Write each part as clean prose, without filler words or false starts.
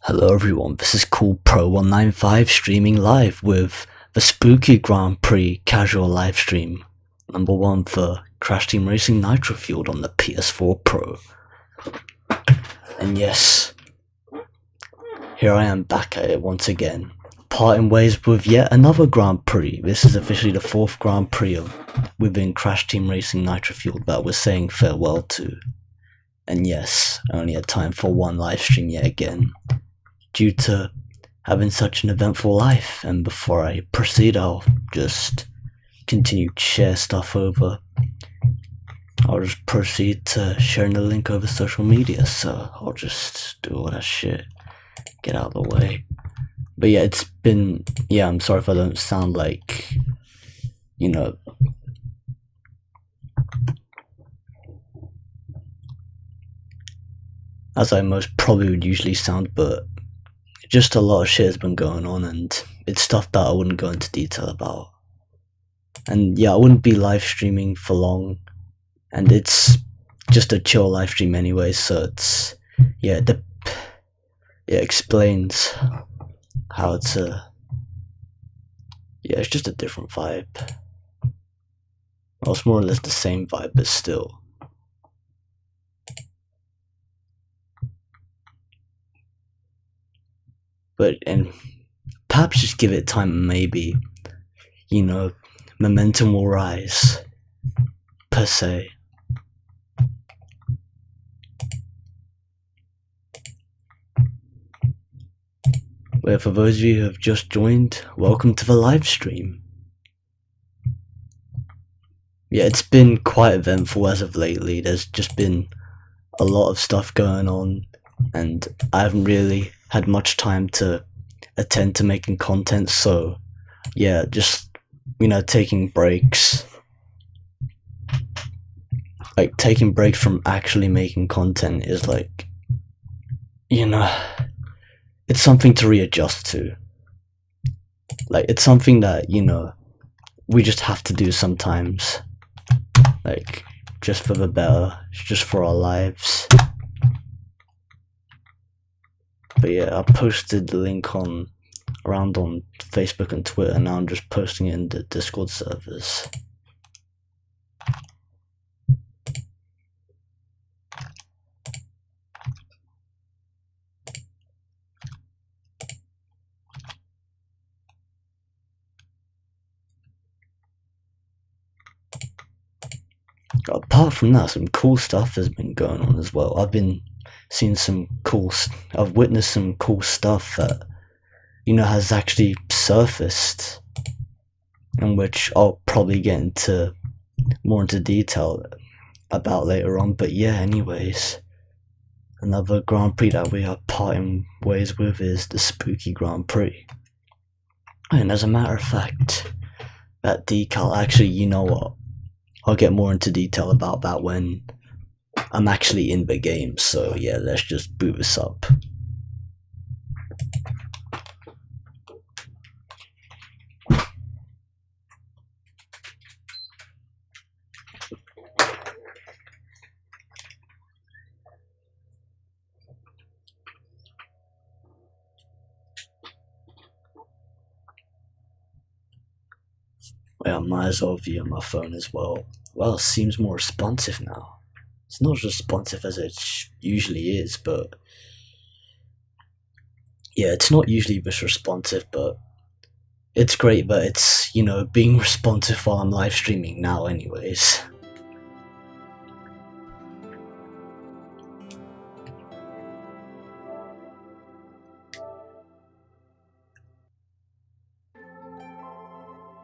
Hello everyone, this is Cool Pro 195 streaming live with the Spooky Grand Prix casual live stream. Number 1 for Crash Team Racing Nitro-Fueled on the PS4 Pro. And yes, here I am back at it once again, parting ways with yet another Grand Prix. This is officially the 4th Grand Prix within Crash Team Racing Nitro-Fueled that we're saying farewell to. And yes, I only had time for one live stream yet again, due to having such an eventful life. And before I proceed, I'll just continue to share stuff over. I'll just proceed to sharing the link over social media, so I'll just do all that shit, get out of the way. But yeah, it's been, I'm sorry if I don't sound like, as I most probably would usually sound, but just a lot of shit has been going on, and it's stuff that I wouldn't go into detail about. And yeah, I wouldn't be live streaming for long, and it's just a chill live stream anyway, so it's, it explains how it's it's just a different vibe. Well, it's more or less the same vibe, but still. And perhaps just give it time, and maybe, momentum will rise, per se. Well, for those of you who have just joined, welcome to the live stream. Yeah, it's been quite eventful as of lately. There's just been a lot of stuff going on, and I haven't really had much time to attend to making content, so yeah, just, taking breaks. Like, taking breaks from actually making content is like, it's something to readjust to. Like, it's something that, we just have to do sometimes. Like, just for the better, just for our lives. But yeah, I posted the link around on Facebook and Twitter, and now I'm just posting it in the Discord servers. Apart from that, some cool stuff has been going on as well. I've been seeing I've witnessed some cool stuff that, has actually surfaced, and which I'll probably get more into detail about later on. But yeah, anyways, another Grand Prix that we are parting ways with is the Spooky Grand Prix. And as a matter of fact, that decal, actually, you know what? I'll get more into detail about that when I'm actually in the game, so yeah, let's just boot this up. Well, I might as well view on my phone as well. Well, it seems more responsive now. It's not as responsive as it usually is, but yeah, it's not usually this responsive, but it's great that it's, being responsive while I'm live streaming now anyways.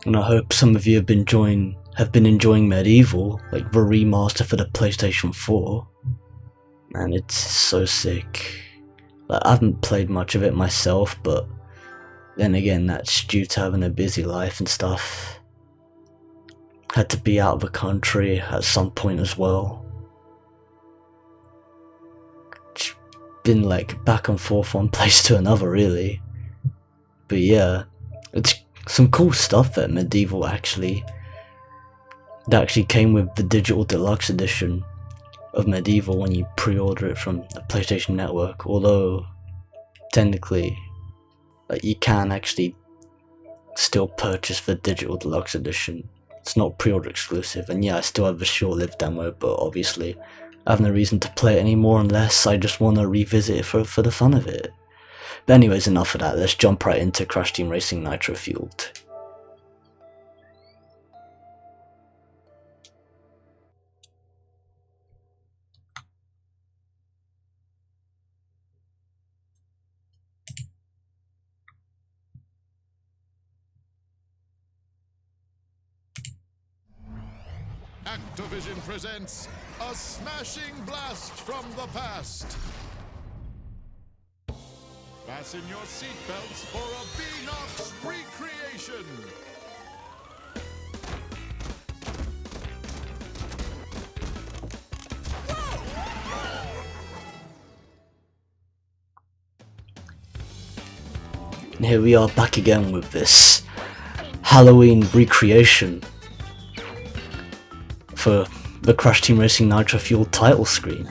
And I hope some of you have been enjoying Medieval, like the remaster for the PlayStation 4. Man, it's so sick. Like, I haven't played much of it myself, but then again, that's due to having a busy life and stuff. Had to be out of the country at some point as well. It's been like back and forth one place to another, really. But yeah, it's some cool stuff at Medieval actually. That actually came with the digital deluxe edition of Medieval when you pre-order it from the PlayStation Network, although technically, like, you can actually still purchase the digital deluxe edition. It's not pre-order exclusive, and yeah, I still have a short-lived demo, but obviously I have no reason to play it anymore unless I just want to revisit it for the fun of it. But anyways, enough of that, let's jump right into Crash Team Racing Nitro-Fueled. Activision presents a smashing blast from the past. Fasten your seatbelts for a Beanox recreation. And here we are back again with this Halloween recreation for the Crash Team Racing Nitro-Fueled title screen.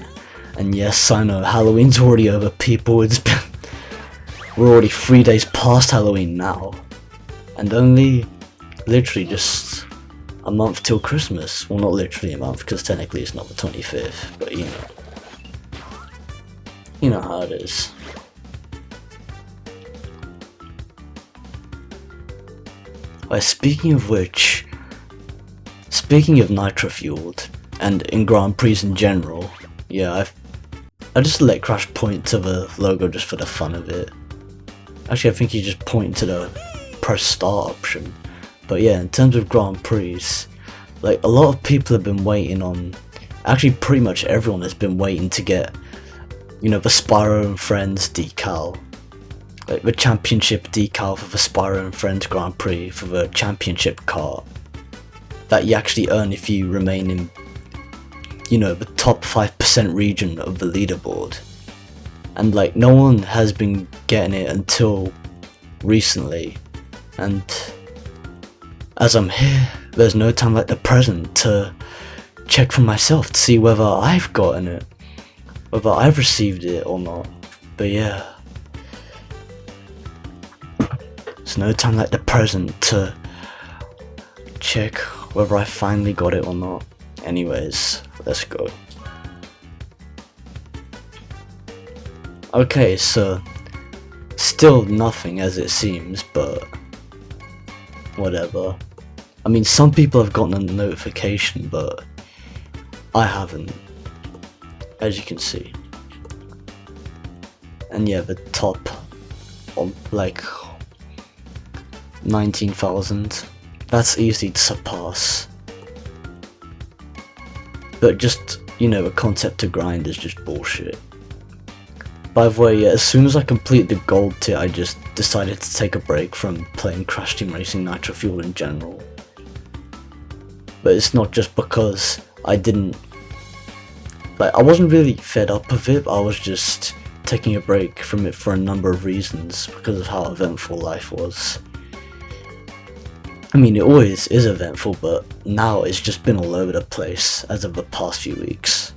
And yes, I know, Halloween's already over, people. We're already 3 days past Halloween now, and only literally just a month till Christmas. Well, not literally a month, because technically it's not the 25th, but you know how it is. Well, speaking of which, speaking of Nitro-Fueled, and in Grand Prix in general, yeah, I just let Crash point to the logo just for the fun of it. Actually, I think he just pointed to the press start option. But yeah, in terms of Grand Prix, like, a lot of people have been waiting on, actually pretty much everyone has been waiting to get, the Spyro and Friends decal. Like the championship decal for the Spyro and Friends Grand Prix for the championship car. That you actually earn if you remain in, the top 5% region of the leaderboard. And like, no one has been getting it until recently. And as I'm here, there's no time like the present to check for myself to see whether I've gotten it, whether I've received it or not. But yeah, there's no time like the present to check whether I finally got it or not. Anyways, let's go. Okay, so still nothing as it seems, but whatever. I mean, some people have gotten a notification, but I haven't, as you can see. And yeah, the top of like 19,000, that's easy to surpass. But just, the concept to grind is just bullshit. By the way, yeah, as soon as I complete the gold tier, I just decided to take a break from playing Crash Team Racing Nitro-Fueled in general. But it's not just because I wasn't really fed up of it, I was just taking a break from it for a number of reasons because of how eventful life was. I mean, it always is eventful, but now it's just been all over the place as of the past few weeks.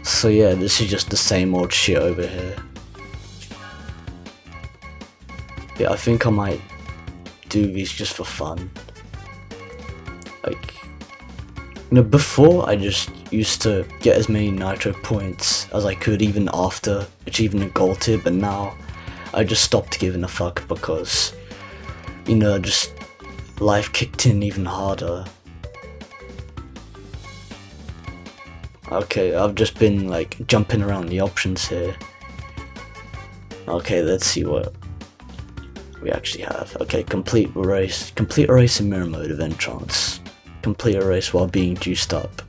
So yeah, this is just the same old shit over here. Yeah, I think I might do these just for fun. Like, before I just used to get as many Nitro points as I could even after achieving a gold tier, but now I just stopped giving a fuck because, just life kicked in even harder. Okay, I've just been like jumping around the options here. Okay, let's see what we actually have. Okay, complete a race in mirror mode event trance. Complete a race while being juiced up.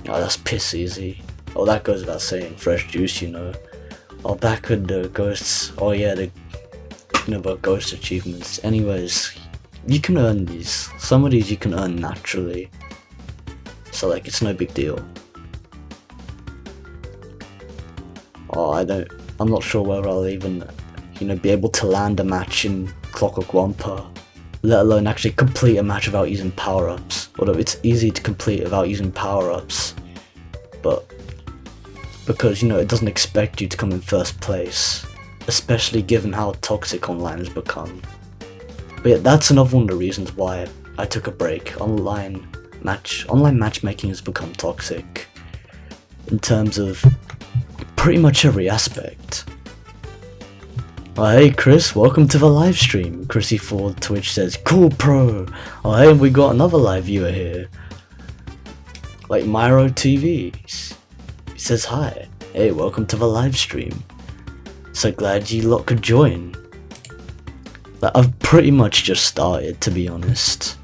Oh, that's piss easy. Oh, that goes without saying, fresh juice, Oh, back with the ghosts. Oh yeah, the ghost achievements. Anyways, you can earn these. Some of these you can earn naturally. So like, it's no big deal. Oh, I'm not sure whether I'll even, be able to land a match in Clockwork Wampa, let alone actually complete a match without using power-ups. Although it's easy to complete without using power-ups, but because, you know, it doesn't expect you to come in first place, especially given how toxic online has become. But yeah, that's another one of the reasons why I took a break. Online matchmaking has become toxic in terms of pretty much every aspect. Oh, hey Chris, welcome to the live stream. Chrissy4 Twitch says, cool pro. Oh hey, we got another live viewer here. Like Myro TV. He says hi. Hey, welcome to the live stream. So glad you lot could join. Like, I've pretty much just started, to be honest.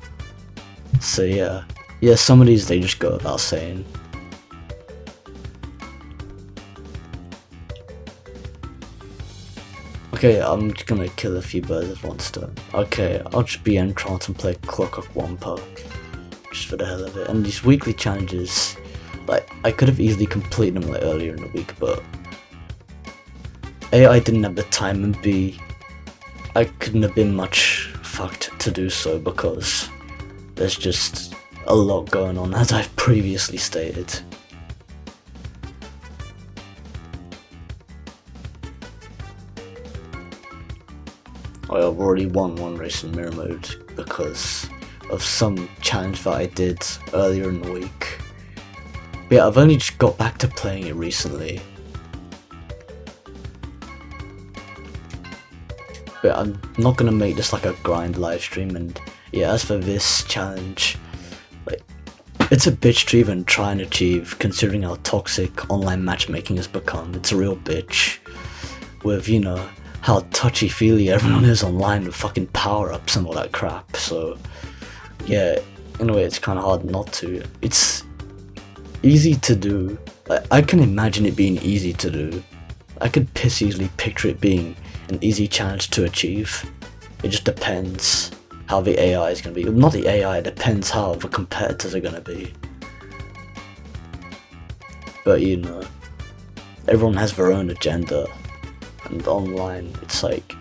So yeah. Yeah, some of these they just go without saying. Okay, I'm just gonna kill a few birds with one stone. Okay, I'll just be entrant and play Clockwork Wampa. Just for the hell of it. And these weekly challenges, like, I could have easily completed them like earlier in the week, but A, I didn't have the time, and B, I couldn't have been much fucked to do so because there's just a lot going on, as I've previously stated. I've already won one race in mirror mode because of some challenge that I did earlier in the week. But yeah, I've only just got back to playing it recently. But I'm not gonna make this like a grind live stream, and yeah, as for this challenge, like, it's a bitch to even try and achieve considering how toxic online matchmaking has become. It's a real bitch with, you know, how touchy-feely everyone is online with fucking power-ups and all that crap. So yeah, in a way it's kind of hard not to. It's easy to do. I can imagine it being easy to do. I could piss easily picture it being an easy challenge to achieve. It just depends how the AI is going to be. Not the AI, it depends how the competitors are going to be. But you know, everyone has their own agenda. And online, it's like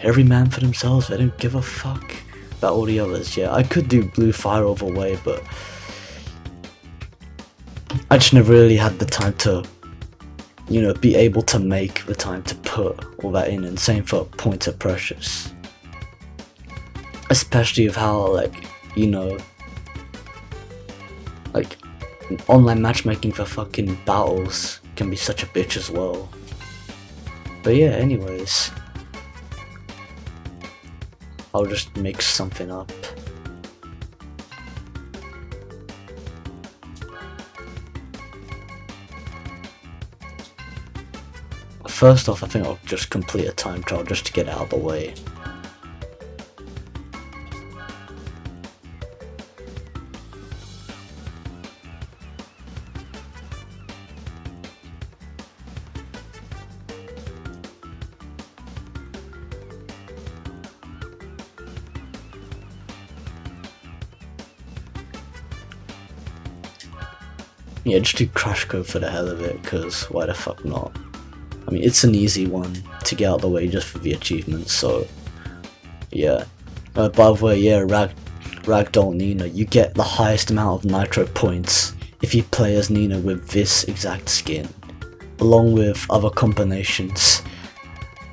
every man for themselves. They don't give a fuck about all the others. Yeah, I could do blue fire all the way, but I just never really had the time to, you know, be able to make the time to put all that in. And same for points are precious, especially of how, like, you know, like online matchmaking for fucking battles can be such a bitch as well. But yeah, anyways, I'll just mix something up. First off, I think I'll just complete a time trial just to get it out of the way. Yeah, just do crash code for the hell of it, cause why the fuck not? I mean, it's an easy one to get out of the way just for the achievements, so yeah. By the way, yeah, Ragdoll Nina, you get the highest amount of Nitro points if you play as Nina with this exact skin, along with other combinations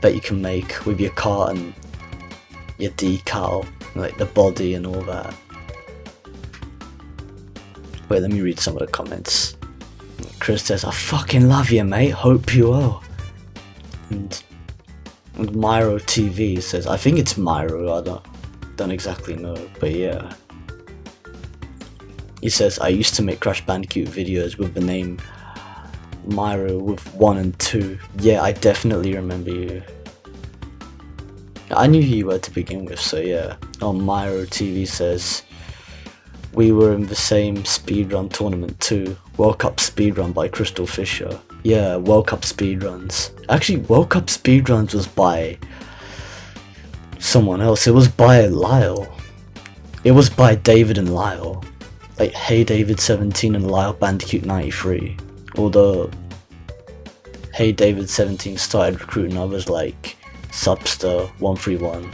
that you can make with your car and your decal, like the body and all that. Wait, let me read some of the comments. Chris says, I fucking love you, mate, hope you will. And Myro TV says, I think it's Myro, I don't exactly know, but yeah. He says, I used to make Crash Bandicoot videos with the name Myro with 1 and 2. Yeah, I definitely remember you. I knew who you were to begin with, so yeah. Myro TV says, we were in the same speedrun tournament too. World Cup speedrun by Crystal Fisher. Yeah, World Cup speedruns. Actually, World Cup speedruns was by someone else. It was by Lyle. It was by David and Lyle. Like, Hey David 17 and Lyle Bandicoot 93. Although Hey David 17 started recruiting others like Subster 131.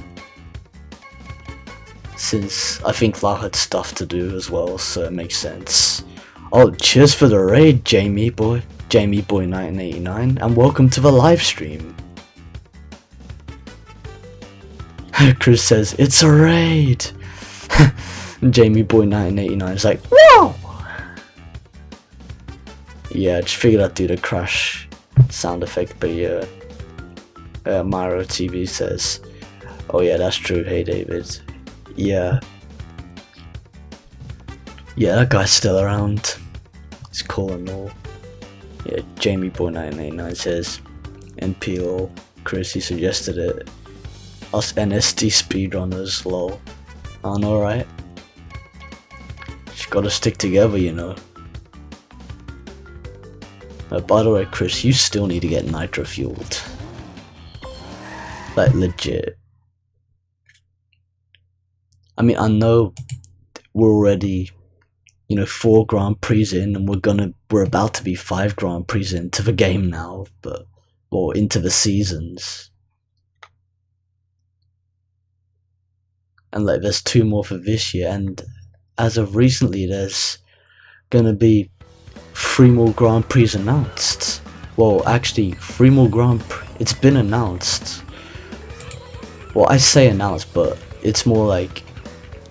Since I think Lyle had stuff to do as well, so it makes sense. Oh, cheers for the raid, Jamie Boy 1989, and welcome to the live stream. Chris says, it's a raid! Jamie Boy 1989 is like, whoa! Yeah, I just figured I'd do the crash sound effect, but yeah. Mario TV says, oh yeah, that's true, hey David. Yeah. Yeah, that guy's still around. He's cool and all. Yeah, Jamie Boy 989 says, NPO, Chris, he suggested it. Us NSD speedrunners, lol. I know, right? Just gotta stick together, you know. By the way, Chris, you still need to get Nitro-Fueled. Like, legit. I mean, I know we're already, 4 Grand Prix in, and we're about to be 5 Grand Prix into the game now, or into the seasons. And like, there's 2 more for this year, and as of recently, there's gonna be 3 more Grand Prix announced. Well, actually, 3 more Grand Prix. It's been announced. Well, I say announced, but it's more like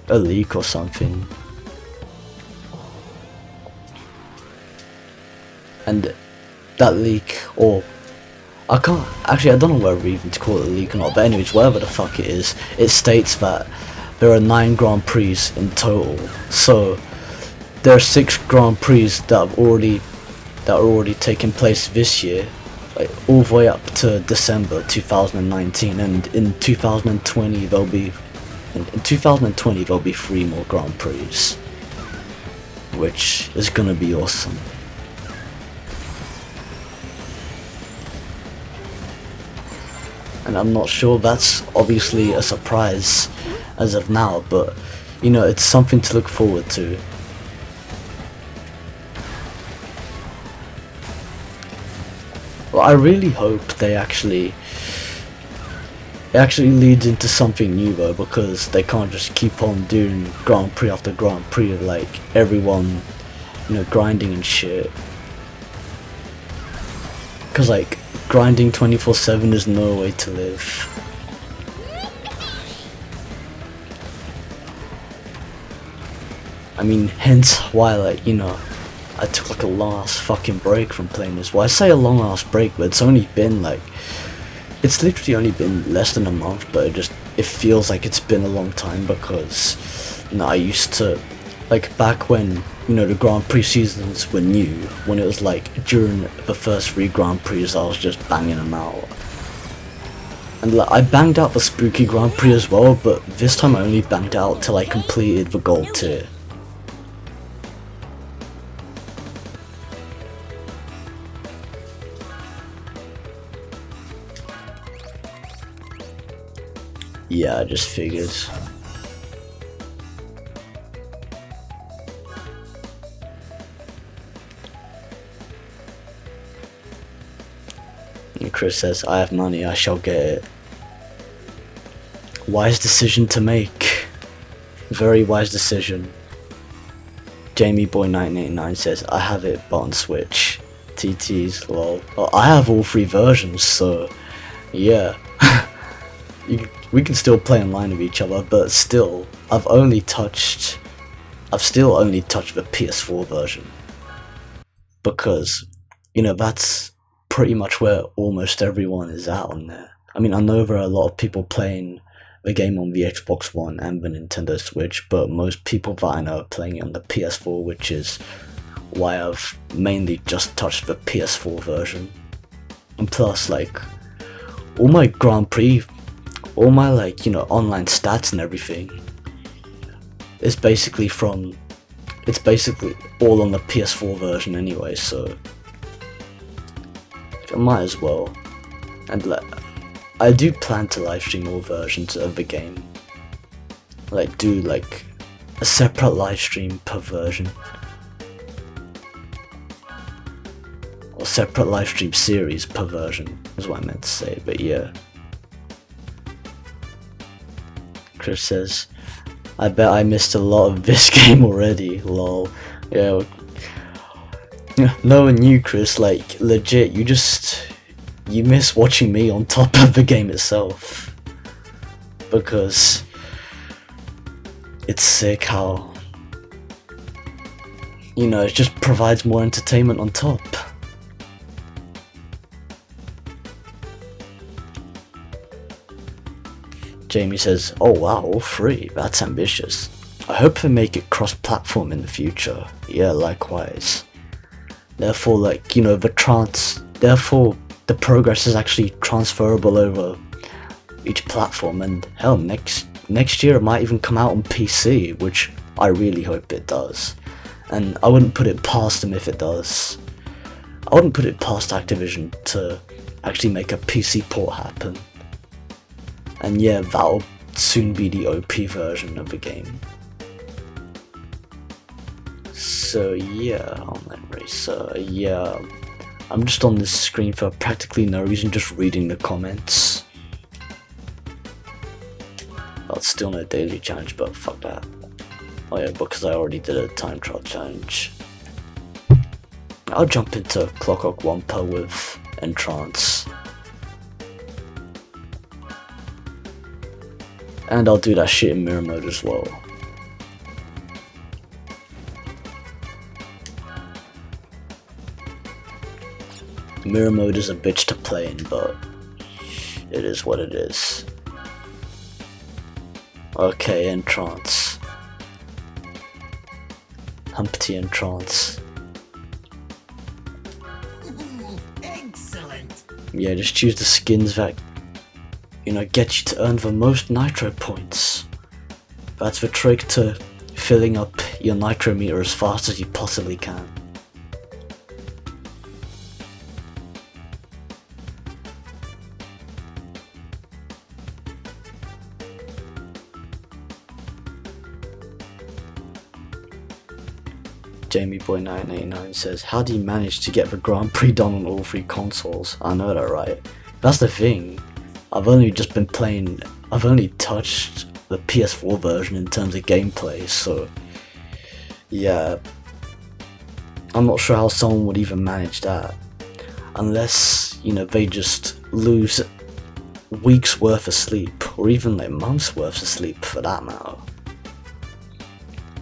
a leak or something. And that leak, or I don't know whether even to call it a leak or not, but anyways, whatever the fuck it is, it states that there are 9 Grand Prix in total. So there are 6 Grand Prix that are already taking place this year, like all the way up to December 2019, and in 2020 there'll be 3 more Grand Prix, which is gonna be awesome. And I'm not sure that's obviously a surprise as of now, but it's something to look forward to. Well, I really hope it actually leads into something new though, because they can't just keep on doing Grand Prix after Grand Prix of like everyone, grinding and shit. Cause like, grinding 24/7 is no way to live. I mean, hence why, like, I took like a long ass fucking break from playing this. Well, I say a long ass break, but it's only been like, it's literally only been less than a month, but it feels like it's been a long time, because I used to, like, back when the Grand Prix seasons were new, when it was like during the first 3 Grand Prix, I was just banging them out. And like, I banged out the Spooky Grand Prix as well, but this time I only banged out till I completed the gold tier. Yeah, I just figured. And Chris says, I have money, I shall get it. Wise decision to make. Very wise decision. Jamie Boy 989 says, I have it, but on Switch. TTs, lol. Well, I have all 3 versions, so yeah. We can still play online with each other, but still, I've still only touched the PS4 version. Because, that's pretty much where almost everyone is at on there. I mean, I know there are a lot of people playing the game on the Xbox One and the Nintendo Switch, but most people that I know are playing it on the PS4, which is why I've mainly just touched the PS4 version. And plus, like, all my Grand Prix, all my, like, online stats and everything, it's basically all on the PS4 version anyway, so I might as well. And I do plan to livestream all versions of the game, like do like a separate livestream per version, or separate livestream series per version is what I meant to say, but yeah. Chris says, I bet I missed a lot of this game already, lol. Yeah, Knowing you, Chris, like, legit, you miss watching me on top of the game itself. Because it's sick how, you know, it just provides more entertainment on top. Jamie says, oh wow, all free, that's ambitious. I hope they make it cross-platform in the future. Yeah, likewise. Therefore, like, you know, therefore the progress is actually transferable over each platform, and hell, next year it might even come out on PC, which I really hope it does. And I wouldn't put it past them if it does. I wouldn't put it past Activision to actually make a PC port happen. And yeah, that'll soon be the OP version of the game. So yeah, Online Racer, yeah. I'm just on this screen for practically no reason, just reading the comments. Well, it's still no daily challenge, but fuck that. Oh yeah, because I already did a time trial challenge. I'll jump into Clockwork Wampa with Entrance. And I'll do that shit in mirror mode as well. Mirror mode is a bitch to play in, but it is what it is. Okay, Entrance. Humpty Entrance. Excellent. Yeah, just choose the skins that, you know, get you to earn the most Nitro points. That's the trick to filling up your Nitro meter as fast as you possibly can. JamieBoy989 says, how do you manage to get the Grand Prix done on all three consoles? I know that, right? That's the thing. I've only touched the PS4 version in terms of gameplay, so yeah, I'm not sure how someone would even manage that, unless, you know, they just lose weeks worth of sleep, or even like months worth of sleep for that matter.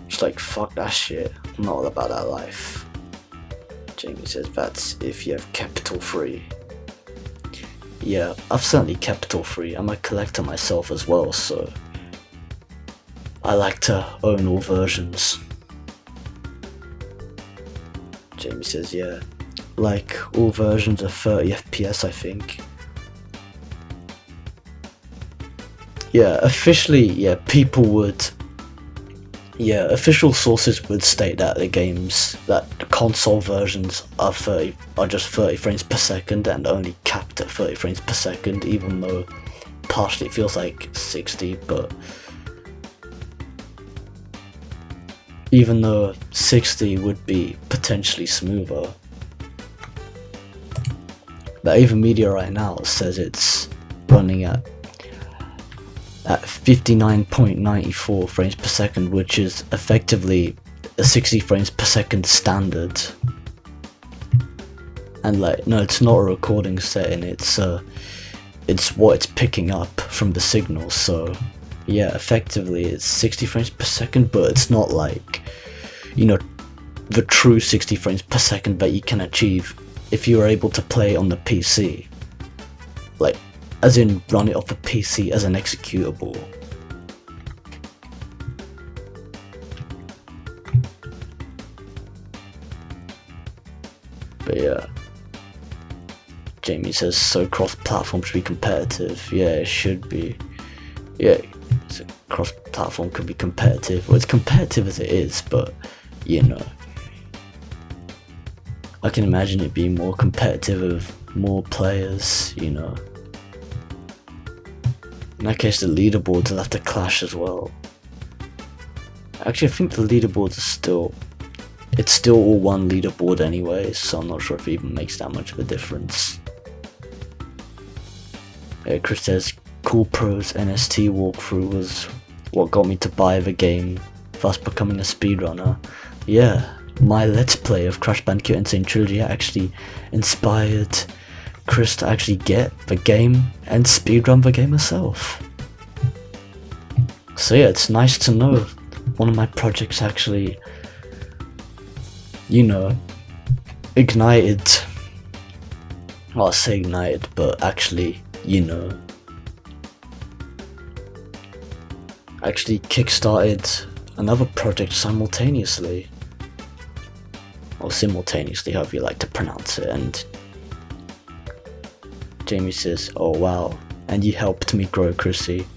Just like, fuck that shit, I'm not all about that life. Jamie says, that's if you have Capital Free. Yeah, I've certainly kept it all free. I'm a collector myself as well, so I like to own all versions. Jamie says, yeah, like all versions of 30 FPS, I think. Yeah, officially, yeah, official sources would state that the console versions are just 30 frames per second and only capped at 30 frames per second, even though partially it feels like 60, but even though 60 would be potentially smoother. But even Media right now says it's running at 59.94 frames per second, which is effectively a 60 frames per second standard. And like, no, it's not a recording setting, it's what it's picking up from the signal. So yeah, effectively it's 60 frames per second, but it's not like, you know, the true 60 frames per second that you can achieve if you are able to play on the PC. Like, as in run it off a PC as an executable. But yeah, Jamie says, so cross-platform should be competitive. Yeah, it should be. Yeah, so cross-platform could be competitive. Well, it's competitive as it is, but, you know, I can imagine it being more competitive with more players, you know. In that case, the leaderboards will have to clash as well. Actually, I think the leaderboards are it's still all one leaderboard anyway, so I'm not sure if it even makes that much of a difference. Chris says, Cool Pro's NST walkthrough was what got me to buy the game, thus becoming a speedrunner. Yeah, my Let's Play of Crash Bandicoot Insane Trilogy actually inspired Chris to actually get the game and speedrun the game herself. So yeah, it's nice to know one of my projects actually, you know, ignited, well, I say ignited, but actually, you know, actually kickstarted another project simultaneously, or simultaneously, however you like to pronounce it. And Jamie says, "Oh wow, and you helped me grow, Chrissy,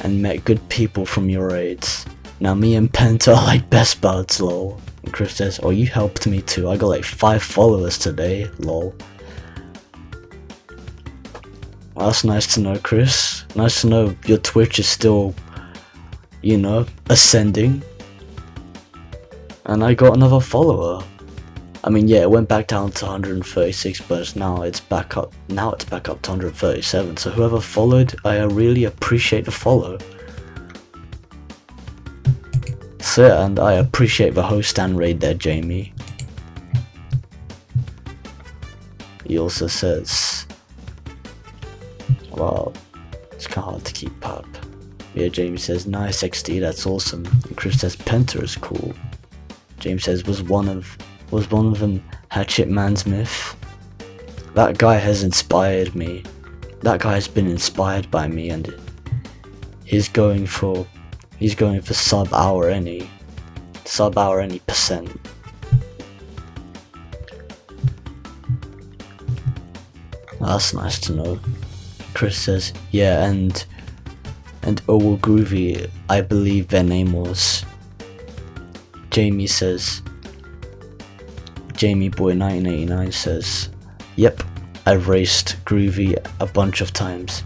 and met good people from your raids. Now me and Penta are like best buds, lol." And Chris says, "Oh, you helped me too. I got like 5 followers today, lol." Well, that's nice to know, Chris. Nice to know your Twitch is still, you know, ascending. And I got another follower. I mean, yeah, it went back down to 136, but now it's back up. Now it's back up to 137. So whoever followed, I really appreciate the follow. So yeah, and I appreciate the host and raid there, Jamie. He also says, "Wow, it's kind of hard to keep up." Yeah, Jamie says, "Nice XD, that's awesome." And Chris says, "Penta is cool." James says, was one of them Hatchet Man's myth? That guy has inspired me. That guy has been inspired by me, and he's going for sub hour any percent. That's nice to know. Chris says, "Yeah, and Owl Groovy, I believe their name was." Jamie says, Jamie Boy 1989 says, "Yep, I've raced Groovy a bunch of times.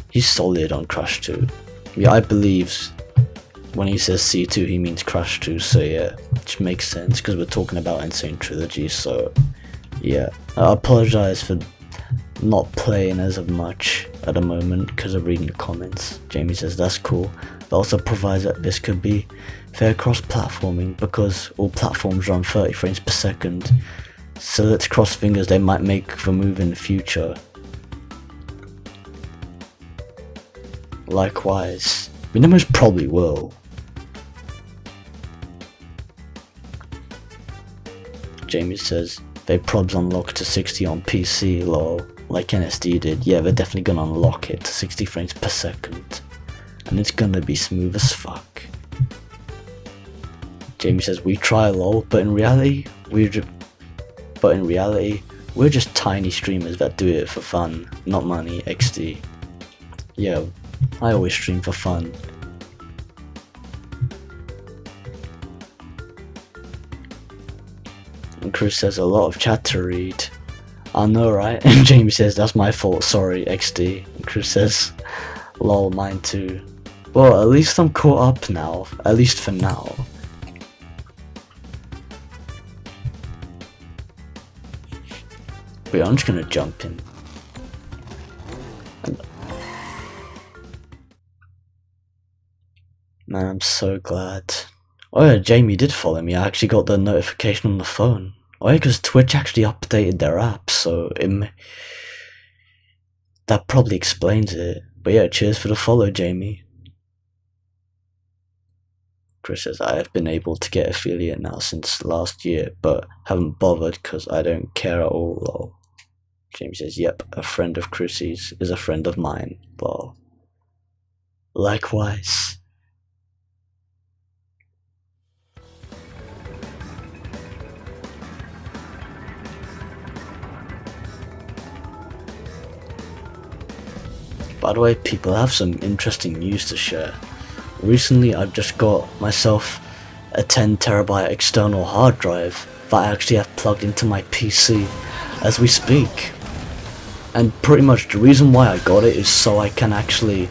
He's solid on Crash 2. Yeah, I believe when he says C2 he means Crash 2, so yeah, which makes sense because we're talking about Insane Trilogy, so yeah. I apologize for not playing as of much at the moment because of reading the comments." Jamie says, "That's cool, but also provides that this could be fair cross-platforming because all platforms run 30 frames per second, so let's cross fingers they might make the move in the future." Likewise, I mean, they most probably will. Jamie says, "They probs unlock to 60 on PC, lol, like NSD did." Yeah, they're definitely gonna unlock it to 60 frames per second, and it's gonna be smooth as fuck. Jamie says, "We try, lol, but in reality, we're just tiny streamers that do it for fun, not money, XD. Yeah, I always stream for fun." And Chris says, "A lot of chat to read." I know, right? And Jamie says, "That's my fault, sorry, XD." And Chris says, "Lol, mine too." Well, at least I'm caught up now, at least for now. Wait, I'm just gonna jump in. Man, I'm so glad. Oh yeah, Jamie did follow me. I actually got the notification on the phone. Oh yeah, because Twitch actually updated their app, so that probably explains it. But yeah, cheers for the follow, Jamie. Chris says, "I have been able to get affiliate now since last year, but haven't bothered because I don't care at all, lol." Jamie says, "Yep, a friend of Chrissy's is a friend of mine, lol." Likewise. By the way, people, I have some interesting news to share. Recently, I've just got myself a 10TB external hard drive that I actually have plugged into my PC as we speak. And pretty much the reason why I got it is so I can actually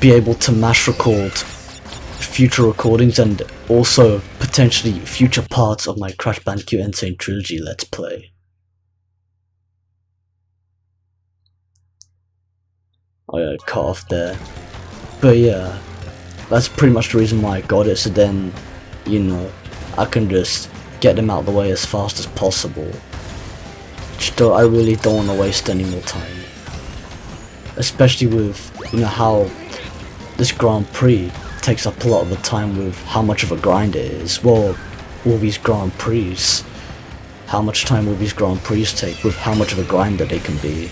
be able to mass record future recordings and also potentially future parts of my Crash Bandicoot Insane Trilogy Let's Play. Oh yeah, cut off there. But yeah, That's pretty much the reason why I got it, so then, you know, I can just get them out of the way as fast as possible. I really don't want to waste any more time. Especially with, you know, how this Grand Prix takes up a lot of the time with how much of a grind it is. Well, all these Grand Prix, how much time will these Grand Prix take with how much of a grinder they can be.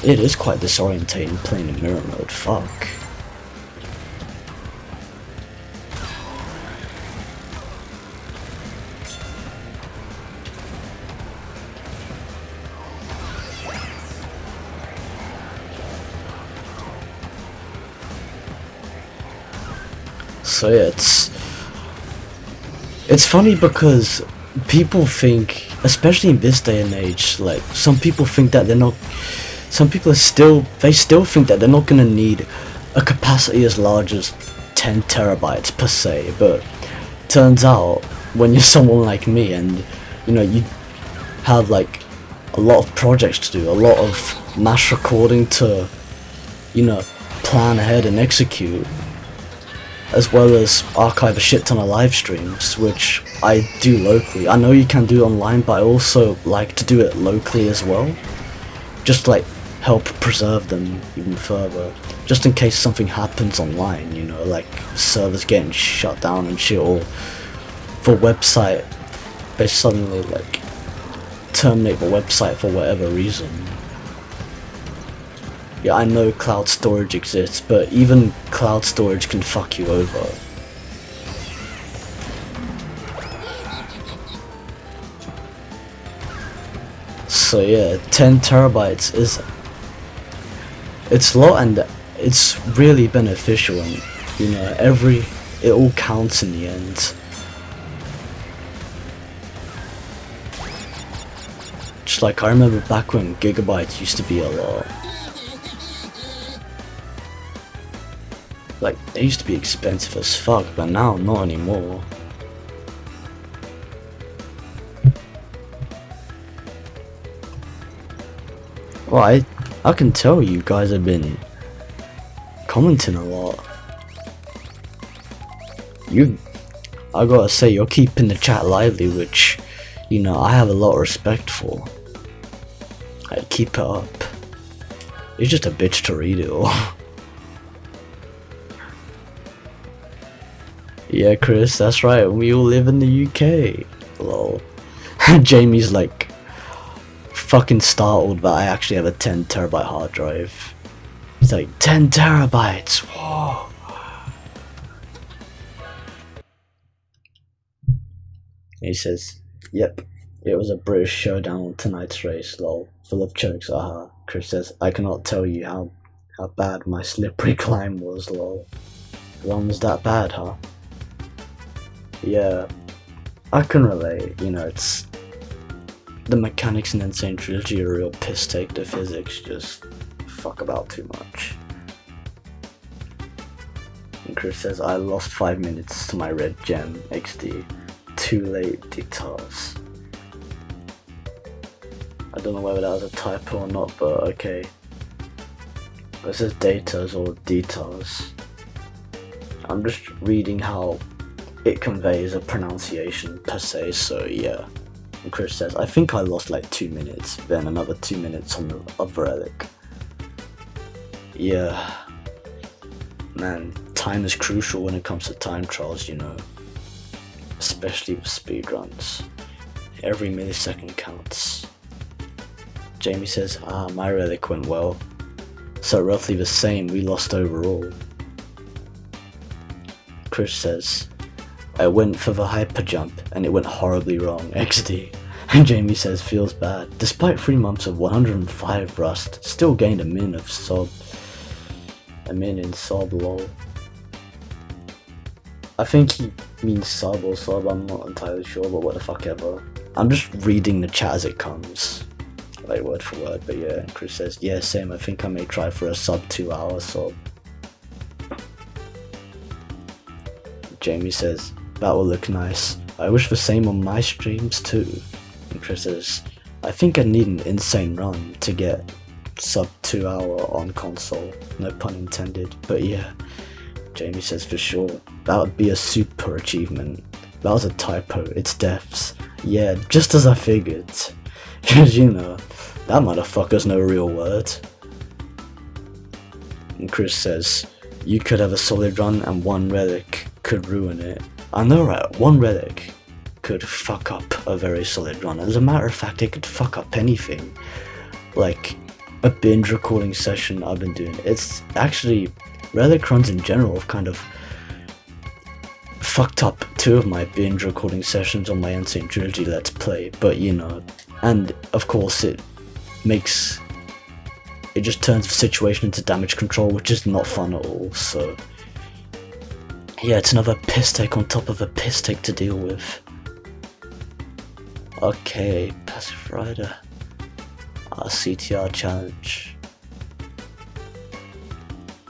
It is quite disorientating playing in mirror mode, fuck. So yeah, it's funny because people think, especially in this day and age, like some people think that they still think that they're not gonna need a capacity as large as 10 terabytes per se, but turns out when you're someone like me and you know you have like a lot of projects to do, a lot of mass recording to, you know, plan ahead and execute, as well as archive a shit ton of live streams, which I do locally. I know you can do it online, but I also like to do it locally as well, just to, like, help preserve them even further, just in case something happens online, you know, like servers getting shut down and shit, or for website they suddenly like terminate the website for whatever reason. Yeah, I know cloud storage exists, but even cloud storage can fuck you over. So yeah, 10 terabytes it's a lot, and it's really beneficial, and you know, it all counts in the end. Just like I remember back when gigabytes used to be a lot. Like, they used to be expensive as fuck, but now not anymore. Well, I can tell you guys have been commenting a lot. I gotta say, you're keeping the chat lively, which, you know, I have a lot of respect for. I keep it up. It's just a bitch to read it all. Yeah, Chris, that's right, we all live in the UK. Lol. Jamie's like fucking startled that I actually have a 10 terabyte hard drive. He's like, 10 terabytes, whoa. He says, yep, it was a British showdown on tonight's race, lol. Full of chokes, aha. Chris says, I cannot tell you how bad my slippery climb was, lol. One was that bad, huh? Yeah, I can relate, you know, it's... The mechanics in Insane Trilogy are a real piss take, the physics just fuck about too much. And Chris says, I lost 5 minutes to my red gem, XD. Too late, details. I don't know whether that was a typo or not, but okay. It says datas or details. I'm just reading how it conveys a pronunciation per se, so yeah. And Chris says, I think I lost like 2 minutes, then another 2 minutes on the other relic. Yeah. Man, time is crucial when it comes to time trials, you know. Especially with speedruns. Every millisecond counts. Jamie says, my relic went well. So roughly the same, we lost overall. Chris says, I went for the hyper jump and it went horribly wrong, XD. And Jamie says, feels bad. Despite 3 months of 105 rust, still gained a min in sob, lol. I think he means sub or sob, I'm not entirely sure, but what the fuck ever. I'm just reading the chat as it comes, like word for word, but yeah. And Chris says, yeah, same, I think I may try for a sub 2 hour sob. Jamie says, that will look nice. I wish the same on my streams too. And Chris says, I think I need an insane run to get sub 2 hour on console, no pun intended. But yeah, Jamie says for sure, that would be a super achievement. That was a typo, it's deaths. Yeah, just as I figured. Cause you know, that motherfucker's no real word. And Chris says, you could have a solid run and one relic could ruin it. I know, right? One relic could fuck up a very solid run. As a matter of fact, it could fuck up anything. Like a binge recording session I've been doing. It's actually, relic runs in general have kind of fucked up 2 of my binge recording sessions on my Insane Trilogy Let's Play. But you know, and of course it just turns the situation into damage control, which is not fun at all. So yeah, it's another piss take on top of a piss take to deal with. Okay, passive rider. CTR challenge.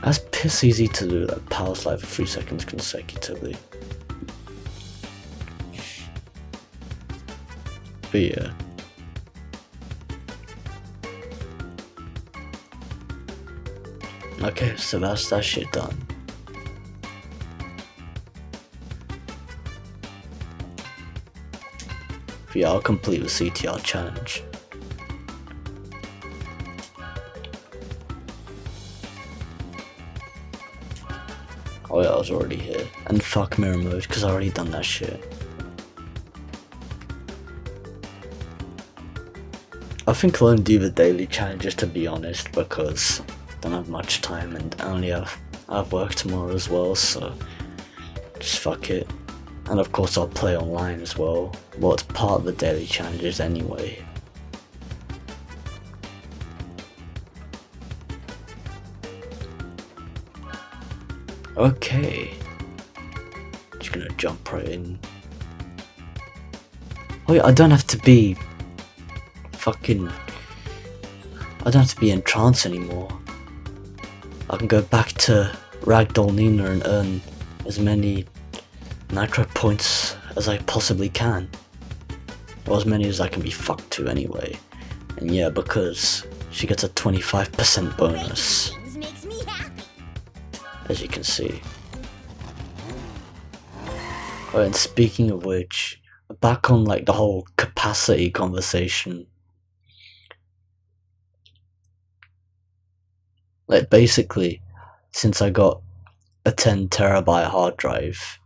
That's piss easy to do, that power slide for 3 seconds consecutively. But yeah. Okay, so that's that shit done. But yeah, I'll complete the CTR challenge. Oh yeah, I was already here. And fuck mirror mode, because I already done that shit. I think I'll only do the daily challenges, to be honest, because I don't have much time and I have work tomorrow as well, so just fuck it. And of course I'll play online as well. Well, it's part of the daily challenges anyway. Okay. Just gonna jump right in. Oh yeah, I don't have to be in trance anymore. I can go back to Ragdoll Nina and earn as many Nitro points as I possibly can. Or as many as I can be fucked to anyway. And yeah, because she gets a 25% bonus. As you can see. Oh, and speaking of which, back on like the whole capacity conversation. Like basically, since I got a 10 terabyte hard drive,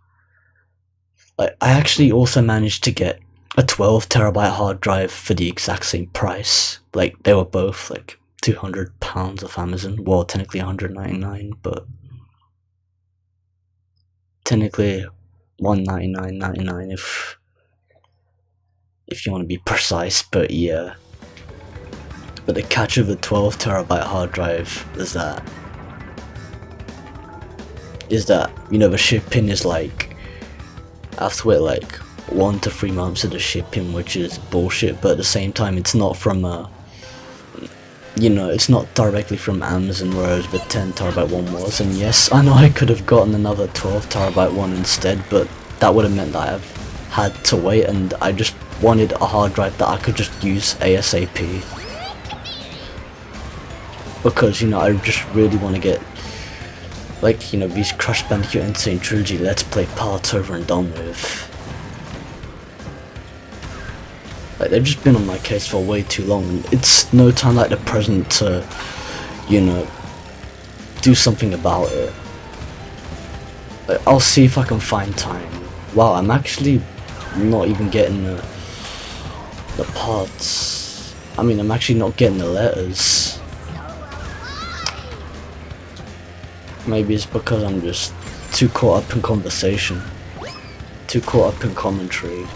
like I actually also managed to get a 12 terabyte hard drive for the exact same price. Like they were both like £200 off Amazon. Well, technically 199, but technically 199.99 if you want to be precise. But yeah. But the catch of the 12 terabyte hard drive is that you know the shipping is like, I have to wait like 1 to 3 months of the shipping, which is bullshit. But at the same time, it's not from it's not directly from Amazon, whereas the 10 terabyte one was. And yes, I know I could have gotten another 12 terabyte one instead, but that would have meant that I've had to wait, and I just wanted a hard drive that I could just use ASAP. Because, I just really want to get, these Crash Bandicoot Insane Trilogy Let's Play parts over and done with. Like, they've just been on my case for way too long, and it's no time like the present to, do something about it. Like, I'll see if I can find time. Wow, I'm actually not even getting the parts. I mean, I'm actually not getting the letters. Maybe it's because I'm just too caught up in conversation, too caught up in commentary.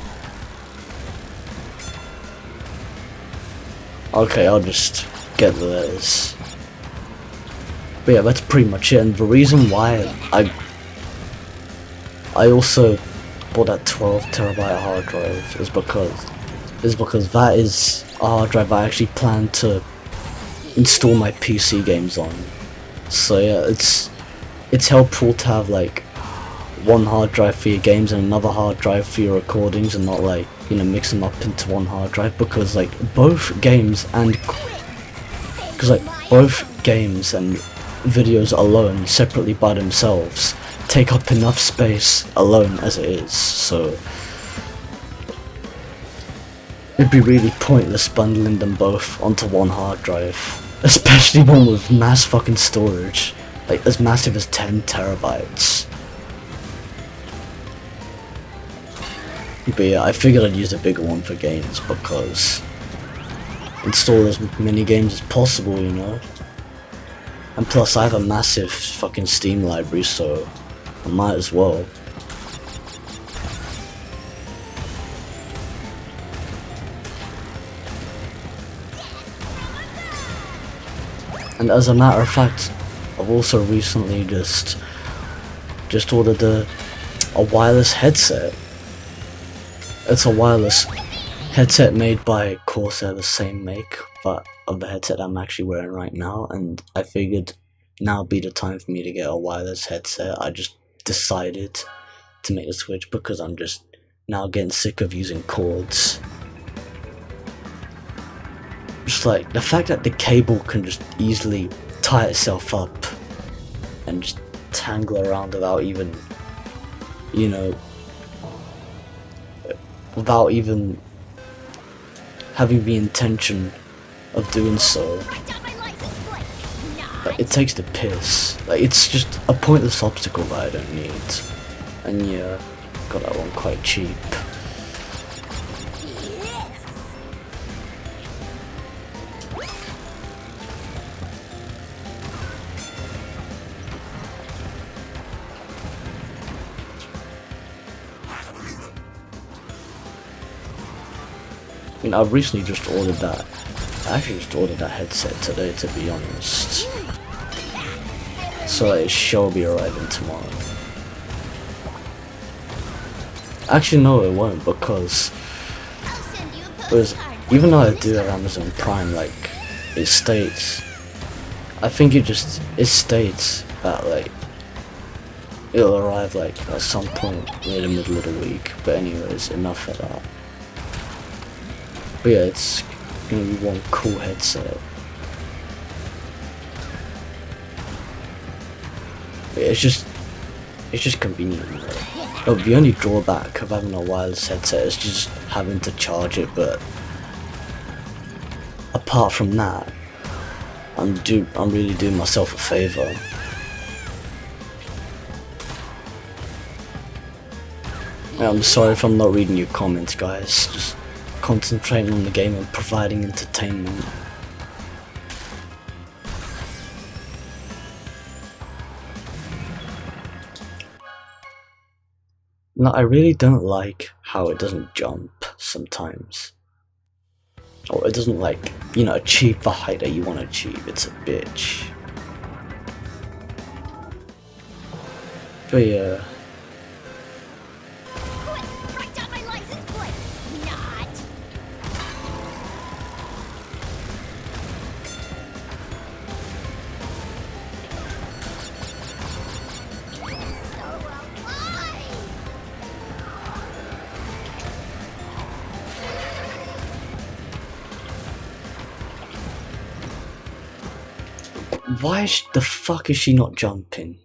Okay, I'll just get the letters. But yeah, that's pretty much it. And the reason why I also bought that 12 terabyte hard drive is because that is a hard drive I actually plan to install my PC games on. So yeah, it's helpful to have like one hard drive for your games and another hard drive for your recordings, and not like mix them up into one hard drive, because like both games and because like both games and videos alone, separately by themselves, take up enough space alone as it is, so it'd be really pointless bundling them both onto one hard drive, especially one with mass fucking storage, like as massive as 10 terabytes. But yeah, I figured I'd use a bigger one for games because install as many games as possible, you know. And plus I have a massive fucking Steam library, so I might as well. And as a matter of fact, I've also recently just ordered a wireless headset. It's a wireless headset made by Corsair, the same make but of the headset I'm actually wearing right now, and I figured now would be the time for me to get a wireless headset. I just decided to make the switch because I'm just now getting sick of using cords. Just like the fact that the cable can just easily tie itself up and just tangle around without even, you know, without even having the intention of doing so. Like, it takes the piss. Like, it's just a pointless obstacle that I don't need. And yeah, got that one quite cheap. I mean, I've recently just ordered that. I actually just ordered that headset today, to be honest. So it shall be arriving tomorrow. Actually, no, it won't, because even though I do have Amazon Prime, like, it states, I think it states that, like, it'll arrive, like, at some point near the middle of the week. But anyways, enough of that. But yeah, it's gonna be one cool headset. It's just convenient. Like, oh, the only drawback of having a wireless headset is just having to charge it, but apart from that, I'm really doing myself a favour. I'm sorry if I'm not reading your comments, guys. Just concentrating on the game and providing entertainment. No, I really don't like how it doesn't jump sometimes. Or it doesn't, like, you know, achieve the height that you want to achieve. It's a bitch. But yeah. Why the fuck is she not jumping?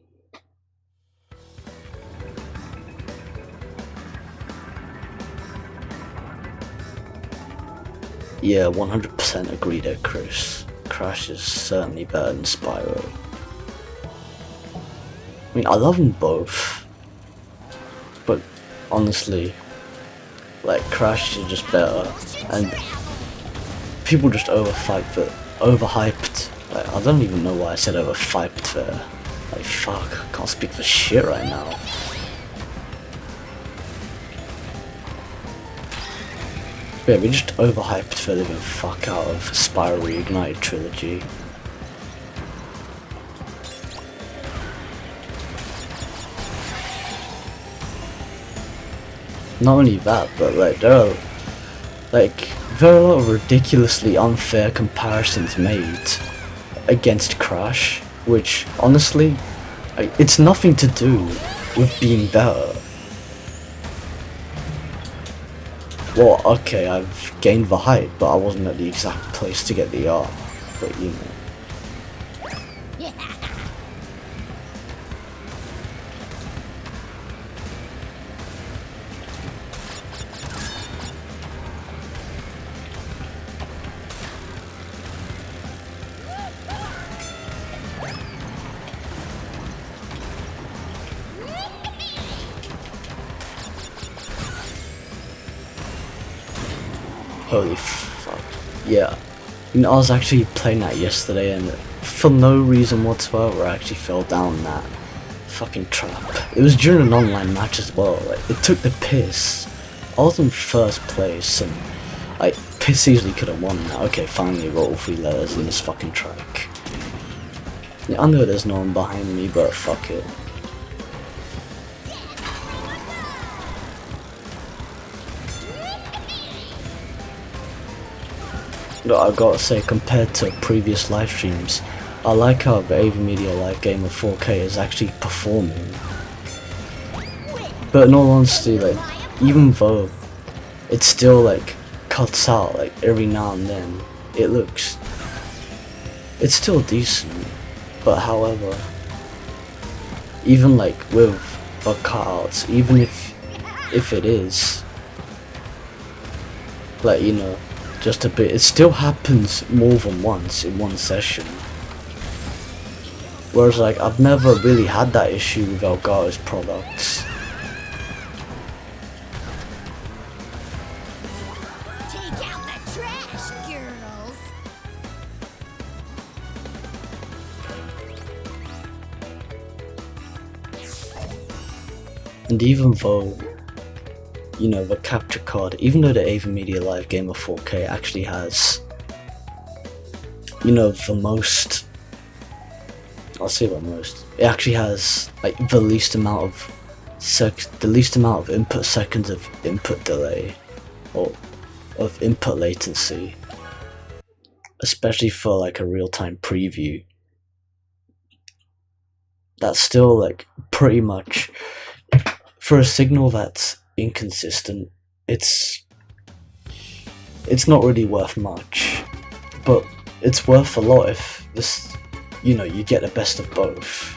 Yeah, 100% agree there, Chris. Crash is certainly better than Spyro. I mean, I love them both, but honestly, like, Crash is just better, and people just overhyped. Like, I don't even know why I said overhyped there. Like, fuck, I can't speak for shit right now. Yeah, we just overhyped for the fuck out of Spyro Reignited trilogy. Not only that, but like there are a lot of ridiculously unfair comparisons made against Crash, which honestly, it's nothing to do with being better. Well, okay, I've gained the height, but I wasn't at the exact place to get the art. But you know, Holy fuck. Yeah. You know, I was actually playing that yesterday and for no reason whatsoever I actually fell down that fucking trap. It was during an online match as well. Like, it took the piss. I was in first place and I piss easily could have won that. Okay, finally wrote all 3 letters in this fucking track. Yeah, I know there's no one behind me, but fuck it. But I gotta say, compared to previous live streams, I like how the AV Media Live game of 4K is actually performing. But in all honesty, like, even though it still like cuts out like every now and then, it's still decent. But however, even like with the cutouts, even if it is like, you know, just a bit, it still happens more than once in one session. Whereas like I've never really had that issue with Elgato's products. Take out the trash, girls. And even though, you know, the capture card, even though the AV Media Live game of 4K actually has, you know, the most, I'll say the most, it actually has like the least amount of input seconds of input delay, or of input latency, especially for like a real-time preview. That's still like pretty much, for a signal that's inconsistent, it's not really worth much, but it's worth a lot if this, you know, you get the best of both.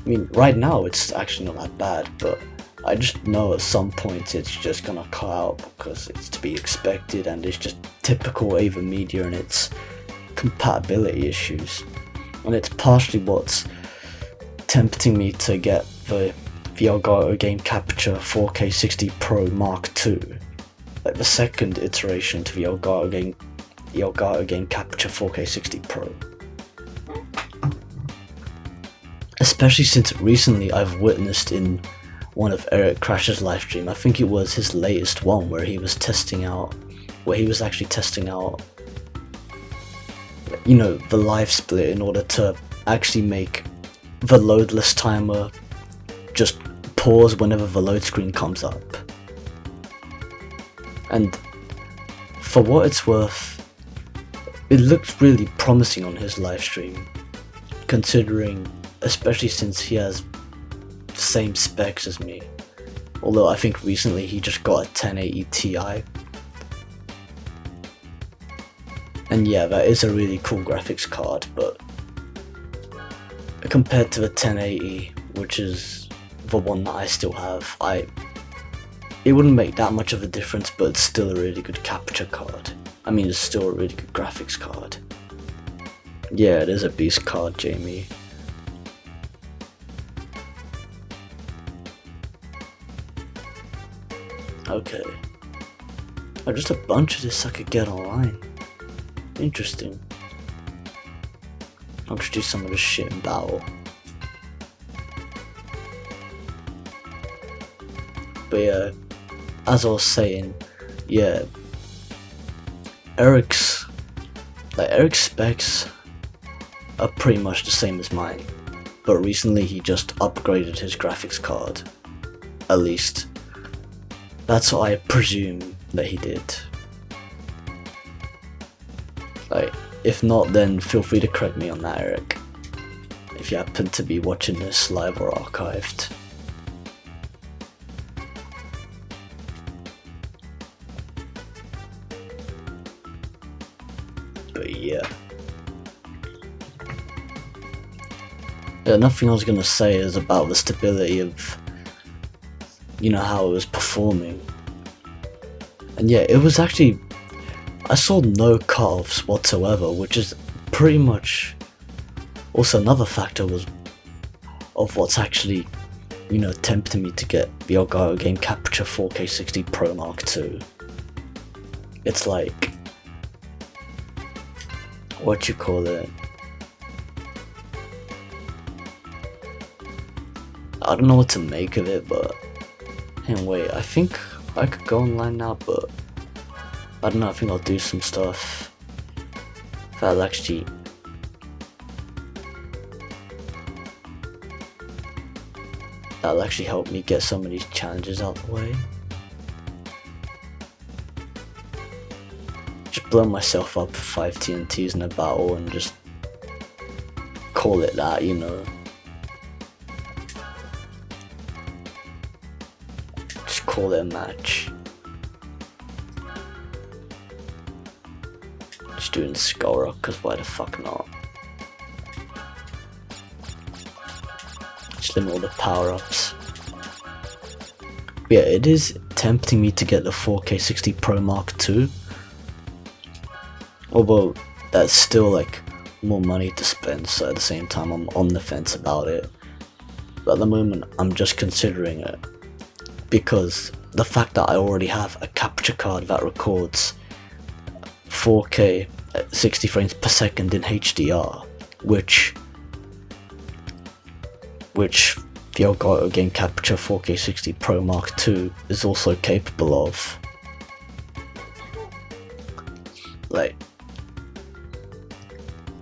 I mean, right now it's actually not that bad, but I just know at some point it's just gonna cut out because it's to be expected, and it's just typical AV Media and its compatibility issues. And it's partially what's tempting me to get the Elgato Game Capture 4K 60 Pro Mark II, like the second iteration to the Elgato Game Capture 4K 60 Pro. Especially since recently I've witnessed in one of Eric Crash's live stream, I think it was his latest one, where he was actually testing out, you know, the live split in order to actually make the loadless timer just pause whenever the load screen comes up. And for what it's worth, it looks really promising on his live stream, considering, especially since he has the same specs as me, although I think recently he just got a 1080 Ti. And yeah, that is a really cool graphics card, but compared to the 1080, which is the one that I still have, it wouldn't make that much of a difference, but it's still a really good capture card. I mean, it's still a really good graphics card. Yeah, it is a beast card, Jamie. Okay. Oh, just a bunch of this I could get online. Interesting. I'll just do some of this shit in battle. But yeah, as I was saying, yeah, Eric's specs are pretty much the same as mine, but recently he just upgraded his graphics card. At least, that's what I presume that he did. Like, if not, then feel free to correct me on that, Eric, if you happen to be watching this live or archived. But yeah. Nothing I was gonna say is about the stability of, you know, how it was performing. And yeah, it was actually, I saw no cutoffs whatsoever, which is pretty much also another factor of what's actually, you know, tempting me to get the Elgato Game Capture 4K 60 Pro Mark II. it's like, what you call it, I don't know what to make of it, but anyway, I think I could go online now, but I don't know, I think I'll do some stuff that'll actually help me get some of these challenges out of the way. Just blow myself up 5 TNTs in a battle and just call it that, you know. Just call it a match. Just doing Skull Rock, because why the fuck not? Just limit all the power-ups. Yeah, it is tempting me to get the 4K 60 Pro Mark II. Although, that's still like more money to spend, so at the same time I'm on the fence about it. But at the moment I'm just considering it, because the fact that I already have a capture card that records 4K at 60 frames per second in HDR, which the Elgato Game Capture 4K 60 Pro Mark II is also capable of. Like,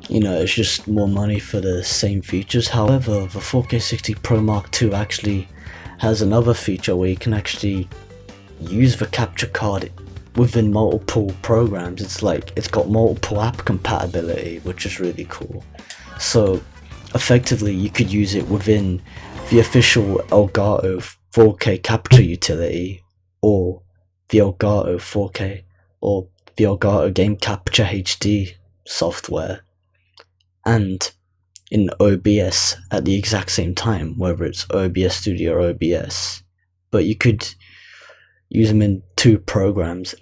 you know, it's just more money for the same features. However, the 4K 60 Pro Mark II actually has another feature where you can actually use the capture card within multiple programs. It's like, it's got multiple app compatibility, which is really cool. So effectively you could use it within the official Elgato 4K capture utility, or the Elgato 4K, or the Elgato Game Capture HD software, and in OBS at the exact same time, whether it's OBS Studio or OBS. But you could use them in 2 programs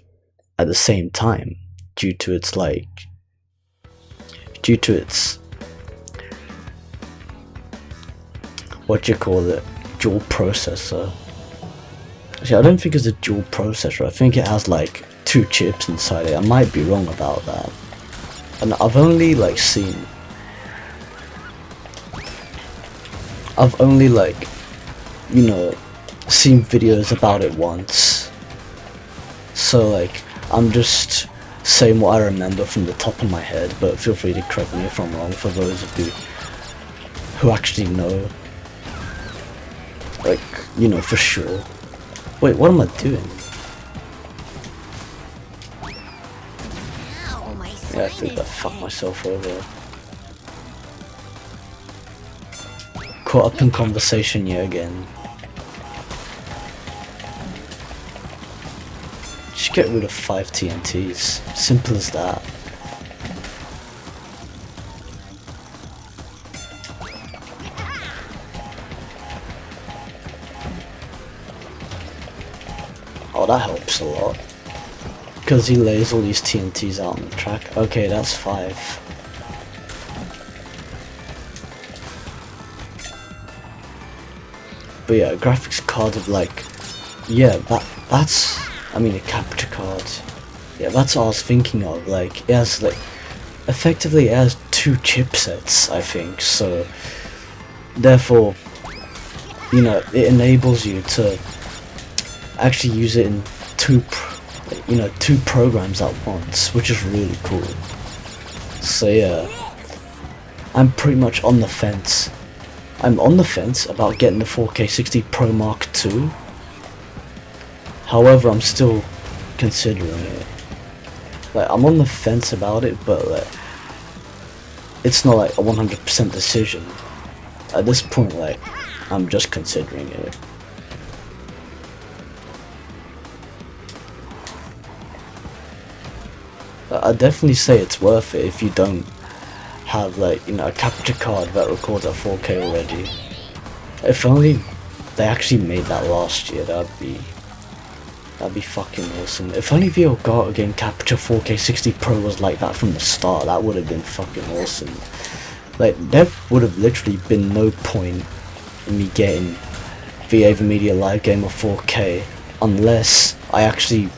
at the same time due to its what you call it, dual processor. See, I don't think it's a dual processor. I think it has like 2 chips inside it. I might be wrong about that. And I've only seen videos about it once. So like, I'm just saying what I remember from the top of my head, but feel free to correct me if I'm wrong for those of you who actually know. Like, you know, for sure. Wait, what am I doing? Ow, my Yeah, I think I sinus fucked itch. myself over. Caught up in conversation yet again. Just get rid of 5 TNTs. Simple as that. Oh, that helps a lot. Because he lays all these TNTs out on the track. Okay, that's 5. But yeah, graphics card of like, yeah, that's, I mean, a capture card. Yeah, that's what I was thinking of. Like, it has like, effectively it has 2 chipsets, I think. So, therefore, you know, it enables you to actually use it in 2 programs at once, which is really cool. So yeah, I'm pretty much on the fence. I'm on the fence about getting the 4K 60 Pro Mark II. However, I'm still considering it. Like, I'm on the fence about it, but like, it's not like a 100% decision. At this point, like, I'm just considering it. I'd definitely say it's worth it if you don't have, like, you know, a capture card that records at 4K already. If only they actually made that last year, that'd be fucking awesome. If only the Elgato Game Capture 4K 60 Pro was like that from the start, that would have been fucking awesome. Like, there would have literally been no point in me getting the AverMedia Live Gamer 4K unless I actually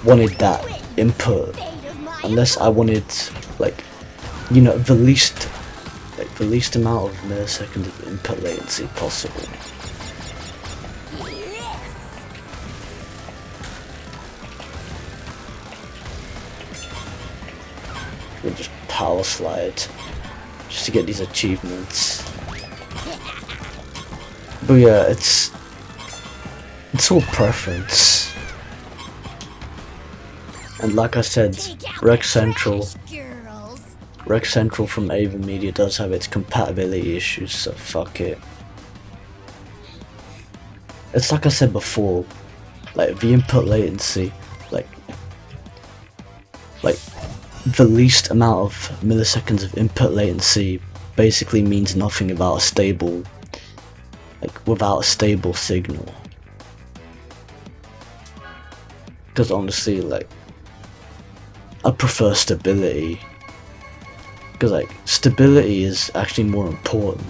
wanted that input Fate of my unless I wanted, like, you know, the least amount of milliseconds of input latency possible. Yes. We'll just power slide just to get these achievements. But yeah, it's all preference. And like I said, Take out Rec the Central trash, girls. from Ava Media does have its compatibility issues, so fuck it. It's like I said before, like the input latency, like the least amount of milliseconds of input latency basically means nothing without a stable signal. Because honestly, like, I prefer stability. Because like, stability is actually more important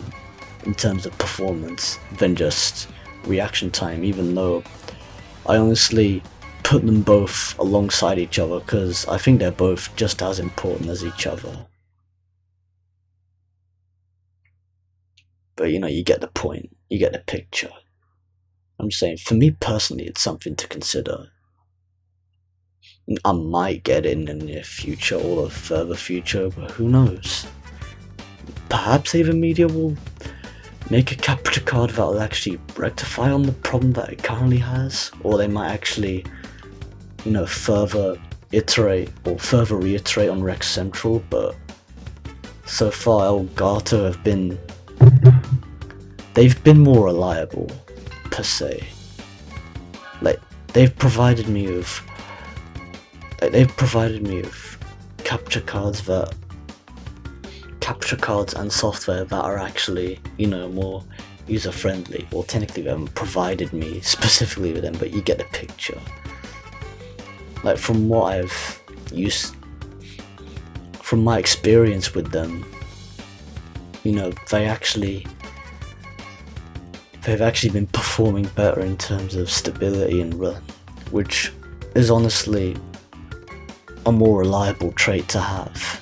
in terms of performance than just reaction time, even though I honestly put them both alongside each other because I think they're both just as important as each other. But you know, you get the point, you get the picture. I'm just saying, for me personally, it's something to consider. I might get it in the near future or the further future, but who knows? Perhaps Ava Media will make a capture card that will actually rectify on the problem that it currently has, or they might actually, you know, further reiterate on Rec Central. But so far Elgato they've been more reliable per se. Like, they've provided me with capture cards and software that are actually, you know, more user friendly. Well, technically they haven't provided me specifically with them, but you get the picture. Like, from what I've used, from my experience with them, you know, they've actually been performing better in terms of stability and run, which is honestly a more reliable trait to have.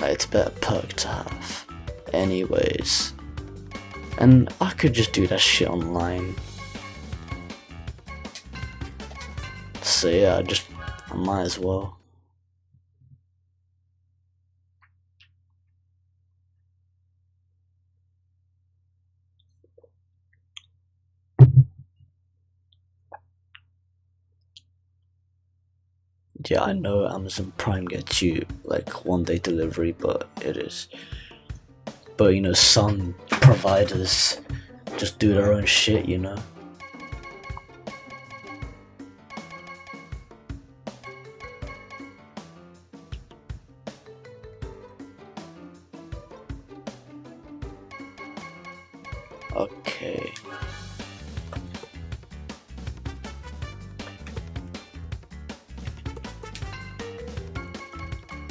Like, it's a better perk to have anyways, and I could just do that shit online. So yeah, I might as well. Yeah, I know Amazon Prime gets you like 1-day delivery, but you know, some providers just do their own shit, you know. Okay.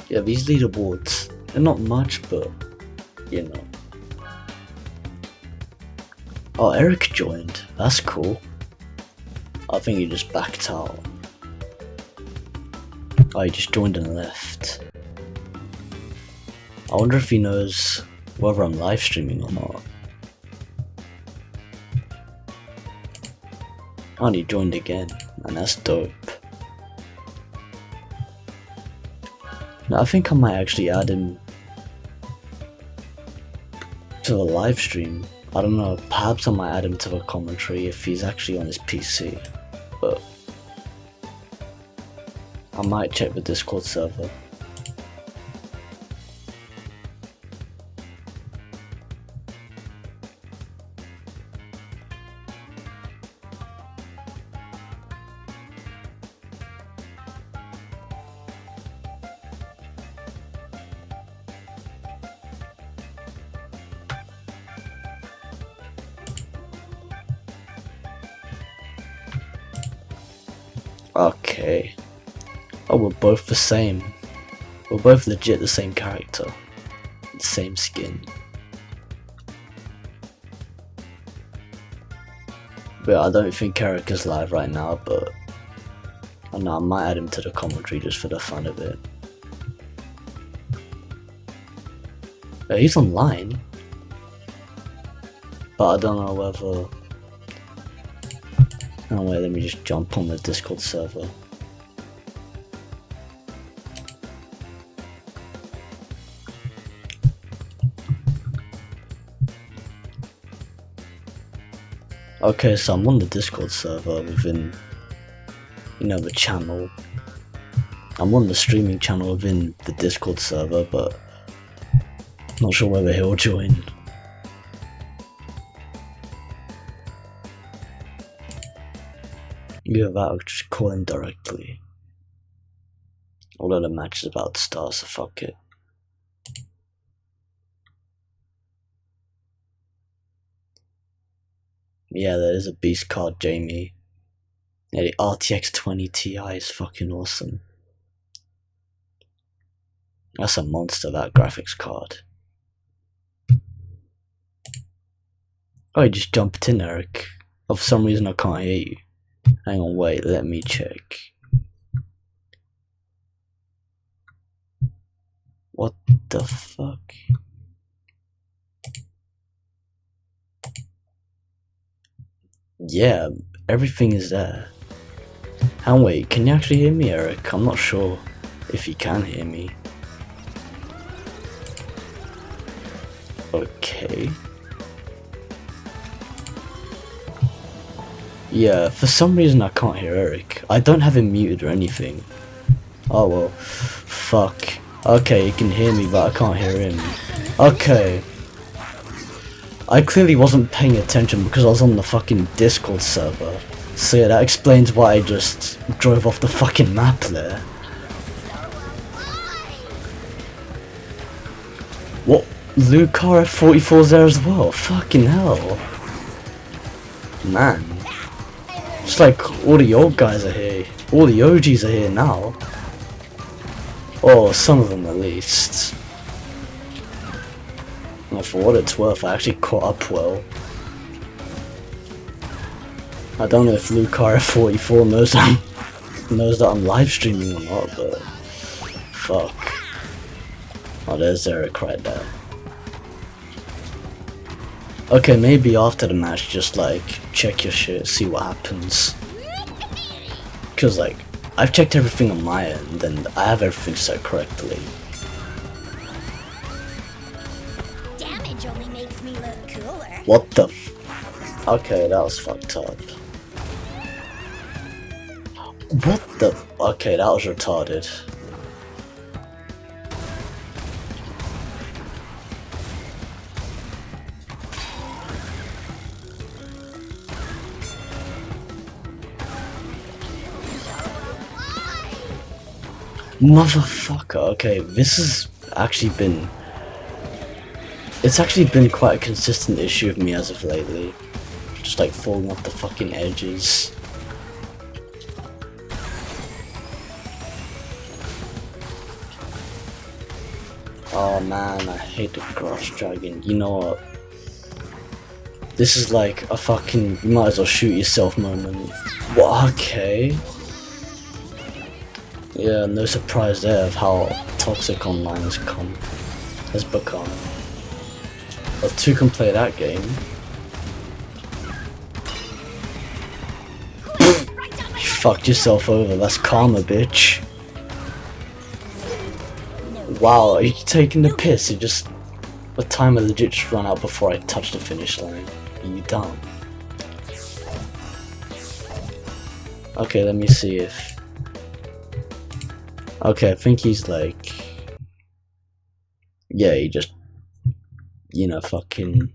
Yeah, these leaderboards, they're not much, but, you know. Oh, Eric joined. That's cool. I think he just backed out. Oh, he just joined and left. I wonder if he knows whether I'm live streaming or not. Oh, and he joined again, and that's dope. Now, I think I might actually add him to the live stream. I don't know, perhaps I might add him to the commentary if he's actually on his PC, but I might check the Discord server. Okay. Oh, we're both the same. We're both legit the same character. Same skin. But I don't think Eric is live right now, but I know I might add him to the commentary just for the fun of it. He's online, but I don't know whether. Oh wait, let me just jump on the Discord server. Okay, so I'm on the Discord server within, you know, the channel. I'm on the streaming channel within the Discord server, but not sure whether he'll join. Yeah, that I'll just call him directly. Although the match is about to start, so fuck it. Yeah, there is a beast card, Jamie. Yeah, the RTX 20 Ti is fucking awesome. That's a monster, that graphics card. Oh, you just jumped in, Eric. Oh, for some reason I can't hear you. Hang on, wait, let me check. What the fuck? Yeah, everything is there. And wait, can you actually hear me, Eric? I'm not sure if you can hear me. Okay. Yeah, for some reason I can't hear Eric. I don't have him muted or anything. Oh well, fuck. Okay, you can hear me, but I can't hear him. Okay. I clearly wasn't paying attention because I was on the fucking Discord server. So yeah, that explains why I just drove off the fucking map there. What? Lucara 44's there as well? Fucking hell. Man. It's like all the old guys are here. All the OGs are here now. Or some of them at least. And for what it's worth, I actually caught up well. I don't know if Lucara44 knows that I'm live streaming or not, but fuck. Oh, there's Eric right there. Okay, maybe after the match, just like check your shit, see what happens. Cause like I've checked everything on my end, and I have everything set correctly. Damage only makes me look cooler. What the? Okay, that was fucked up. What the? Okay, that was retarded. Motherfucker, okay, this has actually been... It's actually been quite a consistent issue of me as of lately. Just like falling off the fucking edges. Oh man, I hate the grass dragon. You know what? This is like a fucking you might as well shoot yourself moment. What? Okay. Yeah, no surprise there of how toxic online has become. But two can play that game. You fucked yourself over, that's karma, bitch. Wow, are you taking the piss? You just... The timer legit just ran out before I touched the finish line. Are you dumb? Okay, let me see if... Okay, I think he's like... Yeah, he just... You know, fucking...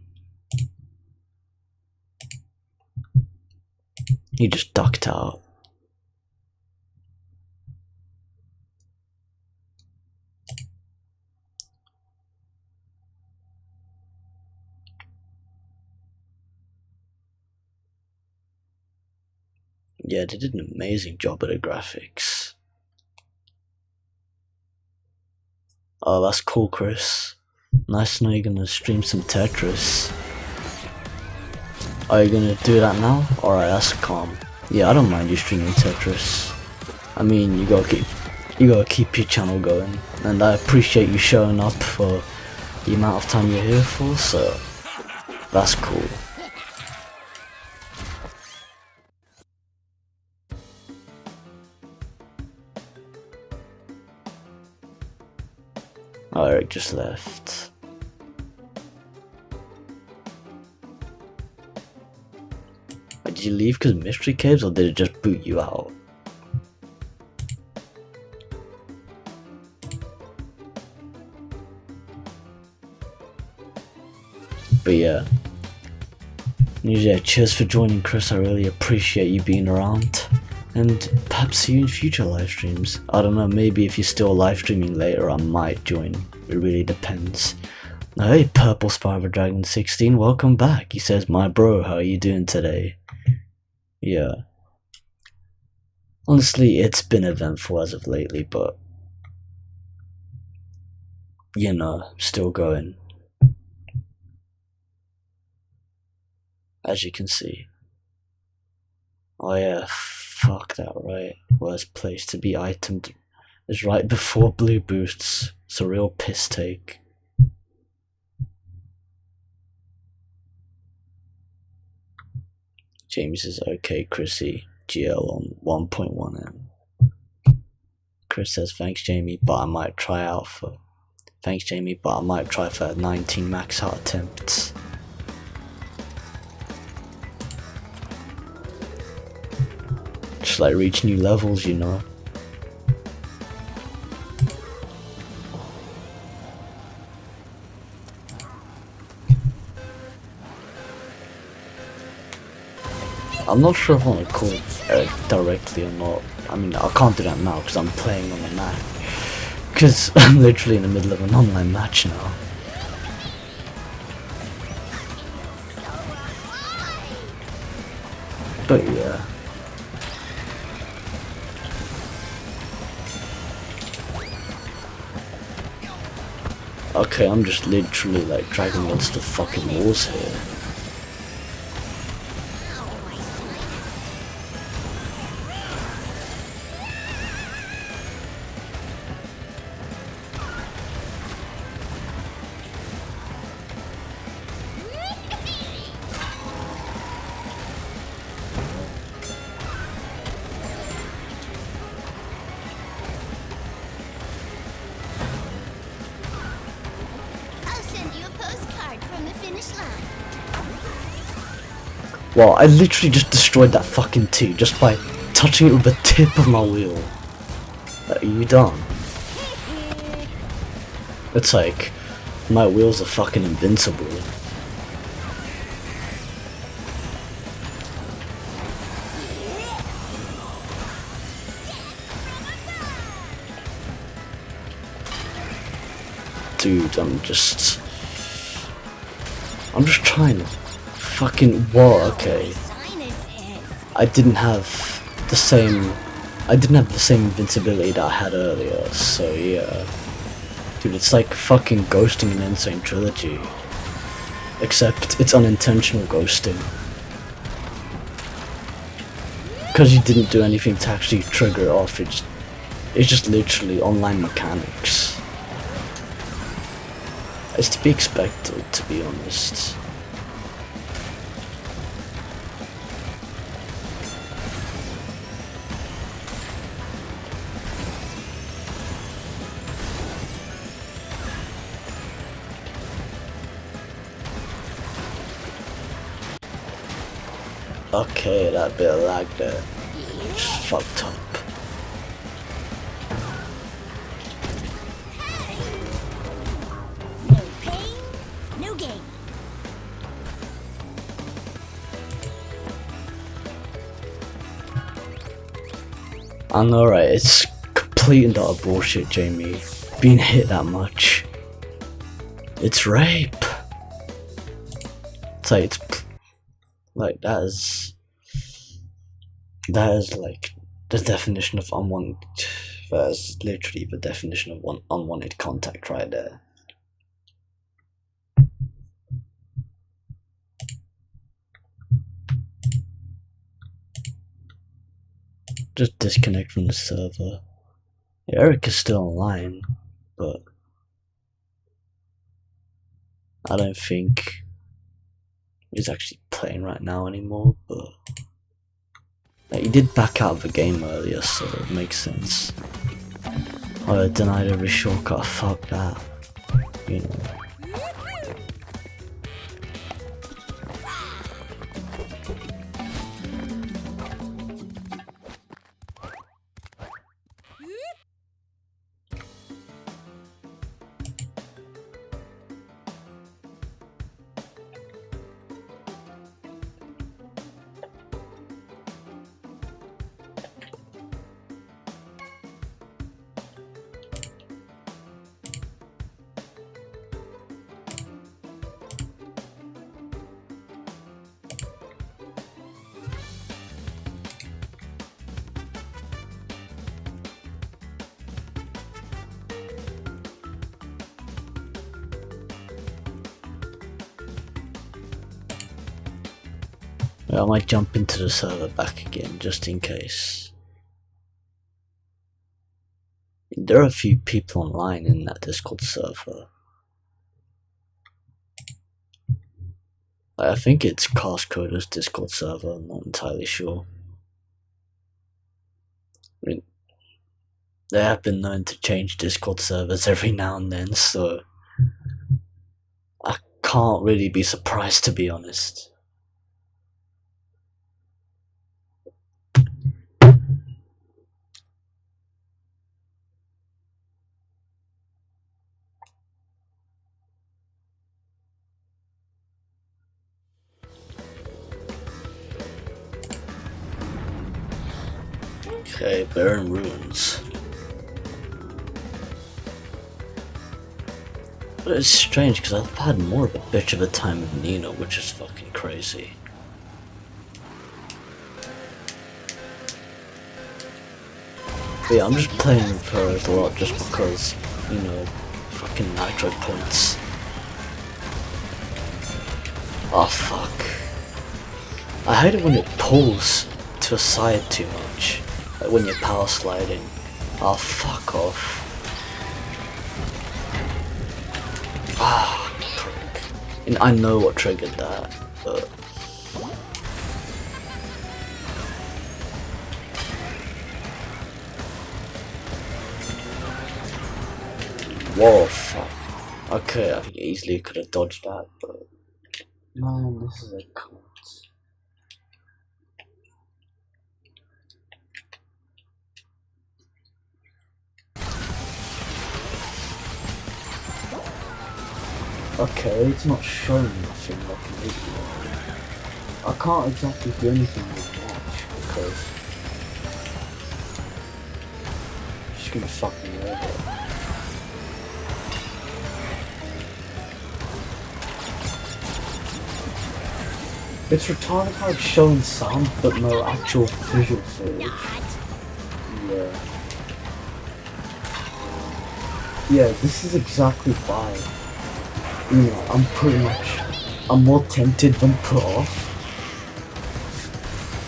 He just ducked out. Yeah, they did an amazing job at the graphics. Oh, that's cool, Chris. Nice to know you're gonna stream some Tetris. Are you gonna do that now? Alright, that's calm. Yeah, I don't mind you streaming Tetris. I mean, you gotta keep your channel going, and I appreciate you showing up for the amount of time you're here for, so that's cool. Oh, Eric just left. Did you leave because of mystery caves, or did it just boot you out? But yeah. Cheers for joining, Chris. I really appreciate you being around. And perhaps see you in future live streams. I don't know, maybe if you're still live streaming later, I might join. It really depends. Hey, Purple Spider Dragon 16, welcome back. He says, my bro, how are you doing today? Yeah. Honestly, it's been eventful as of lately, but you know, still going. As you can see. Oh yeah, fuck that, right? Worst place to be itemed is right before blue boosts. It's a real piss take. James is okay, Chrissy. GL on 1.1M. Chris says, thanks Jamie, but I might try out for... Thanks Jamie, but I might try for 19 max out attempts. Just like reach new levels, you know. I'm not sure if I want to call Eric directly or not. I mean, I can't do that now because I'm playing on the Mac. Because I'm literally in the middle of an online match now. But yeah. Okay, I'm just literally like dragging against the fucking walls here. Well, I literally just destroyed that fucking T just by touching it with the tip of my wheel. Are you done? It's like, my wheels are fucking invincible. Dude, I'm just trying to fucking, whoa, okay. I didn't have the same invincibility that I had earlier, so yeah. Dude, it's like fucking ghosting an Insane Trilogy. Except it's unintentional ghosting. Because you didn't do anything to actually trigger it off, it's just literally online mechanics. It's to be expected, to be honest. Okay, that bit of lag there. Just fucked up. No pain, no gain. I know, right? It's complete and utter bullshit, Jamie. Being hit that much. It's rape. It's like that is like the definition of unwanted. That is literally the definition of unwanted contact right there. just disconnect from the server. Eric is still online, but I don't think he's actually playing right now anymore, but he did back out of the game earlier, so it makes sense. Oh, I denied every shortcut, fuck that, you know. I might jump into the server back again, just in case. There are a few people online in that Discord server. I think it's Cast Coder's Discord server, I'm not entirely sure. I mean, they have been known to change Discord servers every now and then, so I can't really be surprised, to be honest. Okay, Barren Ruins. But it's strange because I've had more of a bitch of a time with Nina, which is fucking crazy. But yeah, I'm just playing with her a lot just because, you know, fucking nitro points. Oh fuck. I hate it when it pulls to a side too much. Like when you're power sliding. Oh fuck off. Ah, prick. And I know what triggered that, but whoa, fuck. Okay, I easily could have dodged that, but man, this is a cunt. Okay, it's not showing nothing like an idiot. I can't exactly do anything with watch because she's gonna fuck me over. It's retarded how it's showing sound but no actual visual footage. Yeah, this is exactly why. You know, I'm more tempted than put off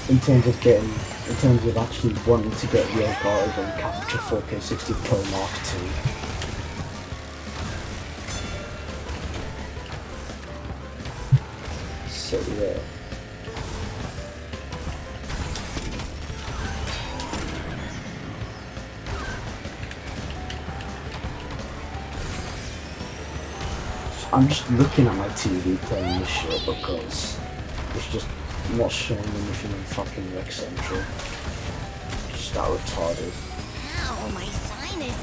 in terms of actually wanting to get real guard and capture 4K 60 Pro Mark II. So yeah. I'm just looking at my TV playing this shit because it's just not showing anything in fucking Rec Central. Just that retarded. Ow, my sinuses.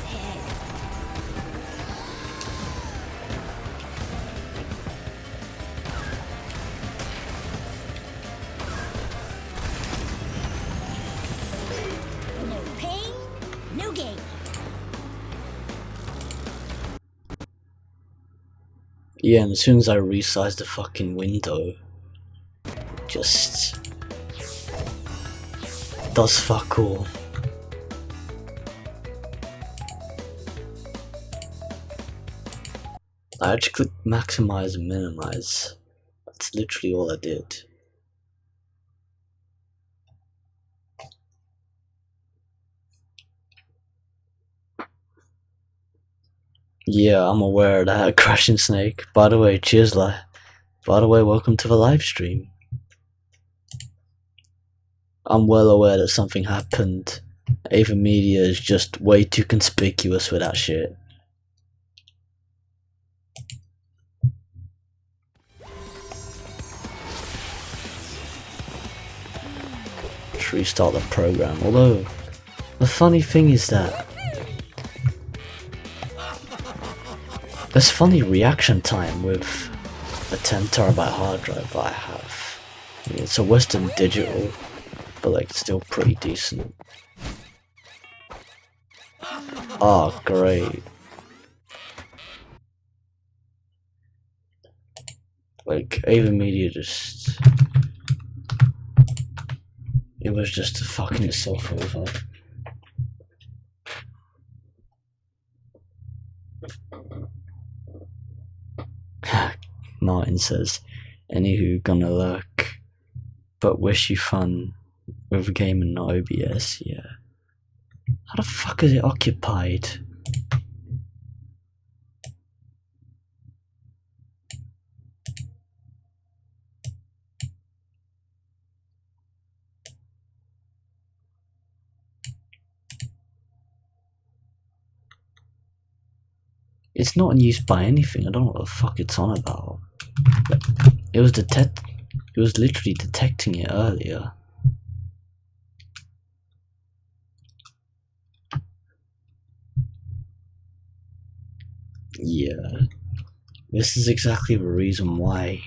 No pain, no gain. Yeah, and as soon as I resize the fucking window, just does fuck all. I just clicked maximize and minimize. That's literally all I did. Yeah, I'm aware of that, Crashing Snake. By the way, cheers, by the way, welcome to the live stream. I'm well aware that something happened. Ava Media is just way too conspicuous with that shit. Let's restart the program. Although, the funny thing is that there's funny reaction time with a 10TB hard drive that I have. I mean, it's a Western Digital, but like still pretty decent. Oh, great. Like, Ava Media just... It was just fucking itself over. Martin says, anywho, gonna lurk, but wish you fun with a game and not OBS, yeah. How the fuck is it occupied? It's not in use by anything, I don't know what the fuck it's on about. It was literally detecting it earlier. Yeah. This is exactly the reason why.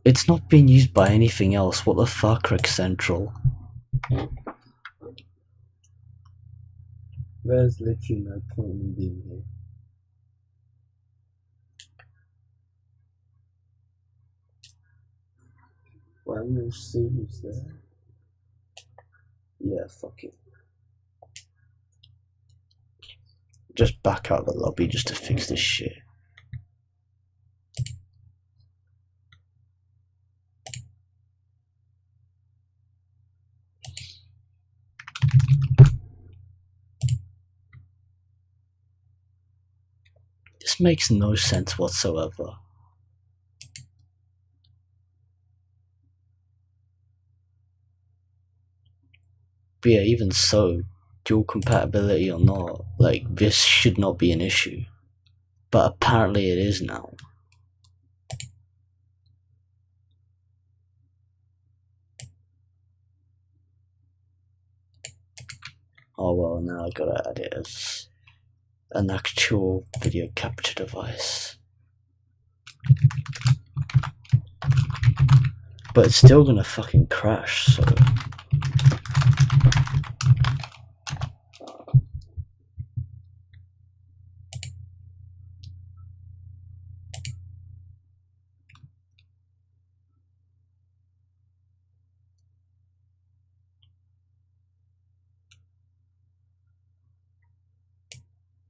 It's not being used by anything else, what the fuck, Rick Central? There's literally no point in being here. Well, you'll see who's there. Yeah, fuck it. Just back out the lobby just to fix this shit. This makes no sense whatsoever. But yeah, even so, dual compatibility or not, like, this should not be an issue. But apparently it is now. Oh well, now I gotta add it as an actual video capture device. But it's still gonna fucking crash, so...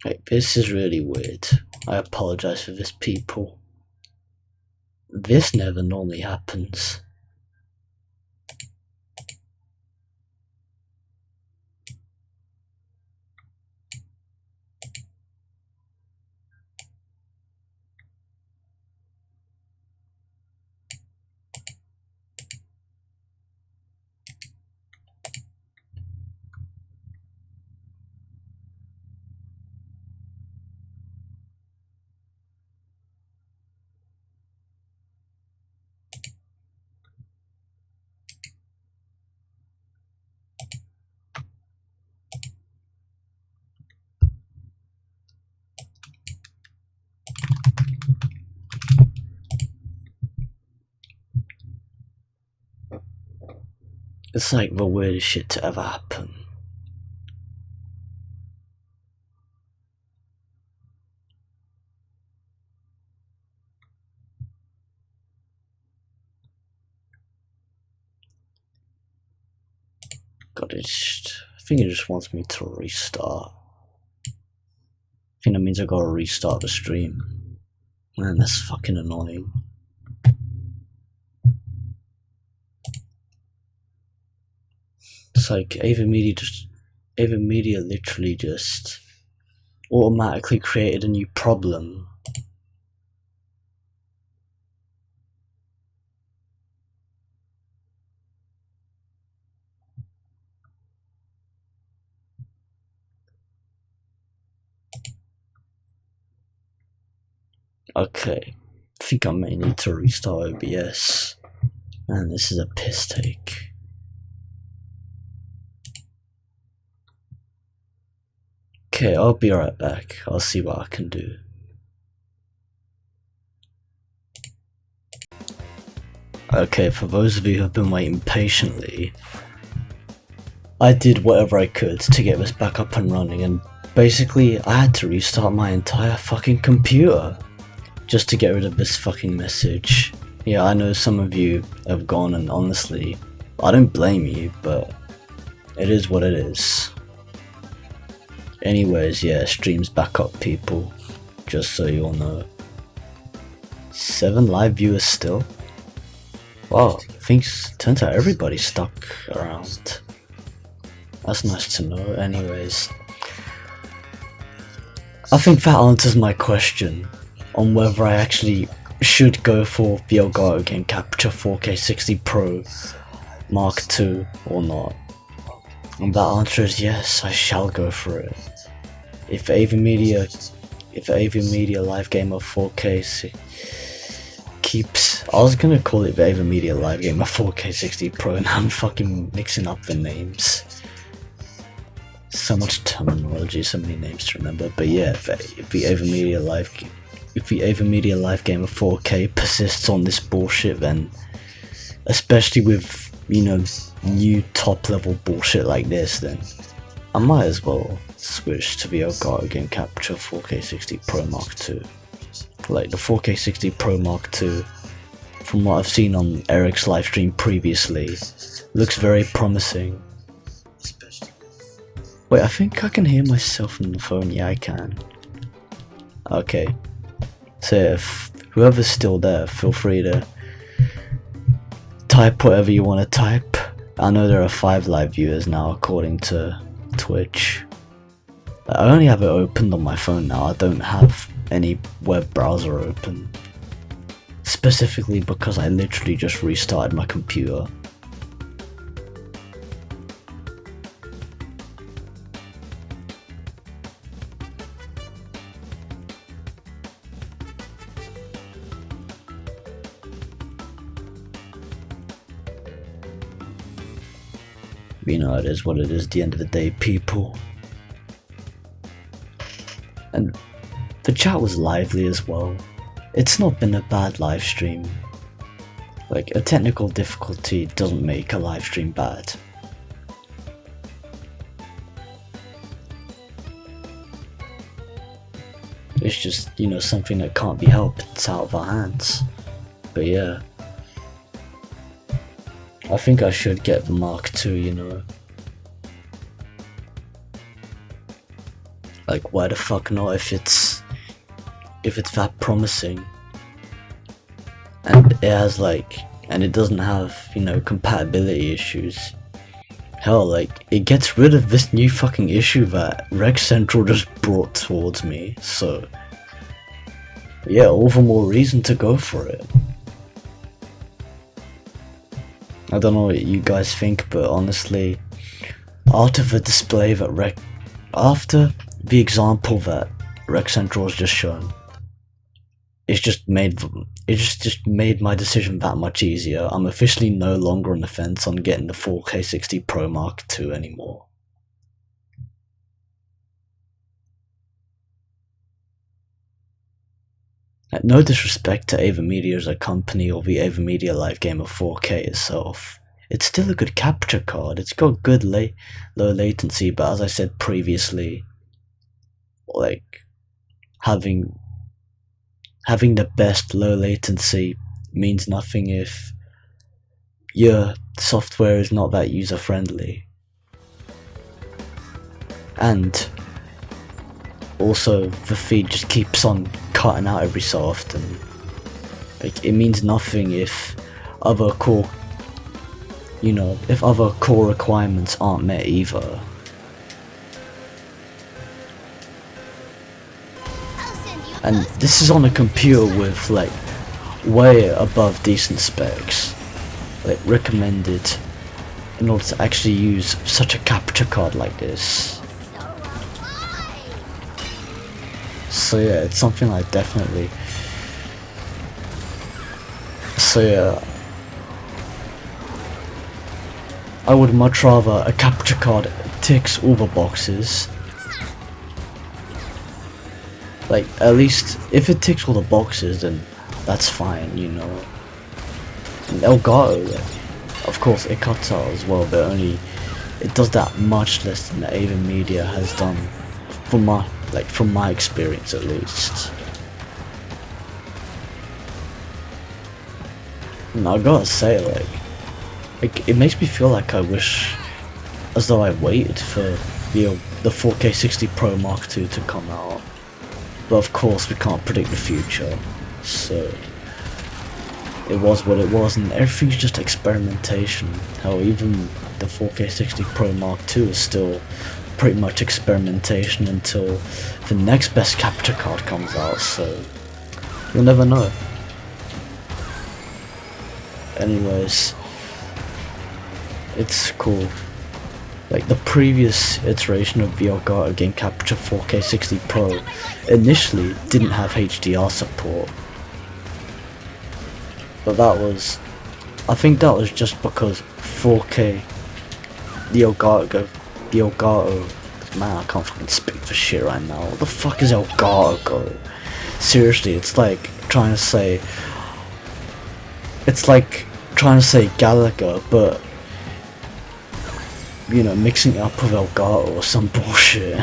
Like, this is really weird. I apologize for this, people. This never normally happens. It's like the weirdest shit to ever happen. Gotta just think it just wants me to restart. I think that means I gotta restart the stream. Man, that's fucking annoying. It's like Ava Media literally just automatically created a new problem. Okay, I think I may need to restart OBS. Man, this is a piss take. Okay, I'll be right back. I'll see what I can do. Okay, for those of you who have been waiting patiently, I did whatever I could to get this back up and running, and basically I had to restart my entire fucking computer just to get rid of this fucking message. Yeah, I know some of you have gone, and honestly, I don't blame you, but it is what it is. Anyways, yeah, stream's back up, people, just so you all know. 7 live viewers still? Wow, turns out everybody's stuck around. That's nice to know. Anyways, I think that answers my question on whether I actually should go for the Elgato Game Capture 4K 60 Pro Mark II or not. And that answer is yes, I shall go for it. If Ava Media Live Gamer 4K keeps, I was gonna call it the Ava Media Live Gamer 4K 60 Pro, and I'm fucking mixing up the names. So much terminology, so many names to remember. But yeah, if the Ava Media Live Gamer 4K persists on this bullshit, then, especially with, you know, new top level bullshit like this, then I might as well switch to the Elgato Game Capture 4K 60 Pro Mark II. Like, the 4K 60 Pro Mark II, from what I've seen on Eric's livestream previously, looks very promising. Wait, I think I can hear myself on the phone. Yeah, I can. Okay. So if whoever's still there, feel free to type whatever you want to type. I know there are 5 live viewers now according to Twitch. I only have it opened on my phone now. I don't have any web browser open. Specifically because I literally just restarted my computer. You know, it is what it is at the end of the day, people. And the chat was lively as well. It's not been a bad live stream. Like, a technical difficulty doesn't make a live stream bad. It's just, you know, something that can't be helped. It's out of our hands. But yeah, I think I should get the Mark II, you know. Like, why the fuck not if it's that promising? And it has and it doesn't have, you know, compatibility issues. Hell, like, it gets rid of this new fucking issue that Rec Central just brought towards me, so yeah, all the more reason to go for it. I don't know what you guys think, but honestly, after the example that Rec Central has just shown, it's just made my decision that much easier. I'm officially no longer on the fence on getting the 4K 60 Pro Mark II anymore. No disrespect to Ava Media as a company or the Ava Media Live Gamer 4K itself. It's still a good capture card. It's got good low latency, but as I said previously, like, having the best low latency means nothing if your software is not that user friendly. and also the feed just keeps on cutting out every so often. Like, it means nothing if other core, if other core requirements aren't met either. And this is on a computer with like way above decent specs, like recommended in order to actually use such a capture card like this. So yeah, it's something I definitely. So yeah, I would much rather a capture card ticks all the boxes. Like, at least if it ticks all the boxes, then that's fine, And Elgato, of course, it cuts out as well, but it does that much less than the AverMedia has done, from my experience at least. And I gotta say, like it makes me feel like I wish, as though I waited for the 4K 60 Pro Mark II to come out. But of course we can't predict the future, so it was what it was, and everything's just experimentation. Hell, even the 4K 60 Pro Mark II is still pretty much experimentation until the next best capture card comes out, so you'll never know. Anyways, it's cool. Like, the previous iteration of the Elgato Game Capture 4K 60 Pro initially didn't have HDR support. But I think that was just because 4K, the Elgato, man, I can't fucking speak for shit right now. What the fuck is Elgato? Seriously, it's like trying to say Gallagher, but mixing it up with Elgato or some bullshit.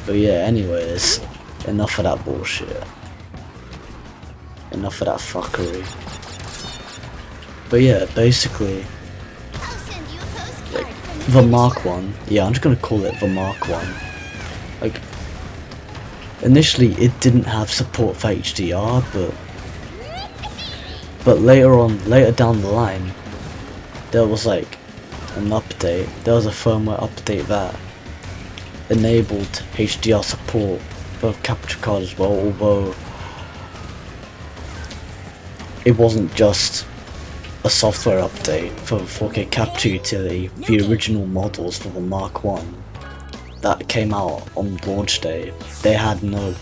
But yeah, anyways, enough of that bullshit. Enough of that fuckery. But yeah, basically, like, the Mark 1, yeah, I'm just gonna call it the Mark 1. Like, initially it didn't have support for HDR, but later down the line, there was like an update, there was a firmware update that enabled HDR support for capture card as well, although it wasn't just a software update for 4K capture utility. The original models for the Mark 1 that came out on launch day, they had no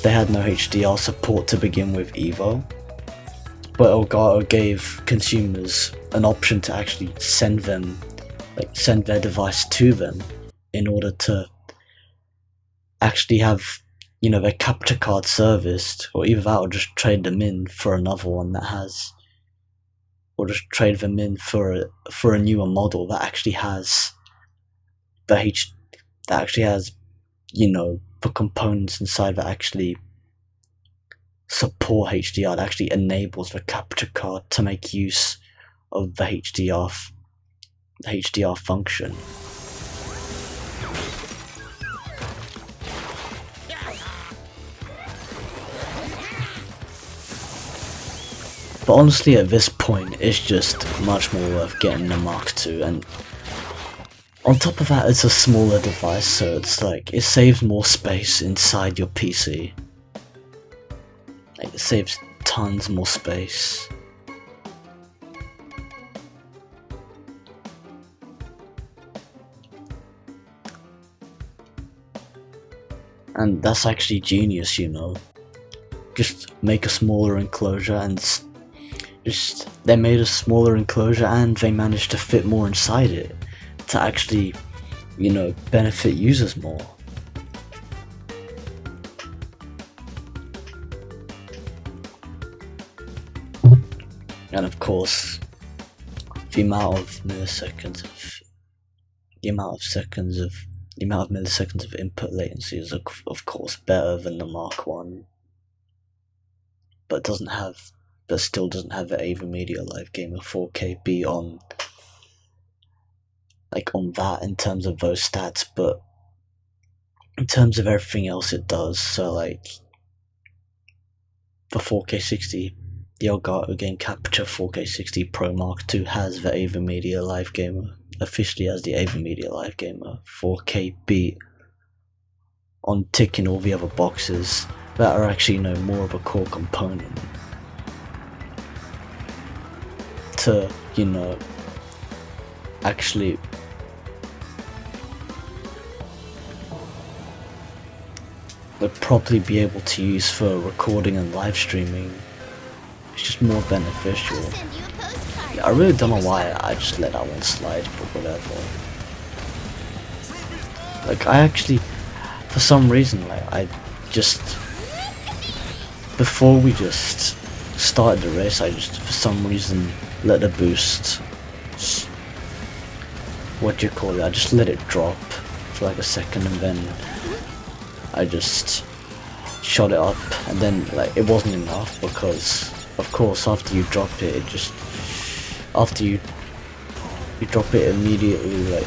HDR support to begin with either. But Elgato gave consumers an option to actually send their device to them in order to actually have, their capture card serviced, or either that or just trade them in for another one that has, or just trade them in for a newer model that actually has the components inside that actually support HDR, that actually enables the capture card to make use of the HDR function. But honestly, at this point, it's just much more worth getting the Mark II, and on top of that, it's a smaller device, so it's like, it saves more space inside your PC. Like, it saves tons more space. And that's actually genius, Just make a smaller enclosure, and they made a smaller enclosure and they managed to fit more inside it to actually, benefit users more. And of course, the amount of milliseconds of input latency is of course better than the Mark 1, but still doesn't have the AverMedia Live Gamer 4K B on like on that in terms of those stats, but in terms of everything else it does. So like the 4K 60, the Elgato Game Capture 4K 60 Pro Mark II has the AverMedia Live Gamer, officially as the AverMedia Live Gamer 4K beat on ticking all the other boxes that are actually more of a core component to actually would probably be able to use for recording and live streaming. It's just more beneficial. I'll send you a postcard. Yeah, I really don't know why I just let that one slide, but whatever. Like I actually, for some reason, like I just, before we just started the race, I just for some reason let the boost, what do you call it, I just let it drop for like a second, and then I just shot it up, and then like it wasn't enough because of course after you drop it, it just, after you drop it immediately like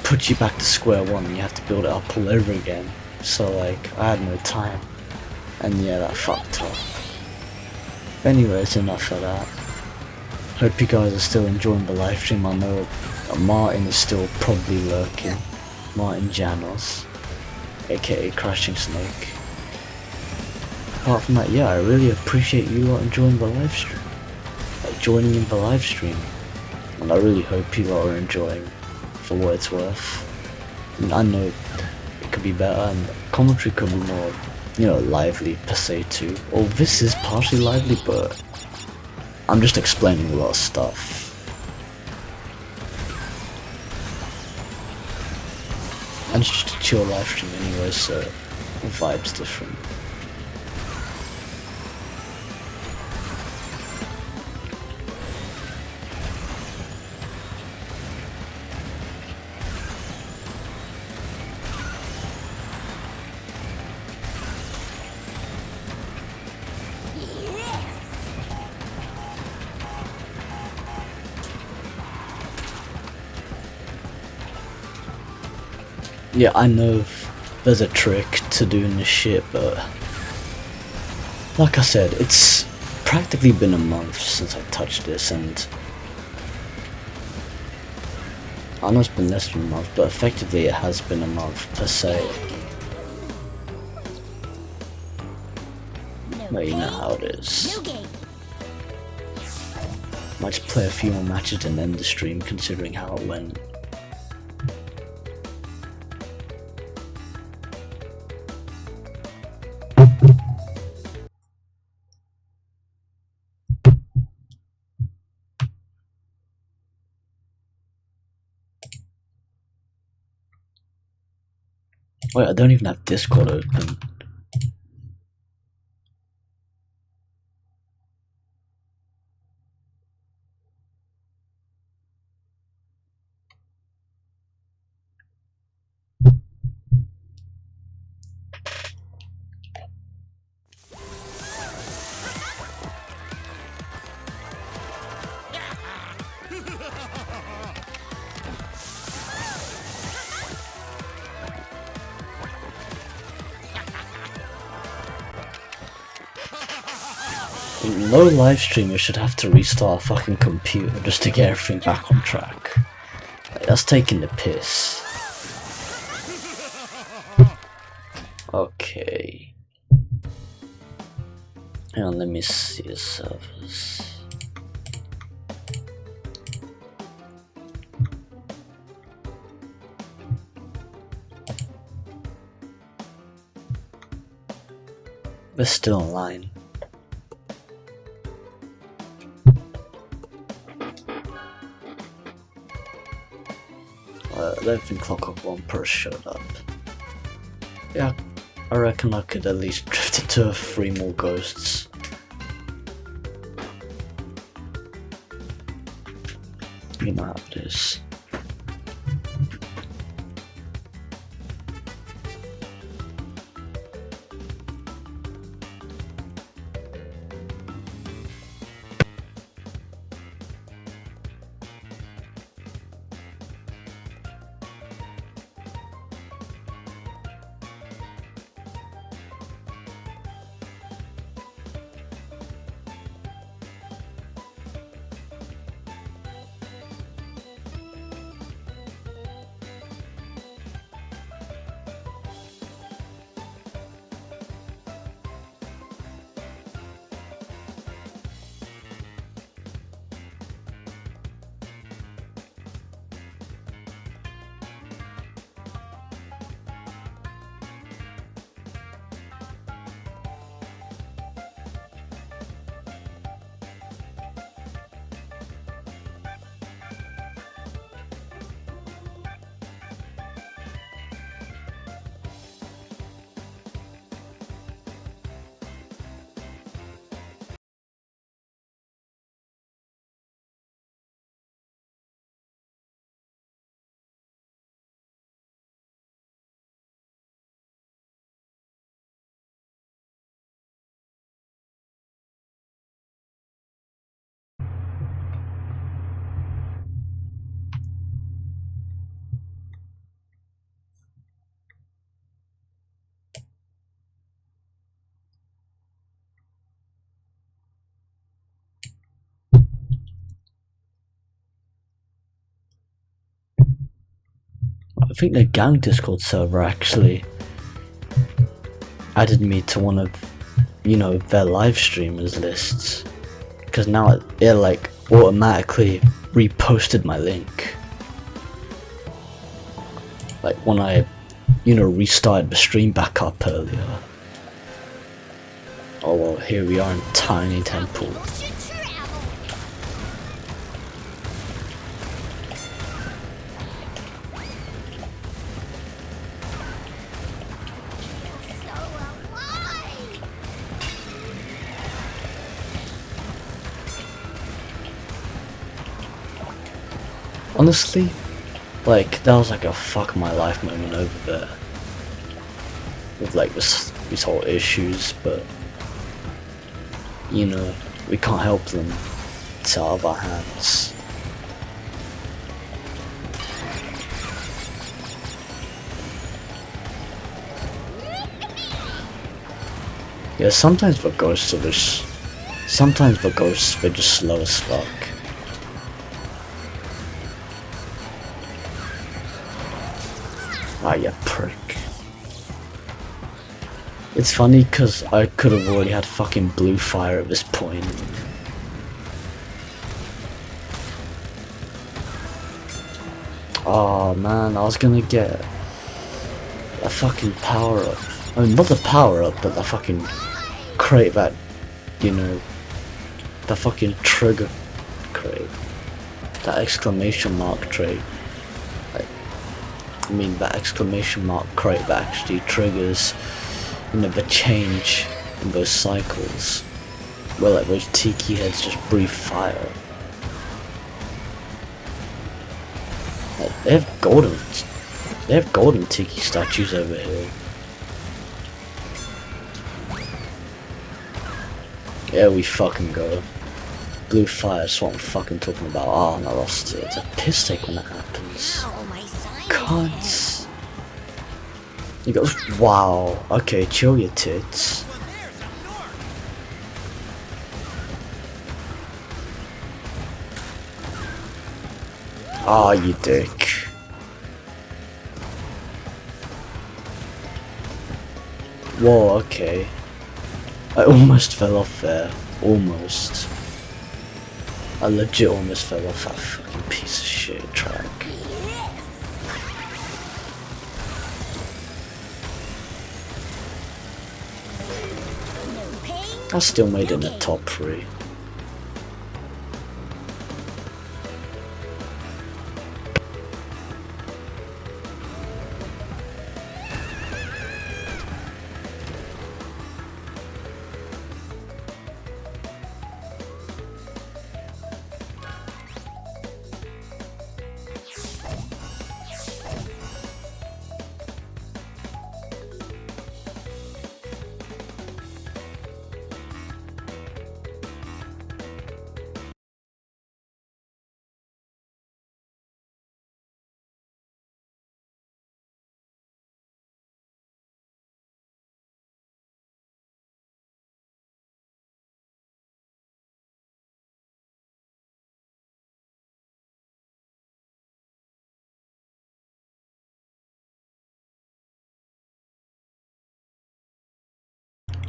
puts you back to square one and you have to build it up all over again. So like I had no time, and yeah, that fucked up. Anyways, enough of that. Hope you guys are still enjoying the live stream. I know Martin is still probably lurking. Martin Janos, aka Crashing Snake. Apart from that, yeah, I really appreciate you lot enjoying the live stream, like joining in the live stream, and I really hope you lot are enjoying for what it's worth. And I know it could be better, and commentary could be more, lively per se too. Or this is partially lively, but I'm just explaining a lot of stuff. And it's just a chill live stream anyway, so the vibe's different. Yeah, I know there's a trick to doing this shit, but like I said, it's practically been a month since I touched this, and I know it's been less than a month, but effectively it has been a month per se. But you know how it is. New game. Might just play a few more matches and end the stream, considering how it went. Wait, I don't even have Discord open. No live streamer should have to restart a fucking computer just to get everything back on track. Like, that's taking the piss. Okay. Hang on, let me see the servers. We're still online. I don't think Clockwork One showed up. Yeah, I reckon I could at least drift into 3 more ghosts. You know how it is. I think the gang Discord server actually added me to one of, you know, their live streamers lists, because now it like automatically reposted my link, like when I, you know, restarted the stream back up earlier. Oh well, here we are in Tiny Temple. Should travel. So alive. Honestly, like, that was like a fuck my life moment over there. With like these whole issues, but you know, we can't help them. It's out of our hands. Yeah, sometimes the ghosts are just... Sometimes the ghosts, they're just slow as fuck. Ah, you prick. It's funny because I could have already had fucking blue fire at this point. Oh man, I was gonna get a fucking power up. I mean, not the power up, but the fucking crate that, you know, the fucking trigger crate. That exclamation mark trait. I mean, that exclamation mark crate that actually triggers, you know, the change in those cycles, where like those tiki heads just breathe fire. Like, they have golden tiki statues over here. There we fucking go. Blue fire, that's what I'm fucking talking about. Oh, and I lost it. It's a piss take when that happens. Oh, my sinuses. Cunts. He goes, wow, okay, chill your tits. Ah, you dick. Whoa, okay. I almost fell off there. Almost. I legit almost fell off that fucking piece of shit track. No pain. I still made it in the top 3.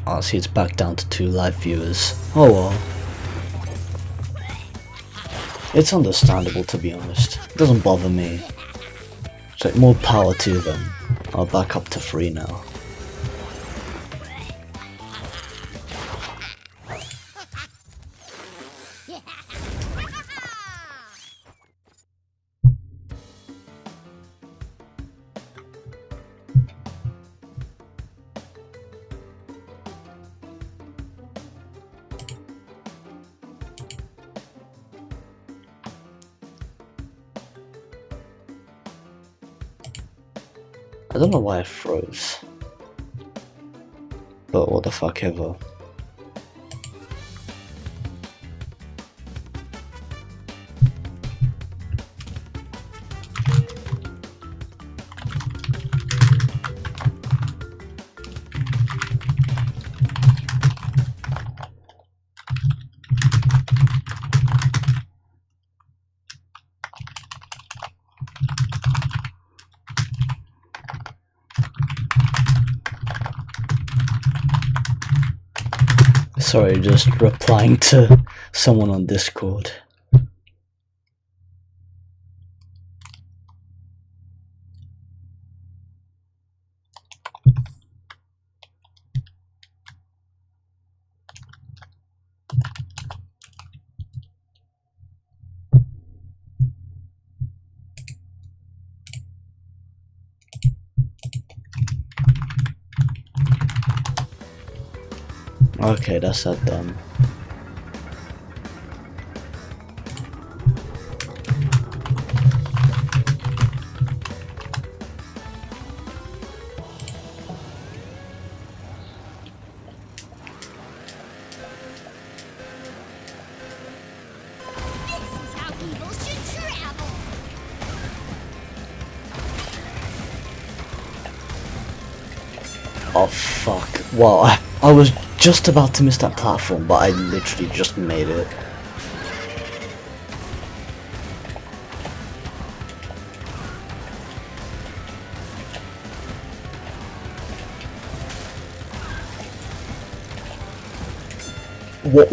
Oh, see, it's back down to 2 live viewers. Oh well. It's understandable, to be honest. It doesn't bother me. It's like, more power to them. I'll back up to 3 now. I don't know why it froze. But what the fuck ever. Sorry, just replying to someone on Discord. Okay, that's that done. This is how people should travel. Oh fuck. Well, I was just about to miss that platform, but I literally just made it. What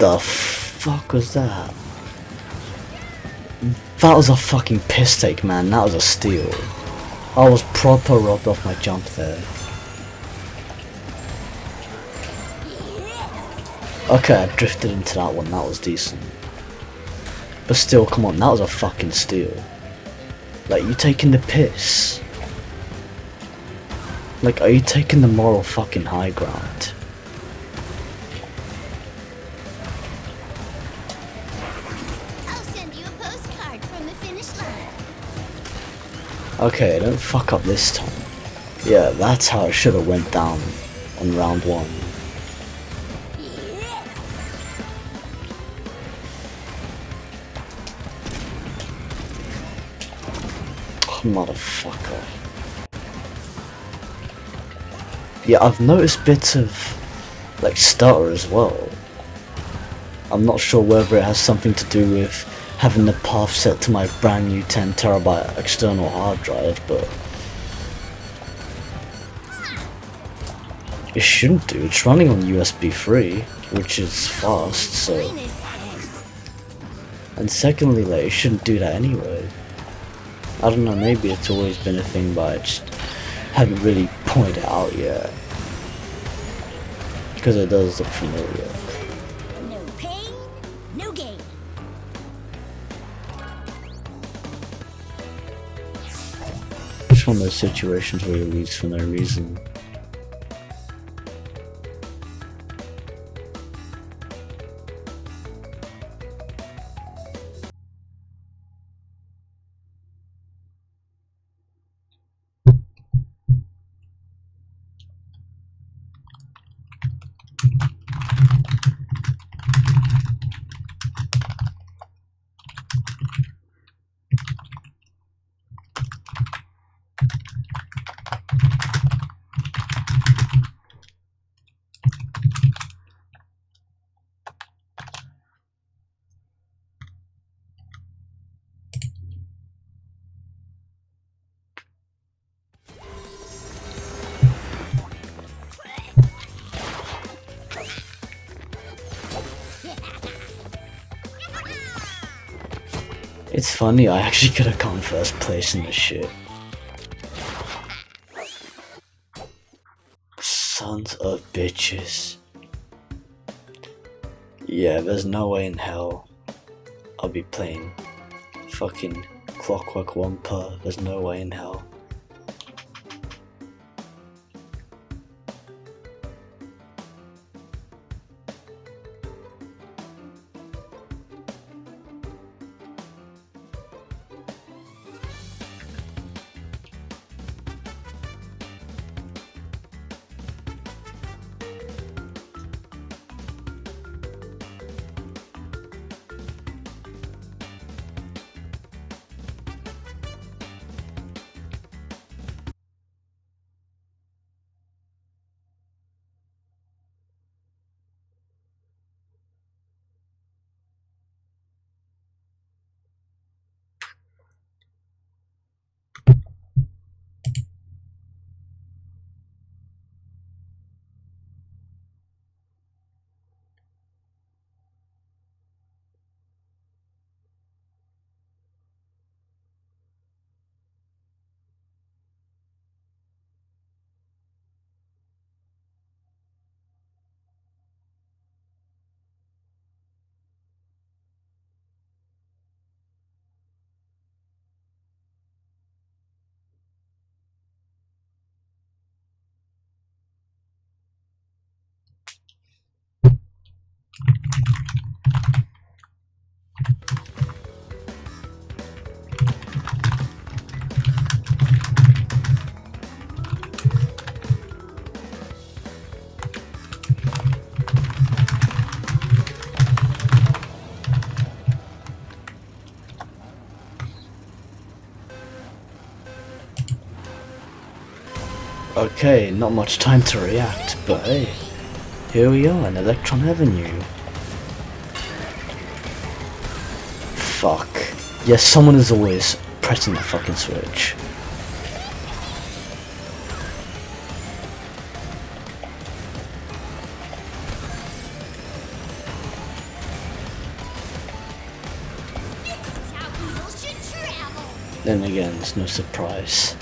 the fuck was that? That was a fucking piss take, man. That was a steal. I was proper robbed off my jump there. Okay, I drifted into that one. That was decent. But still, come on. That was a fucking steal. Like, you taking the piss? Like, are you taking the moral fucking high ground? I'll send you a postcard from the finish line. Okay, don't fuck up this time. Yeah, that's how it should have went down on round 1. Oh, motherfucker. Yeah, I've noticed bits of, like, stutter as well. I'm not sure whether it has something to do with having the path set to my brand new 10TB external hard drive, but it shouldn't do. It's running on USB 3, which is fast, so. Highness says. And secondly, like, it shouldn't do that anyway. I don't know, maybe it's always been a thing, but I just haven't really pointed it out yet. Because it does look familiar. No pain, no gain. It's one of those situations where you lose for no reason. It's funny, I actually could have come first place in this shit. Sons of bitches. Yeah, there's no way in hell I'll be playing fucking Clockwork Wampa. There's no way in hell. Okay, not much time to react, but hey, here we are in Electron Avenue. Fuck. Yes, someone is always pressing the fucking switch. Then again, it's no surprise.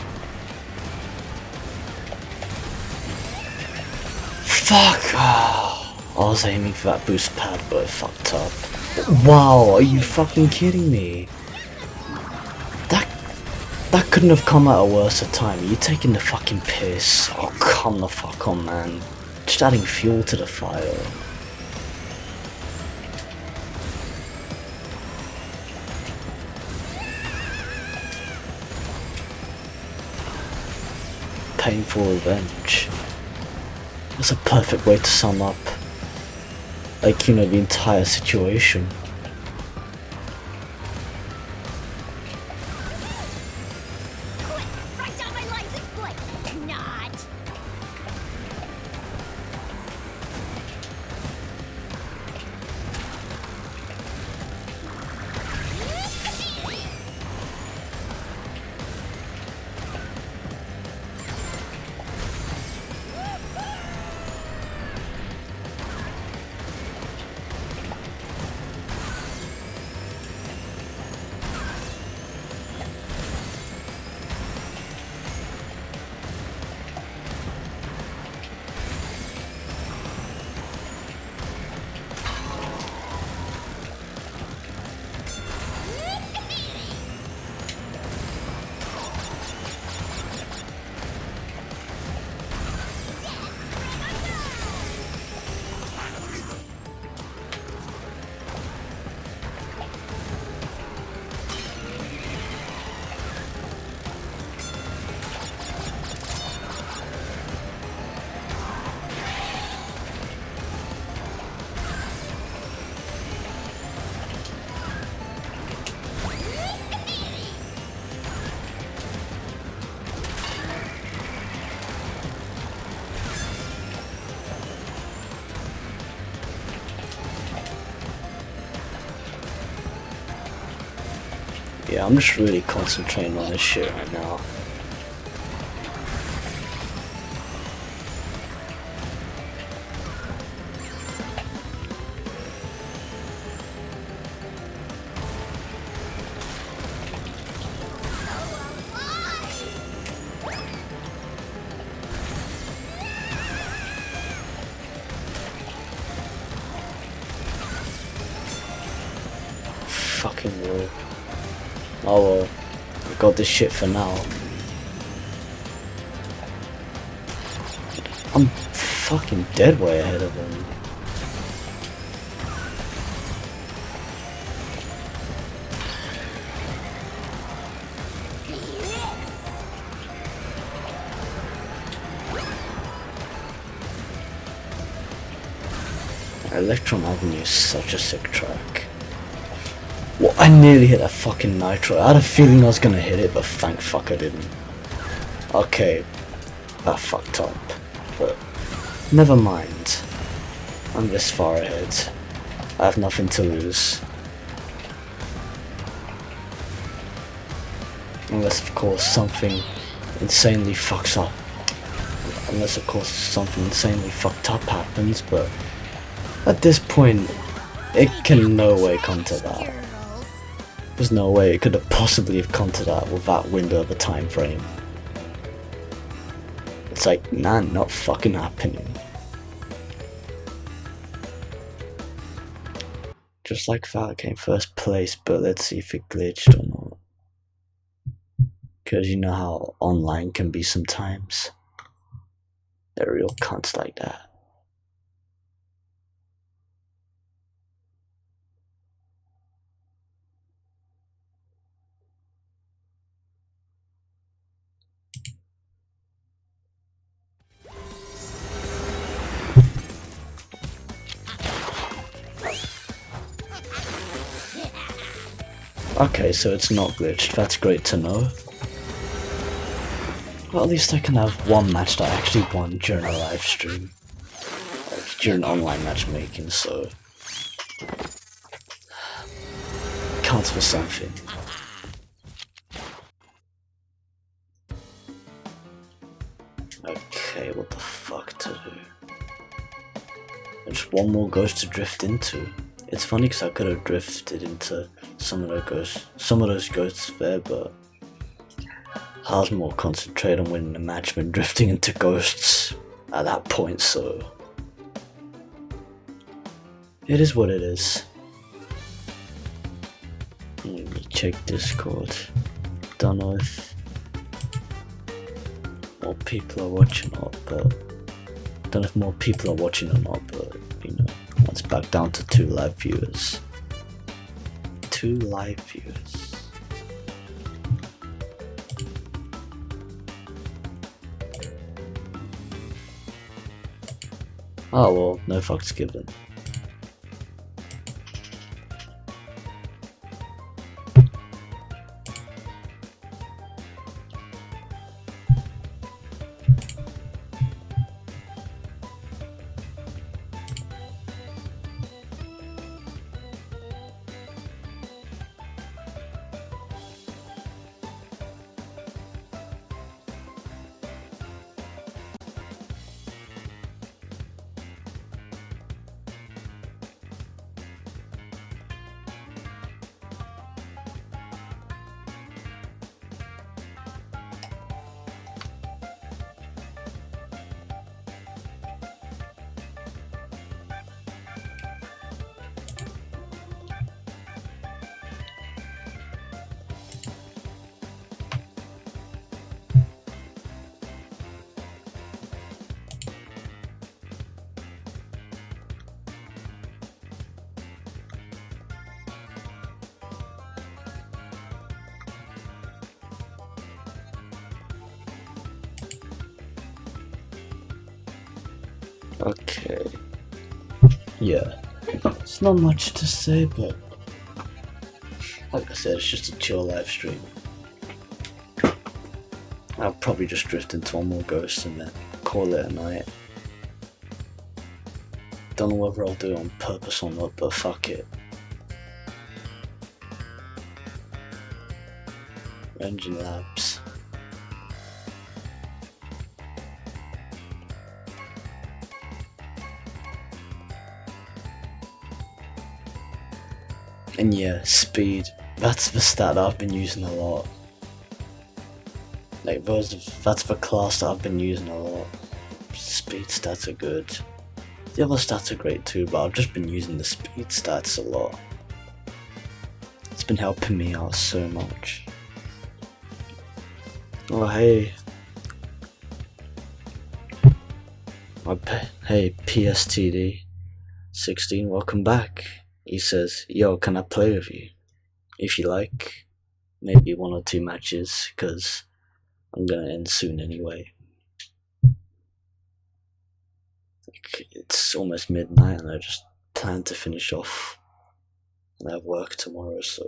Fuck! Oh, I was aiming for that boost pad, but it fucked up. Wow, are you fucking kidding me? That couldn't have come at a worse time. Are you taking the fucking piss? Oh, come the fuck on, man. Just adding fuel to the fire. Painful revenge. That's a perfect way to sum up, like, you know, the entire situation. Write down my license plate. Not. Yeah, I'm just really concentrating on this shit right now. Fucking wall. Oh well, I got this shit for now. I'm fucking dead way ahead of him. Electron Avenue is such a sick track. Well, I nearly hit a fucking Nitro. I had a feeling I was gonna hit it, but thank fuck I didn't. Okay, that fucked up, but never mind. I'm this far ahead. I have nothing to lose. Unless of course something insanely fucks up. Unless of course something insanely fucked up happens, but at this point, it can in no way come to that. There's no way it could have possibly have come to that with that window of a time frame. It's like, nah, not fucking happening. Just like that, I came first place, but let's see if it glitched or not. Cause you know how online can be sometimes. They're real cunts like that. Okay, so it's not glitched, that's great to know. Well, at least I can have one match that I actually won during a live stream. Like, during online matchmaking, so... counts for something. Okay, what the fuck to do? There's one more ghost to drift into. It's funny because I could have drifted into some of those ghosts there, but I was more concentrated on winning the match than drifting into ghosts at that point, so it is what it is. Let me check Discord. Don't know if more people are watching or not, but don't know if more people are watching or not, but you know, it's back down to 2 live viewers. 2 live viewers. Oh well, no fucks given. Okay. Yeah. It's not much to say, but like I said, it's just a chill live stream. I'll probably just drift into one more ghost and then call it a night. Don't know whether I'll do it on purpose or not, but fuck it. Engine Labs. And yeah, speed. That's the stat that I've been using a lot. Like that's the class that I've been using a lot. Speed stats are good. The other stats are great too, but I've just been using the speed stats a lot. It's been helping me out so much. Oh hey. Hey PSTD 16, welcome back. He says, yo, can I play with you? If you like, maybe 1 or 2 matches, because I'm gonna end soon anyway. It's almost midnight and I just plan to finish off, and I have work tomorrow, so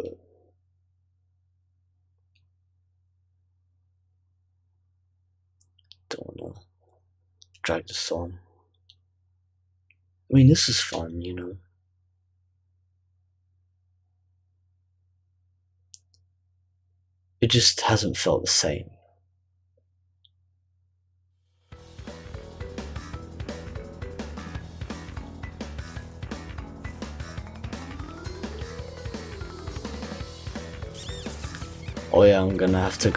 don't wanna drag this on. I mean, this is fun, you know. It just hasn't felt the same. Oh yeah, I'm gonna have to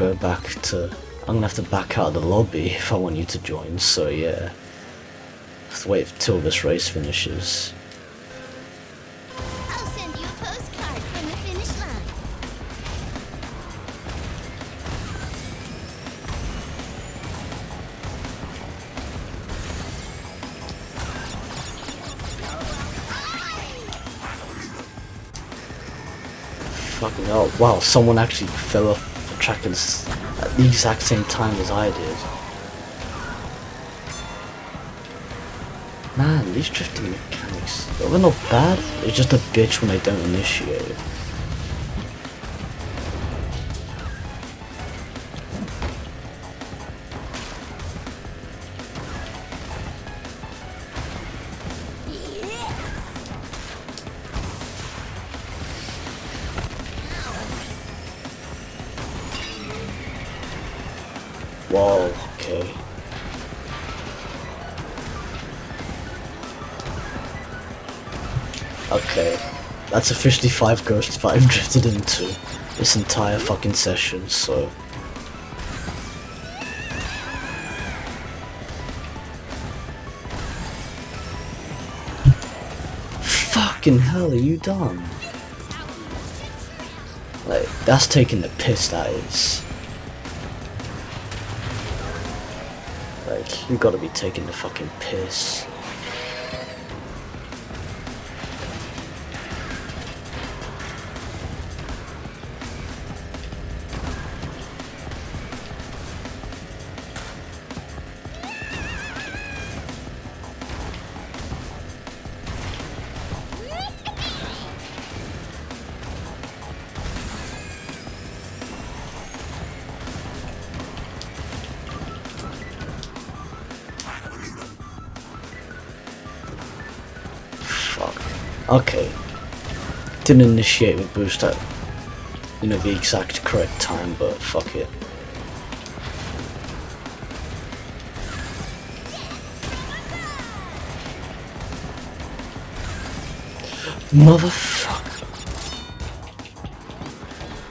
back out of the lobby if I want you to join, so yeah. Have to wait till this race finishes. I'll send you a postcard from the finish line. Fucking hell, wow, someone actually fell off the track at the exact same time as I did. Man, these drifting mechanics, they're not bad, it's just a bitch when they don't initiate. Whoa, okay. Okay, that's officially 5 ghosts that I've drifted into this entire fucking session, so... Fucking hell, are you dumb? Like, that's taking the piss, that is. Like, you gotta be taking the fucking piss. Okay, didn't initiate with boost at, you know, the exact correct time, but fuck it. Motherfucker.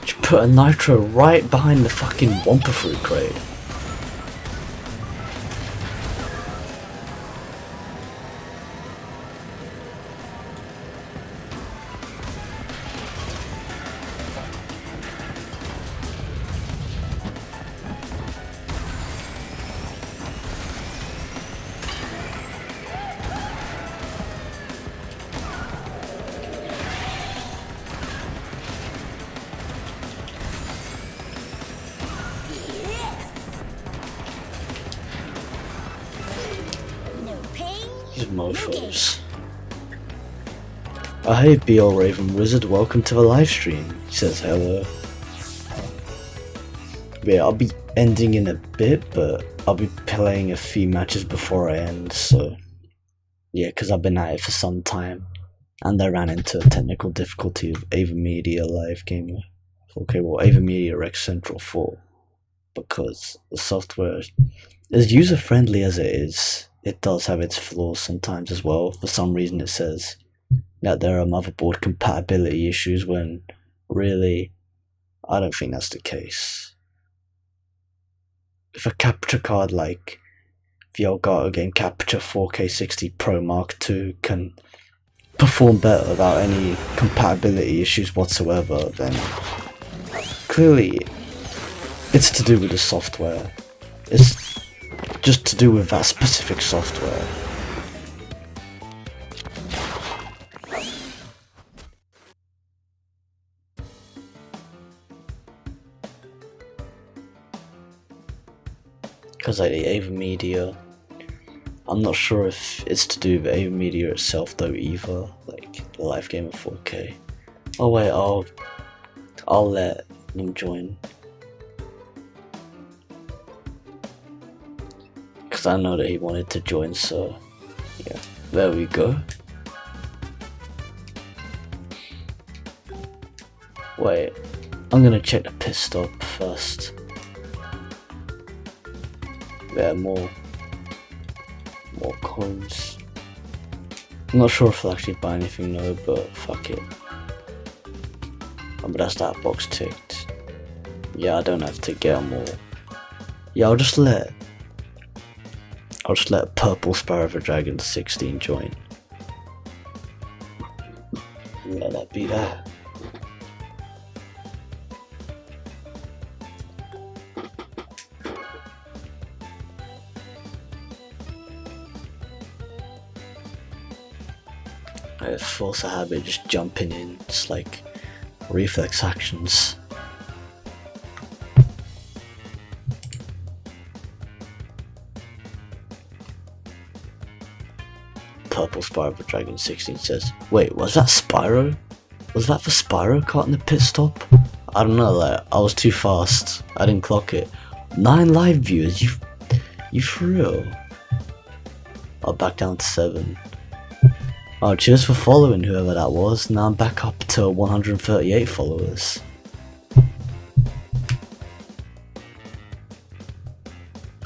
You put a nitro right behind the fucking Wumpa Fruit crate. These mofos. Oh, hey BL Raven Wizard, welcome to the live stream. He says hello. Yeah, I'll be ending in a bit, but I'll be playing a few matches before I end, so... Yeah, because I've been at it for some time. And I ran into a technical difficulty of Ava Media Live Gamer. Okay, well, Ava Media Rex Central 4. Because the software, as user-friendly as it is, it does have its flaws sometimes as well. For some reason it says that there are motherboard compatibility issues when really, I don't think that's the case. If a capture card like the Elgato game Capture 4K 60 Pro Mark II can perform better without any compatibility issues whatsoever, then clearly it's to do with the software. It's just to do with that specific software. Because like the Ava Media, I'm not sure if it's to do with Ava Media itself though either, like the Live Gamer 4K. Oh wait, I'll let him join. Because I know that he wanted to join, so yeah, there we go. Wait, I'm gonna check the pit stop first. Yeah, more coins. I'm not sure if I'll actually buy anything though, but fuck it. Oh, but that's that box ticked. Yeah, I don't have to get more. Yeah, I'll just let Purple Sparrow of a Dragon 16 join. Let that be that. I force a habit just jumping in, just like reflex actions. Purple Spyro of a Dragon 16 says, wait, was that Spyro? Was that the Spyro caught in the pit stop? I don't know, like, I was too fast. I didn't clock it. 9 live viewers, you for real? I'll back down to 7. Oh, cheers for following whoever that was. Now I'm back up to 138 followers.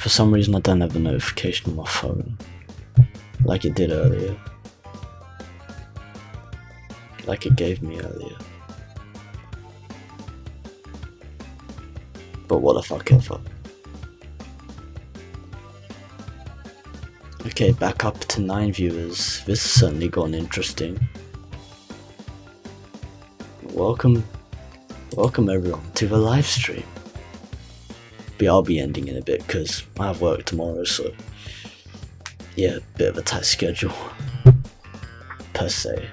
For some reason I don't have a notification on my phone like it did earlier. Like it gave me earlier. But what the fuck ever. Okay, back up to 9 viewers. This has certainly gotten interesting. Welcome everyone to the live stream. But I'll be ending in a bit because I have work tomorrow, so yeah, bit of a tight schedule per se.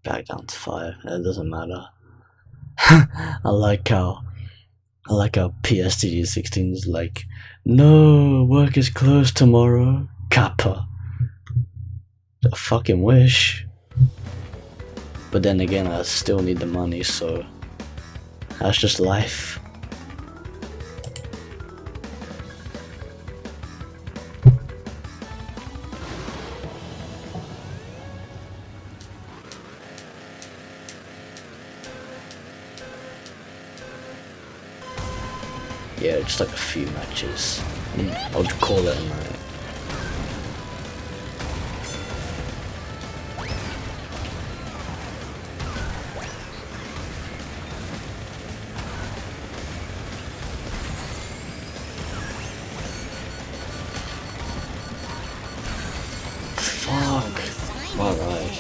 Back down to 5. It doesn't matter. I like how PSTG16 is like, no, work is closed tomorrow. Kappa. I fucking wish. But then again, I still need the money, so that's just life. Yeah, just like a few matches. I'll call it a night. Fuck. Alright.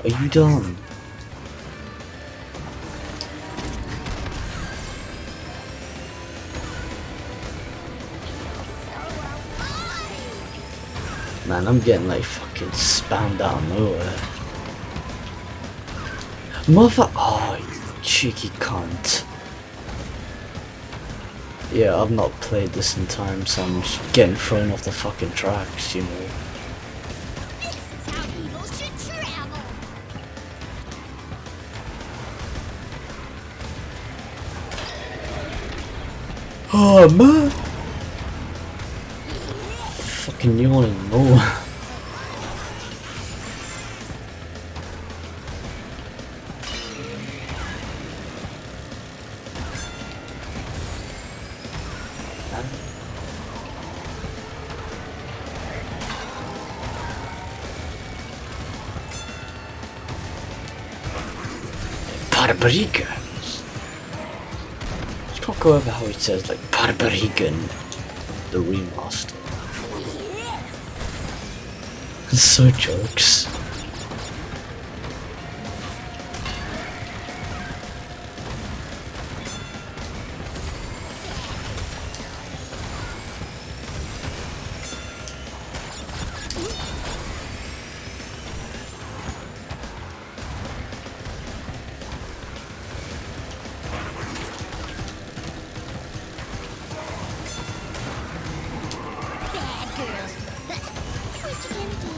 Are you done? Man, I'm getting like fucking spammed out of nowhere. Mother— oh, you cheeky cunt. Yeah, I've not played this in time, so I'm just getting thrown off the fucking tracks, you know. This is how evil should travel. Oh man! Fucking yawning more. Barbaricans. Let's not go over how he says like Barbarican, the remaster. It's so jokes. Bad girls. What you gonna do?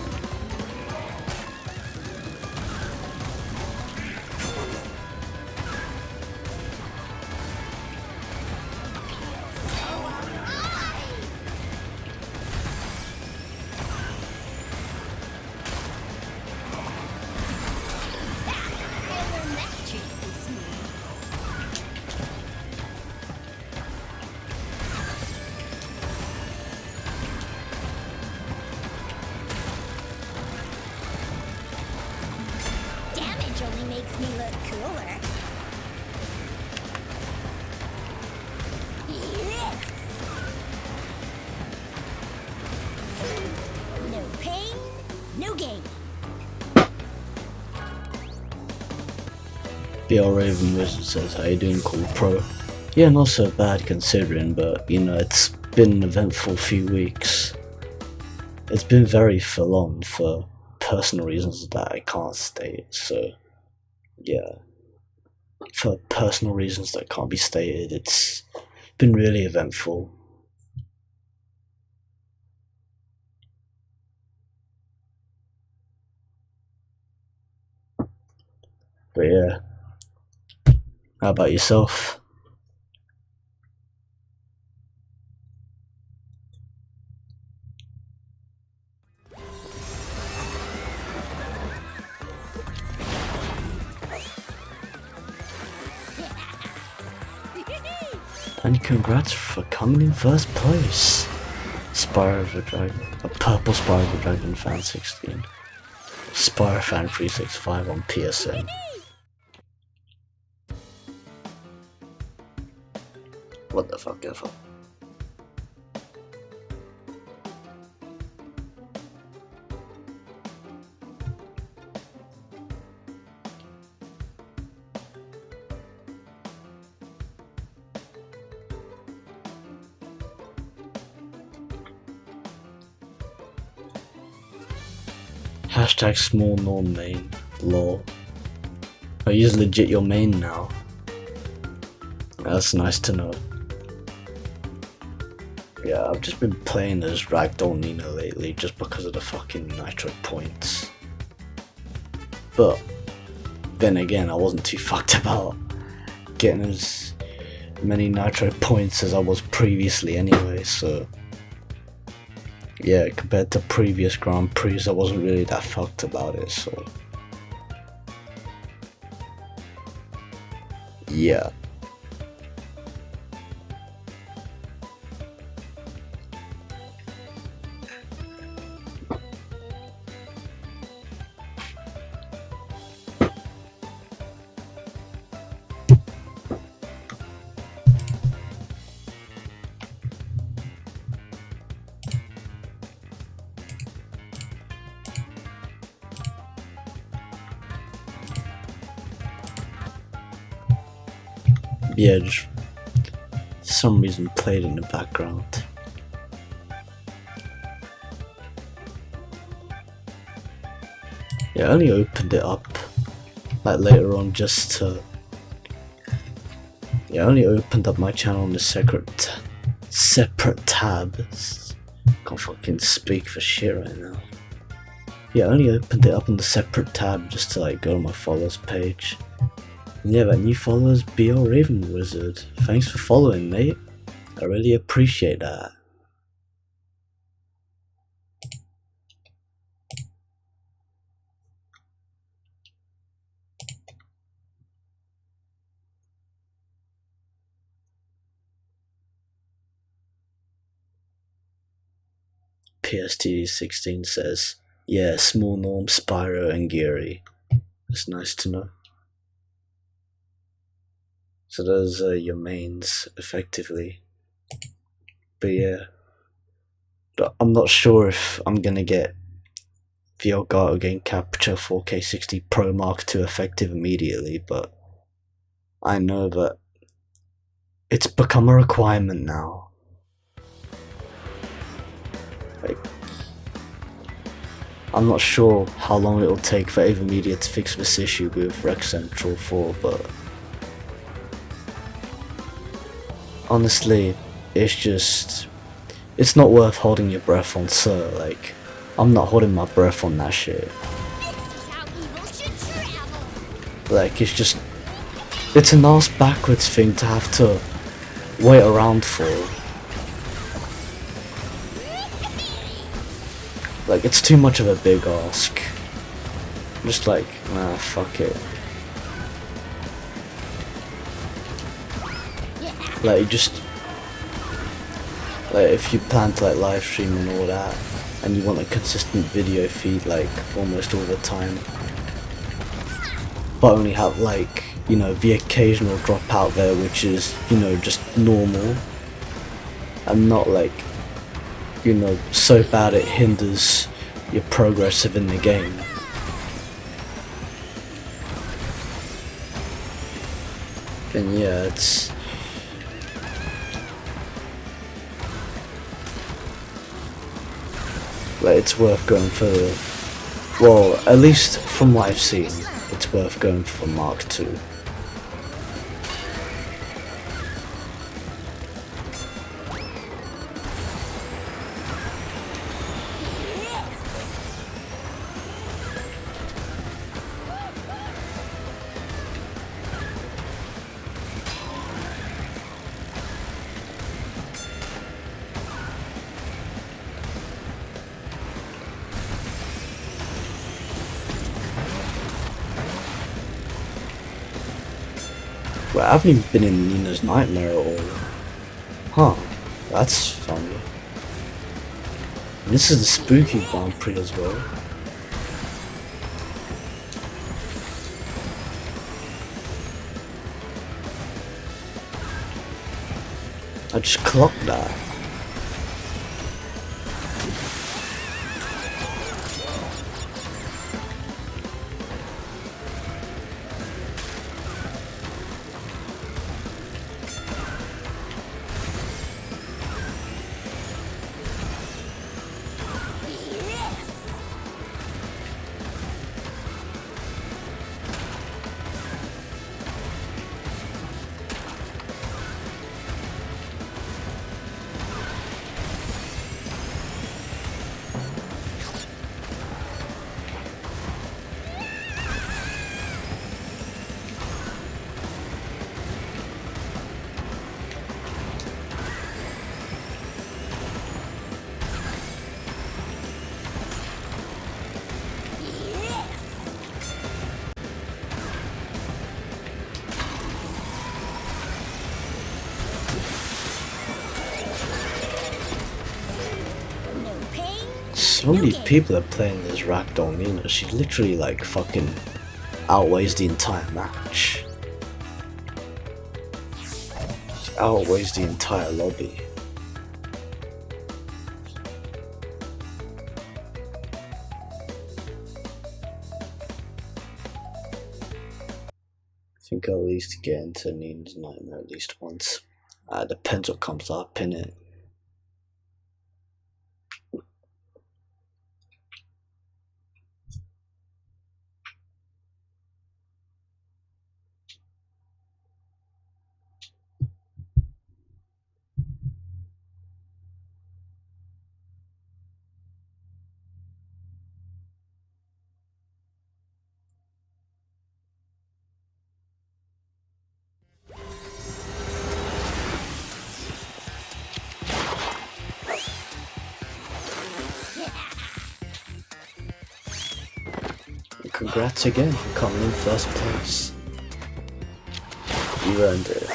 BR Raven Wizard says, how you doing, Cool Pro? Yeah, not so bad considering, but you know, it's been an eventful few weeks. It's been very full on for personal reasons that I can't state, so yeah. For personal reasons that can't be stated, it's been really eventful. But yeah. How about yourself? And congrats for coming in first place. Spyro the Dragon, a purple Spyro the Dragon fan 16. Spyro fan 365 on PSN. What the fuck ever. Hashtag small norm main. Lol. Oh, he's legit your main now. That's nice to know. Yeah, I've just been playing as Ragdoll Nina lately just because of the fucking Nitro points. But then again, I wasn't too fucked about getting as many Nitro points as I was previously anyway, so yeah, compared to previous Grand Prix, I wasn't really that fucked about it, so yeah. Yeah, just for some reason played in the background. Yeah, I only opened it up like later on just to. Yeah, I only opened up my channel on the separate tab. Can't fucking speak for shit right now. Yeah, I only opened it up on the separate tab just to like go to my follows page. Yeah, that new follower's BR Raven Wizard. Thanks for following, mate. I really appreciate that. PST16 says, yeah, small norm, Spyro and Geary. That's nice to know. So those are your mains, effectively. But yeah, but I'm not sure if I'm gonna get the Elgato Game Capture 4K 60 Pro Mark II effective immediately, but I know that it's become a requirement now. Like, I'm not sure how long it'll take for AverMedia to fix this issue with Rec Central 4, but honestly, it's not worth holding your breath on, sir. Like, I'm not holding my breath on that shit. This is how evil should travel. Like, it's an ass backwards thing to have to wait around for. Like, it's too much of a big ask. Just like, nah, fuck it. Like, like, if you plan to like live stream and all that, and you want a consistent video feed like almost all the time, but only have like, you know, the occasional drop out there which is, you know, just normal, and not like, you know, so bad it hinders your progress within the game. And yeah, it's like it's worth going for the, well, at least from what I've seen, it's worth going for the Mark II. Well, I haven't even been in Nina's Nightmare at all. Huh, that's funny. And this is the spooky Grand Prix as well. I just clocked that. So many people are playing this Ragdoll Nina. She literally like fucking outweighs the entire match. She outweighs the entire lobby. I think I'll at least get into Nina's Nightmare at least once. Depends what comes up in it. Congrats again for coming in first place. You earned it.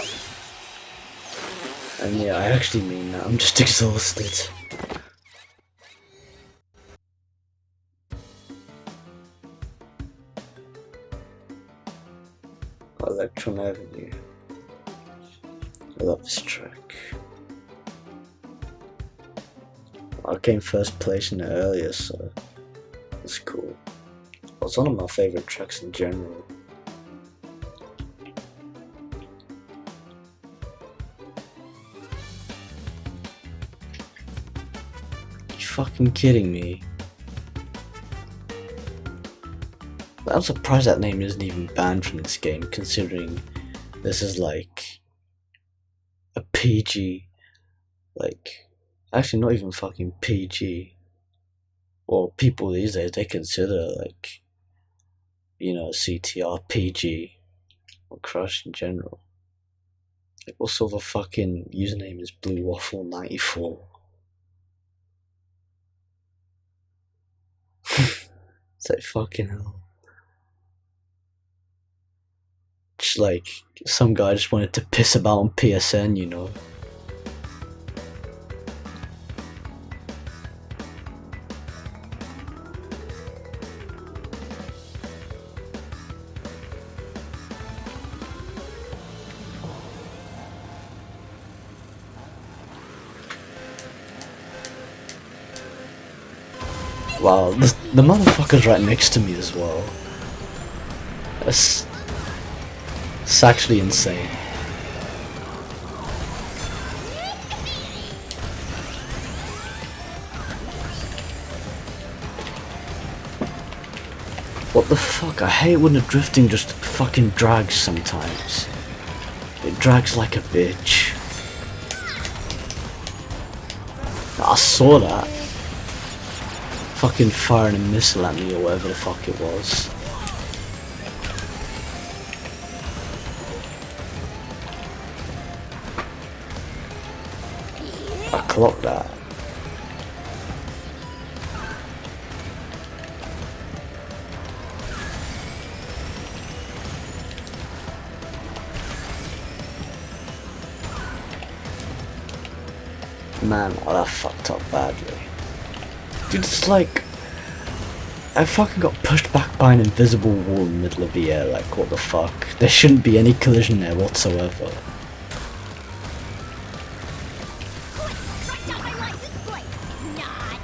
And yeah, I actually mean that, I'm just exhausted. Electron Avenue. I love this track. I came first place in it earlier, so it's cool. It's one of my favorite tracks in general. You fucking kidding me? I'm surprised that name isn't even banned from this game, considering this is like a PG, like, actually not even fucking PG. Or people these days, they consider like, you know, CTR PG or Crush in general. Like, what sort of a fucking username is Blue Waffle 94? It's like fucking hell. Just like some guy just wanted to piss about on PSN, you know. Wow, the motherfucker's right next to me as well. It's actually insane. What the fuck? I hate when the drifting just fucking drags sometimes. It drags like a bitch. I saw that. Fucking firing a missile at me or whatever the fuck it was. I clocked that. Man, oh, that fucked up badly. Dude, it's like I fucking got pushed back by an invisible wall in the middle of the air, like what the fuck? There shouldn't be any collision there whatsoever. Write down my license plate. Not.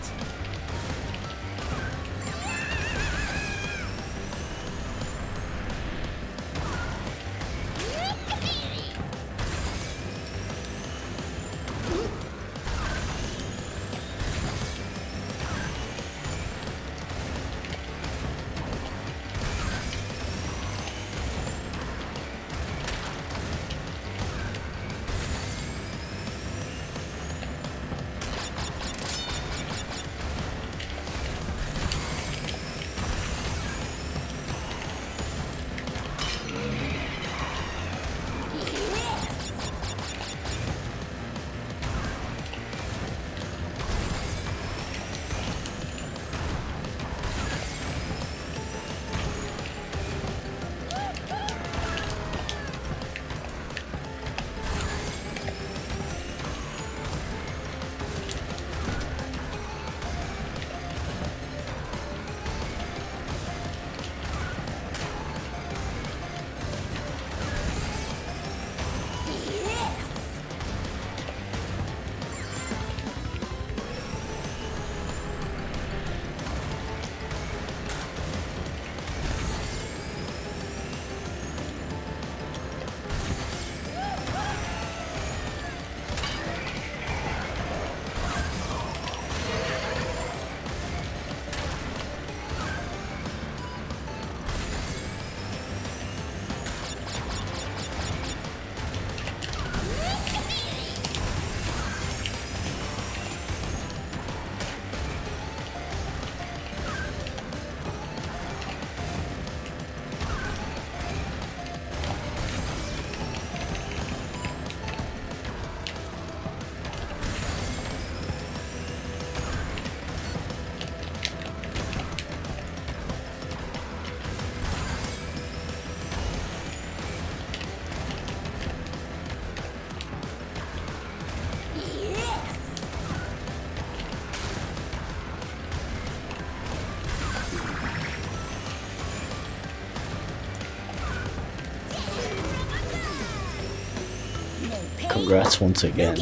Congrats once again.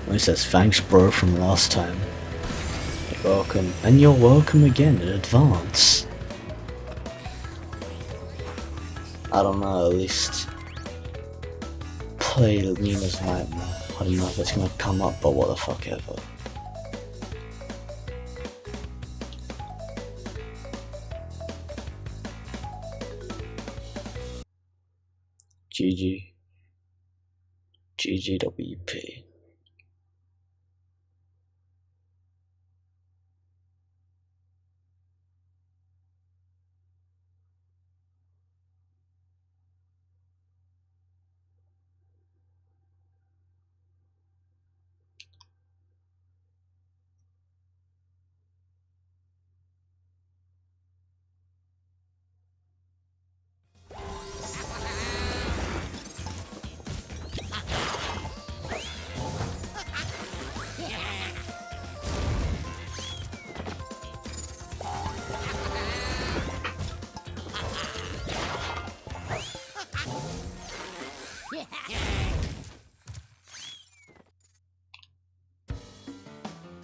When it says thanks bro from last time. You're welcome. And you're welcome again in advance. I don't know, at least play Nina's Nightmare. I don't know if it's gonna come up, but what the fuck ever. GG. GGWP.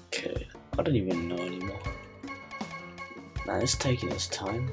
Okay, I don't even know anymore. Man, it's taking its time.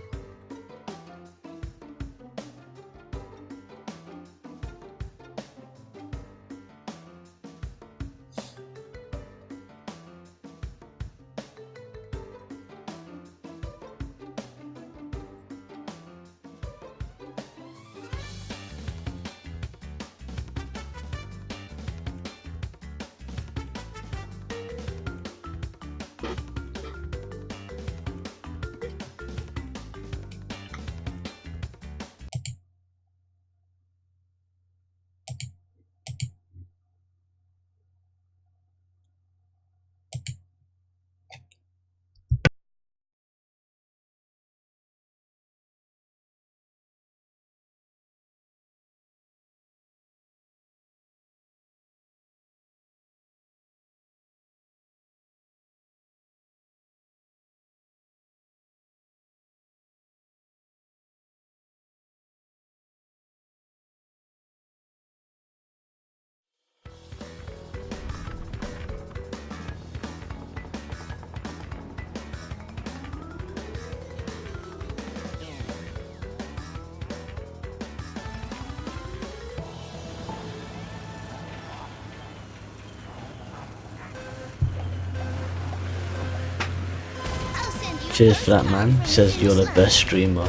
Cheers for that, man. He says you're the best streamer.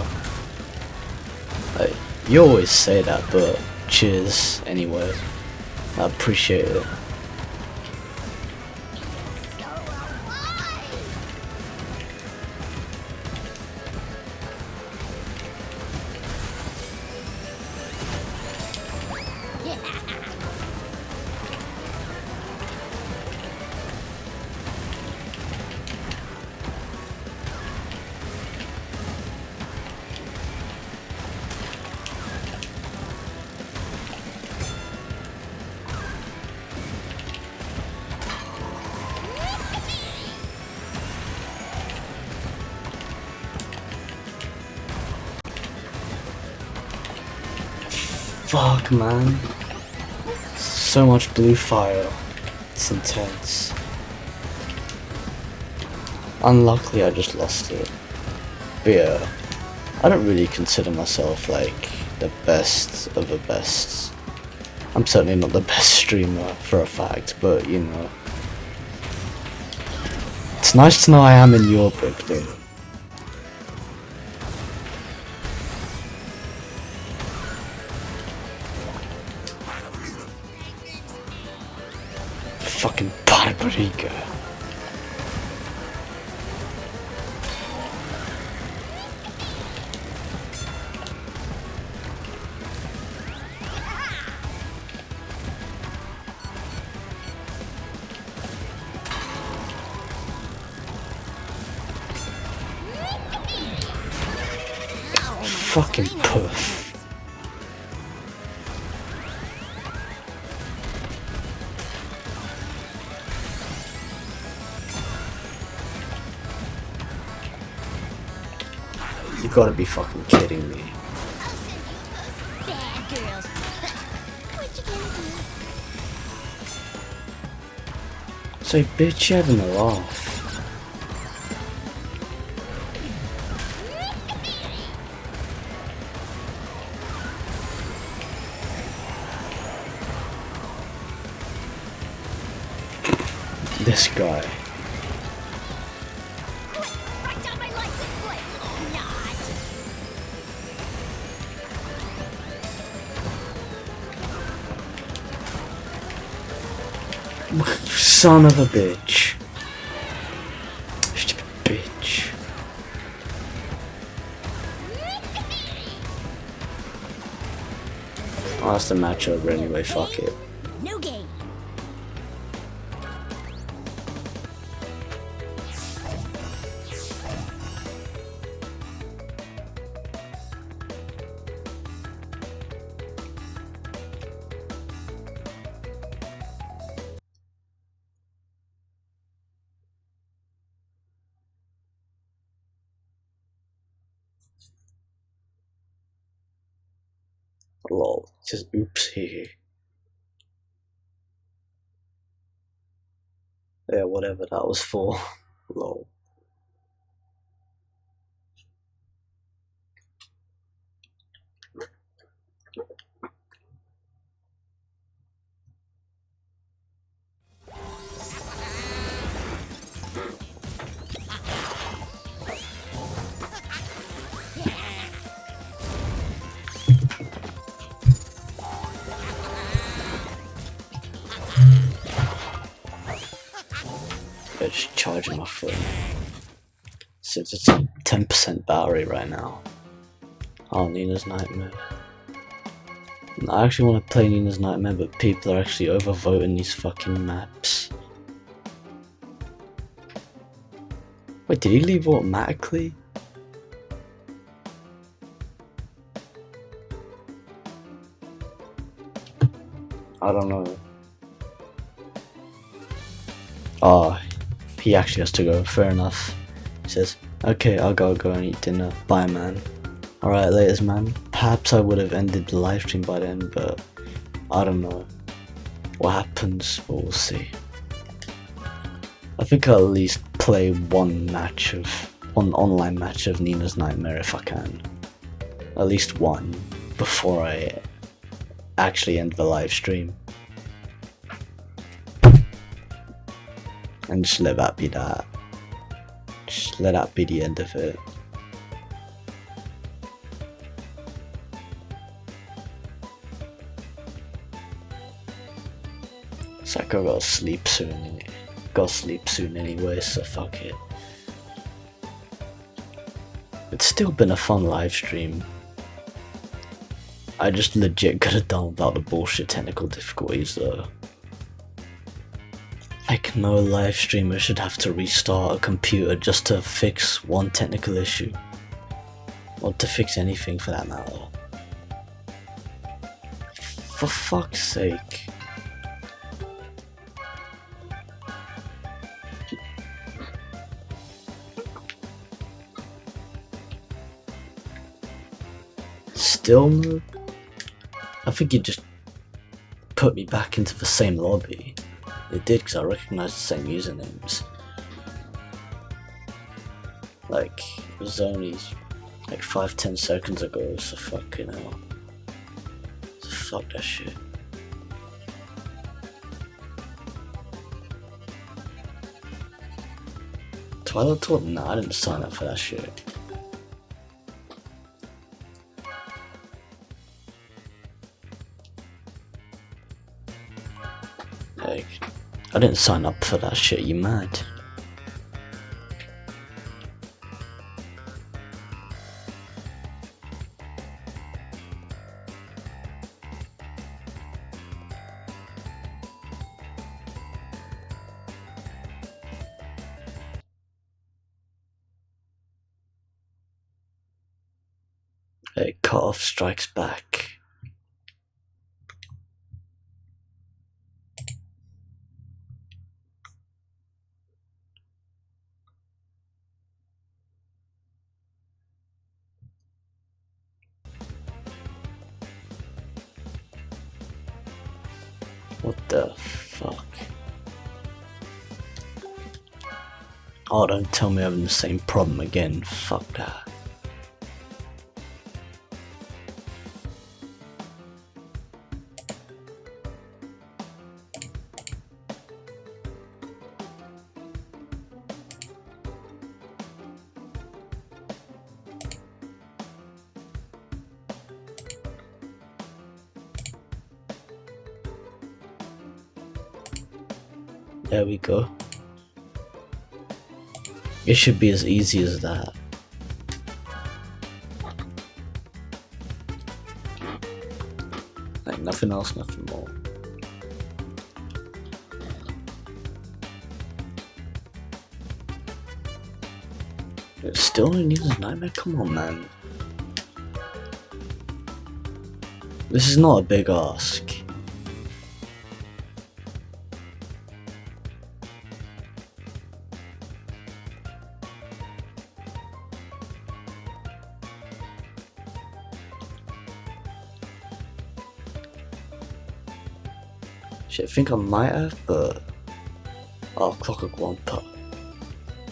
Like, you always say that, but cheers anyway. I appreciate it. Fuck, man. So much blue fire. It's intense. Unluckily, I just lost it. But yeah, I don't really consider myself like the best of the best. I'm certainly not the best streamer for a fact, but you know. It's nice to know I am in your book, though. Fucking paprika. Fucking puff. You gotta be fucking kidding me. Bad girls. What you gonna do? Say, bitch, you having a laugh. This guy. Right down my license plate. Not. Son of a bitch. Stupid bitch. Oh, that's the match over anyway, fuck it. New game. Lol. It says oops here. Yeah, whatever that was for. Lol. Yeah, just charging my phone. Since it's 10% battery right now. Oh, Nina's Nightmare. I actually want to play Nina's Nightmare, but people are actually overvoting these fucking maps. Wait, did he leave automatically? I don't know. Oh, he actually has to go. Fair enough. He says, okay, I'll go and eat dinner. Bye, man. Alright, laters, man. Perhaps I would have ended the live stream by then, but I don't know. What happens, we'll see. I think I'll at least play one online match of Nina's Nightmare if I can. At least one, before I actually end the live stream. And just let that be that. Just let that be the end of it. It's like I gotta sleep soon. Gotta sleep soon anyway, so fuck it. It's still been a fun live stream. I just legit could have done without the bullshit technical difficulties though. Like, no live streamer should have to restart a computer just to fix one technical issue. Or to fix anything for that matter. For fuck's sake. Still no? I think you just put me back into the same lobby. It did, because I recognised the same usernames. Like, it was only like 5-10 seconds ago, so fucking hell. So fuck that shit. Twilight Talk? Nah, I didn't sign up for that shit. Like, I didn't sign up for that shit, you mad? Hey, cut off strikes back. What the fuck? Oh, don't tell me I'm having the same problem again. Fuck that. There we go. It should be as easy as that. Like nothing else, nothing more. It still only needs a nightmare? Come on, man. This is not a big ask. Shit, I think I might have, but oh, Clockwork Wampa.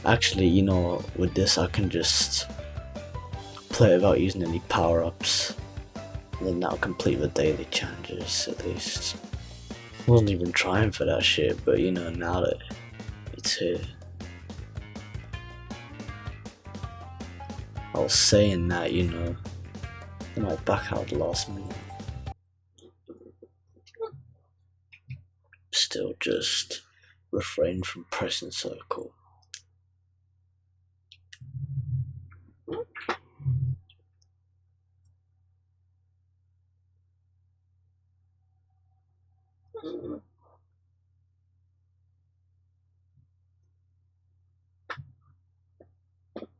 Actually, you know, with this I can just play without using any power-ups, and then that'll complete the daily challenges at least. Wasn't even trying for that shit, but you know, now that it's here. I was saying that, you know, I might back out the last minute. Still just refrain from pressing circle.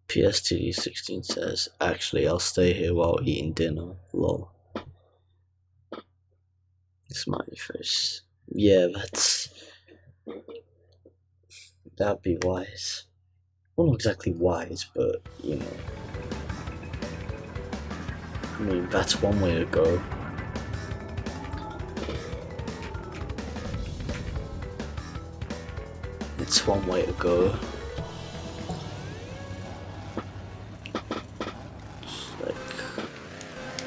PSTD16 says, actually I'll stay here while eating dinner, lol. Smiley face. Yeah, that'd be wise. Well, not exactly wise, but you know. I mean, that's one way to go. It's one way to go. Just like,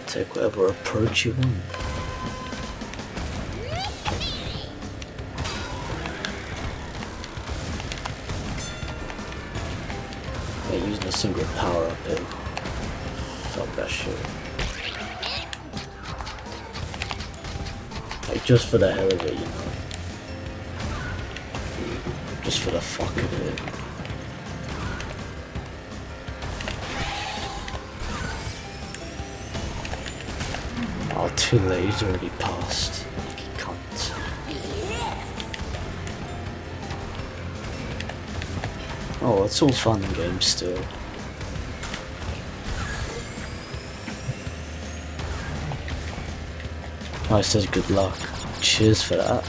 take whatever approach you want. a single power up hit. Fuck that shit. Like, just for the hell of it, you know. Just for the fuck of it. Oh, too late, he's already passed. He can't. Oh, it's all fun and games still. Oh, it says good luck. Cheers for that.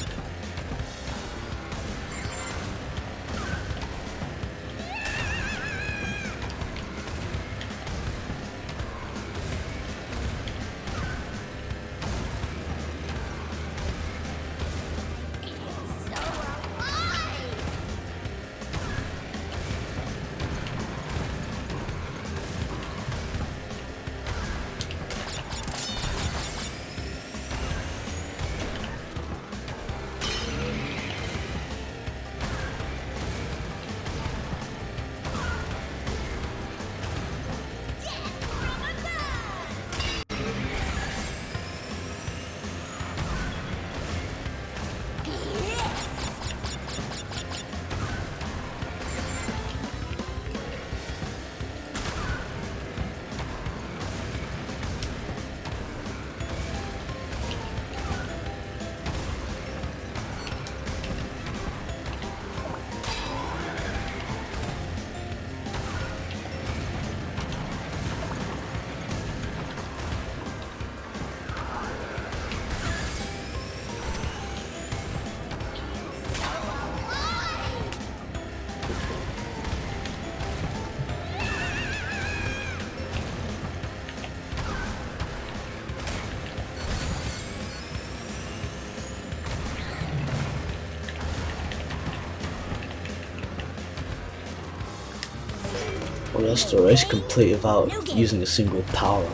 Well, that's the race complete without using a single power.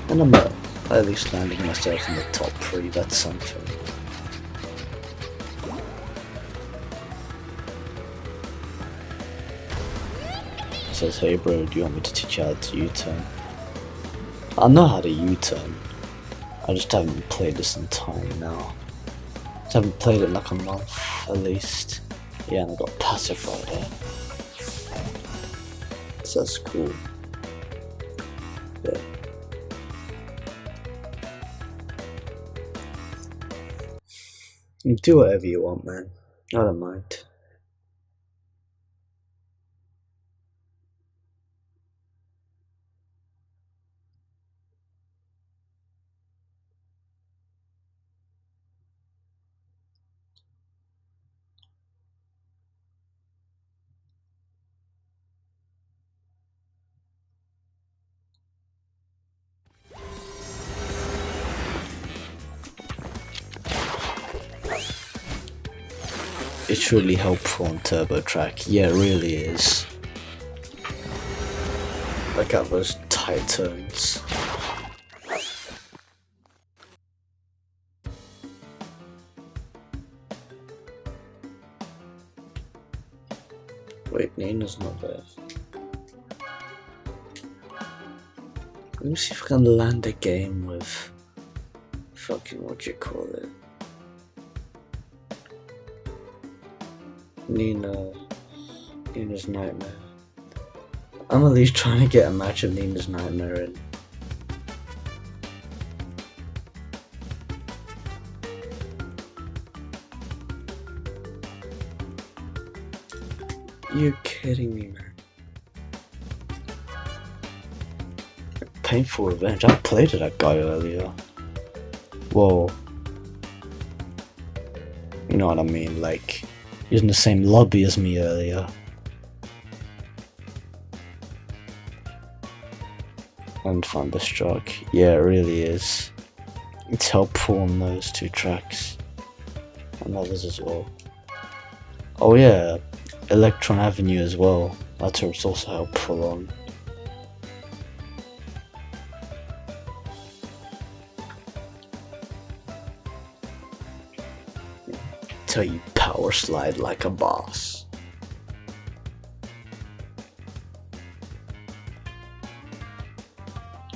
And I'm at least landing myself in the top 3, that's something. It says, hey bro, do you want me to teach you how to U-turn? I know how to U-turn. I just haven't played this in time now. I haven't played it in like a month at least. Yeah, and I got passive right there. So that's cool. Yeah. You do whatever you want, man. I don't mind. It's really helpful on Turbo Track. Yeah, it really is. Look at those tight turns. Wait, Nina's not there. Let me see if I can land a game with fucking what you call it. Nina's Nightmare. I'm at least trying to get a match of Nina's Nightmare in. You're kidding me, man. Painful Revenge. I played with that guy earlier. Whoa. You know what I mean, like, he was in the same lobby as me earlier. And Thunderstruck. Yeah, it really is. It's helpful on those 2 tracks. And others as well. Oh yeah, Electron Avenue as well. That's where it's also helpful on. Till you power slide like a boss.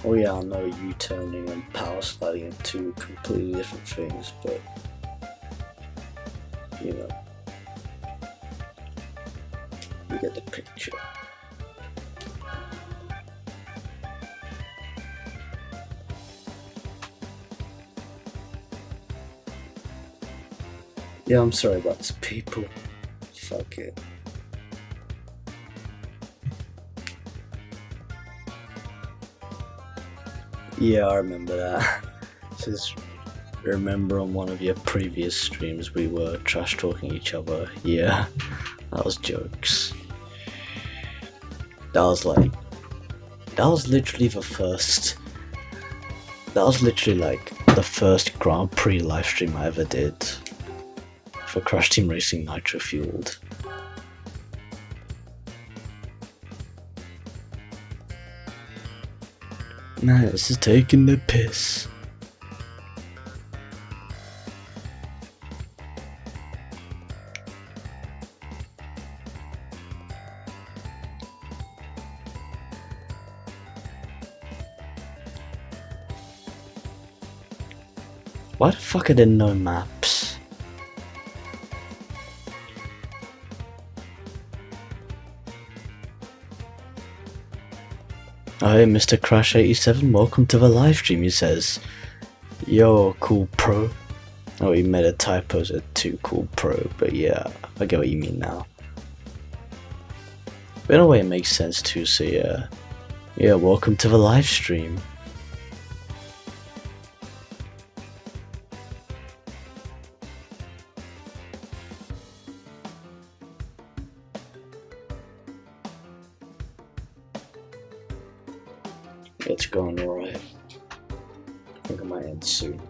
Oh yeah, I know U-turning and power sliding are two completely different things, but you know, you get the picture. Yeah, I'm sorry about this, people. Fuck it. Yeah, I remember that. Just remember on one of your previous streams we were trash talking each other. Yeah, that was jokes. That was literally the first. That was literally like the first Grand Prix livestream I ever did for Crash Team Racing Nitro-Fueled. Man, this is taking the piss. Why the fuck are there no maps? Oh, hey, Mr. Crash87, welcome to the live stream, he says. Yo, cool pro. Oh, he made a typo, said too cool pro, but yeah, I get what you mean now. But in a way it makes sense too, so yeah. Yeah, welcome to the live stream. It's going alright. I think I might end soon.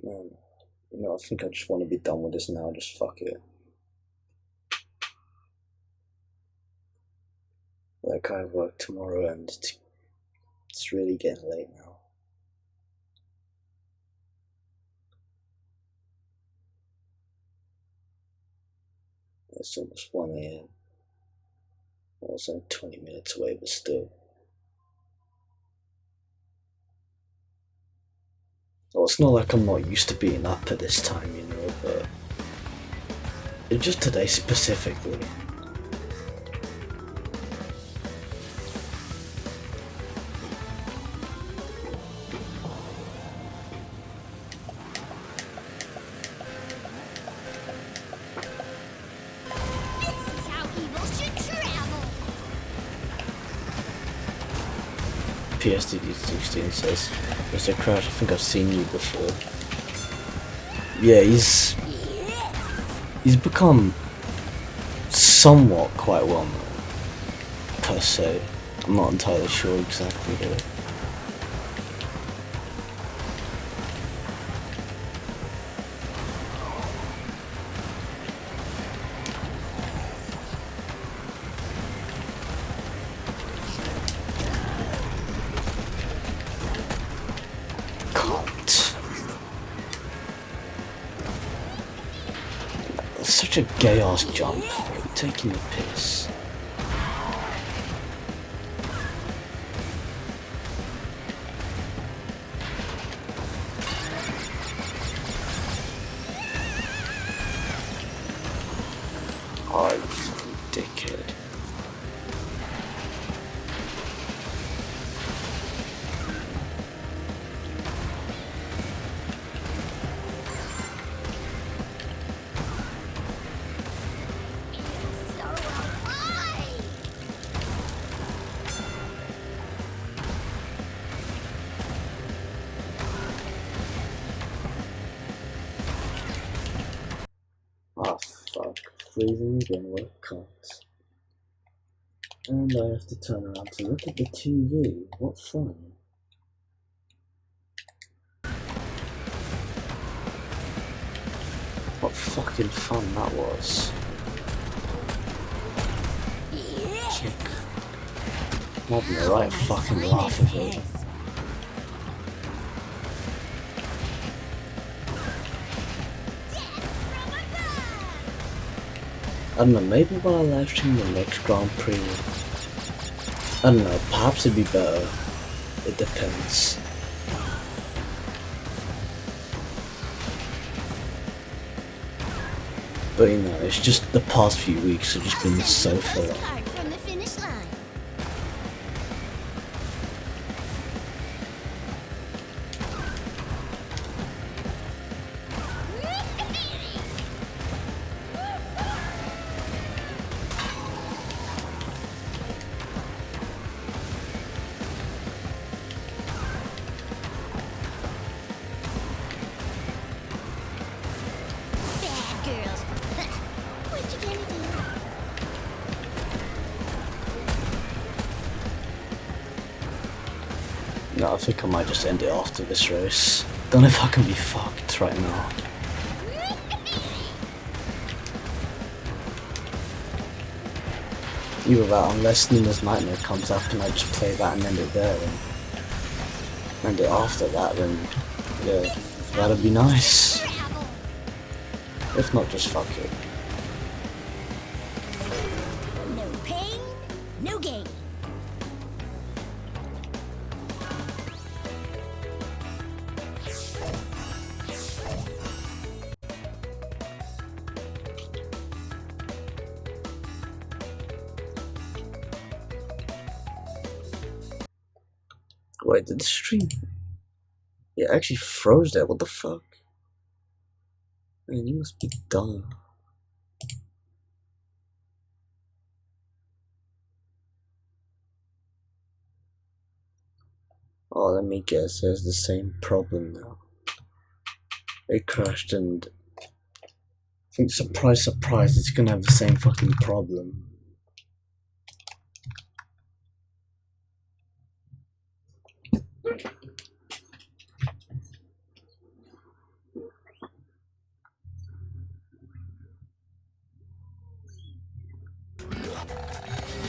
Man, you know, I think I just want to be done with this now, just fuck it. Like, I work tomorrow and it's really getting late now. It's almost 1 AM. I was only 20 minutes away, but still. Well, it's not like I'm not used to being up at this time, you know, but it's just today specifically. This is how evil should travel. PSDD16 says, Mr. Crash, I think I've seen you before. Yeah, he's become somewhat quite well known, per se. I'm not entirely sure exactly though. Such a gay ass jump. You're taking the piss. Oh, you fucking dickhead. Ah, fuck. Freezing again, what comes. And I have to turn around to look at the TV. What fun. fucking fun that was. Kick. I'm having the right fucking laugh of it. I don't know, maybe while I live stream the next Grand Prix, I don't know, perhaps it'd be better. It depends. But you know, it's just the past few weeks have just been so full. From the finish line. Bad girls. What you gonna do? No, I think I might just end it after this race. Don't know if I can be fucked right now. Either that, unless Nina's Nightmare comes up and I just play that and end it there, and end it after that, then yeah, that'd be nice. If not, just fuck it. No pain, no gain. Wait, did the stream? Yeah, it actually froze there. What the fuck? Man, you must be dumb. Oh, let me guess. There's the same problem now. It crashed, and I think, surprise, surprise, it's gonna have the same fucking problem.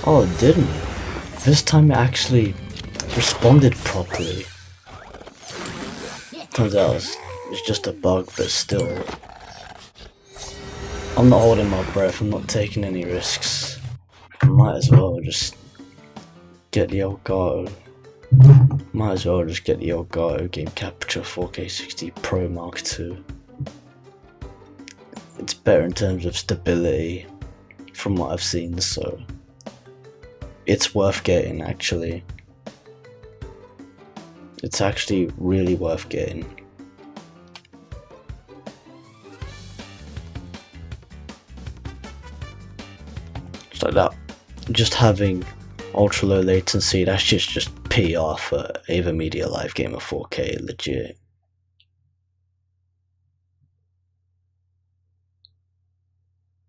Oh, it didn't. This time it actually responded properly. Turns out it's just a bug, but still. I'm not holding my breath, I'm not taking any risks. I might as well just get the Elgato. Might as well just get the Elgato Game Capture 4K 60 Pro Mark II. It's better in terms of stability from what I've seen, so it's worth getting actually. It's actually really worth getting. It's like that. Just having ultra low latency, that's just PR for Ava Media Live Gamer 4K, legit.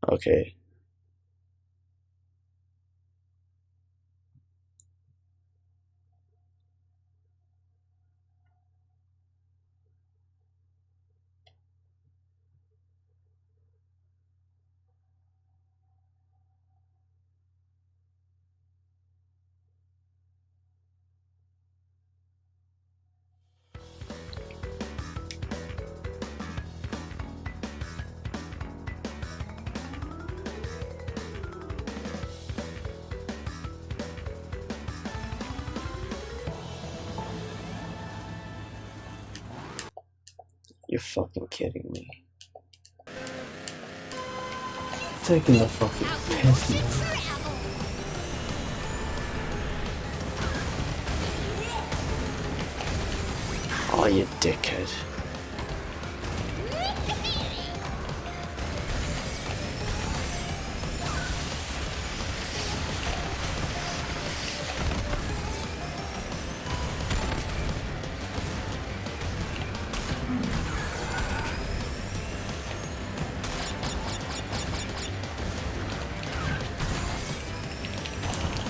Okay. You're fucking kidding me. Taking the fucking piss, man. Oh, you dickhead.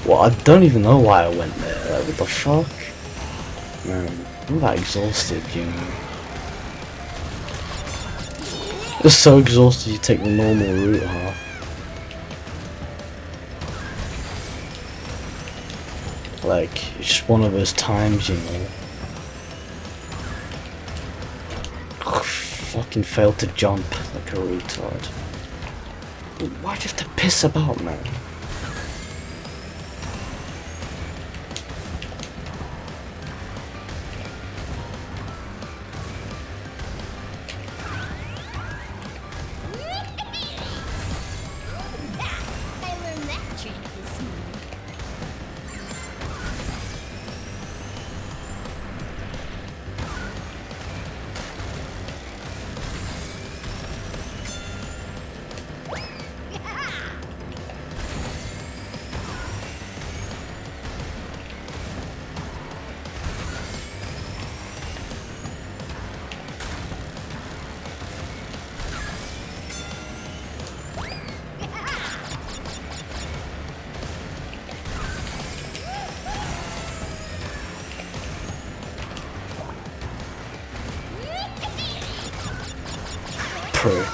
Well, I don't even know why I went there. Like, what the fuck? Man, I'm that exhausted, you know. You're so exhausted you take the normal route, huh? Like, it's just one of those times, you know. Fucking failed to jump like a retard. Why'd you have to piss about, man? I learned that trick this morning. Prick.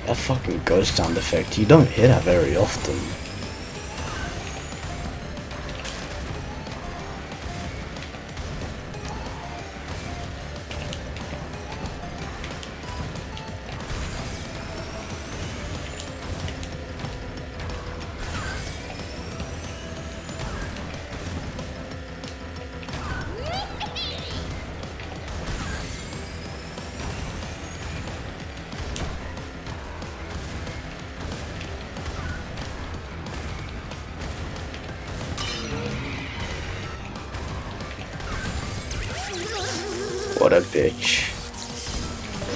That fucking ghost sound effect, you don't hear that very often. What a bitch.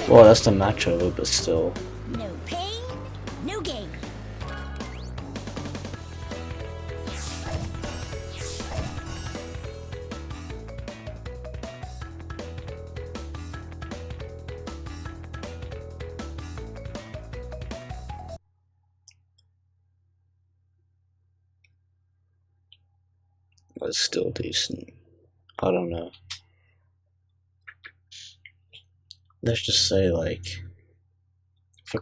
Well, that's the match over, but still. No pain, no gain. But still decent. I don't know. Let's just say, like, if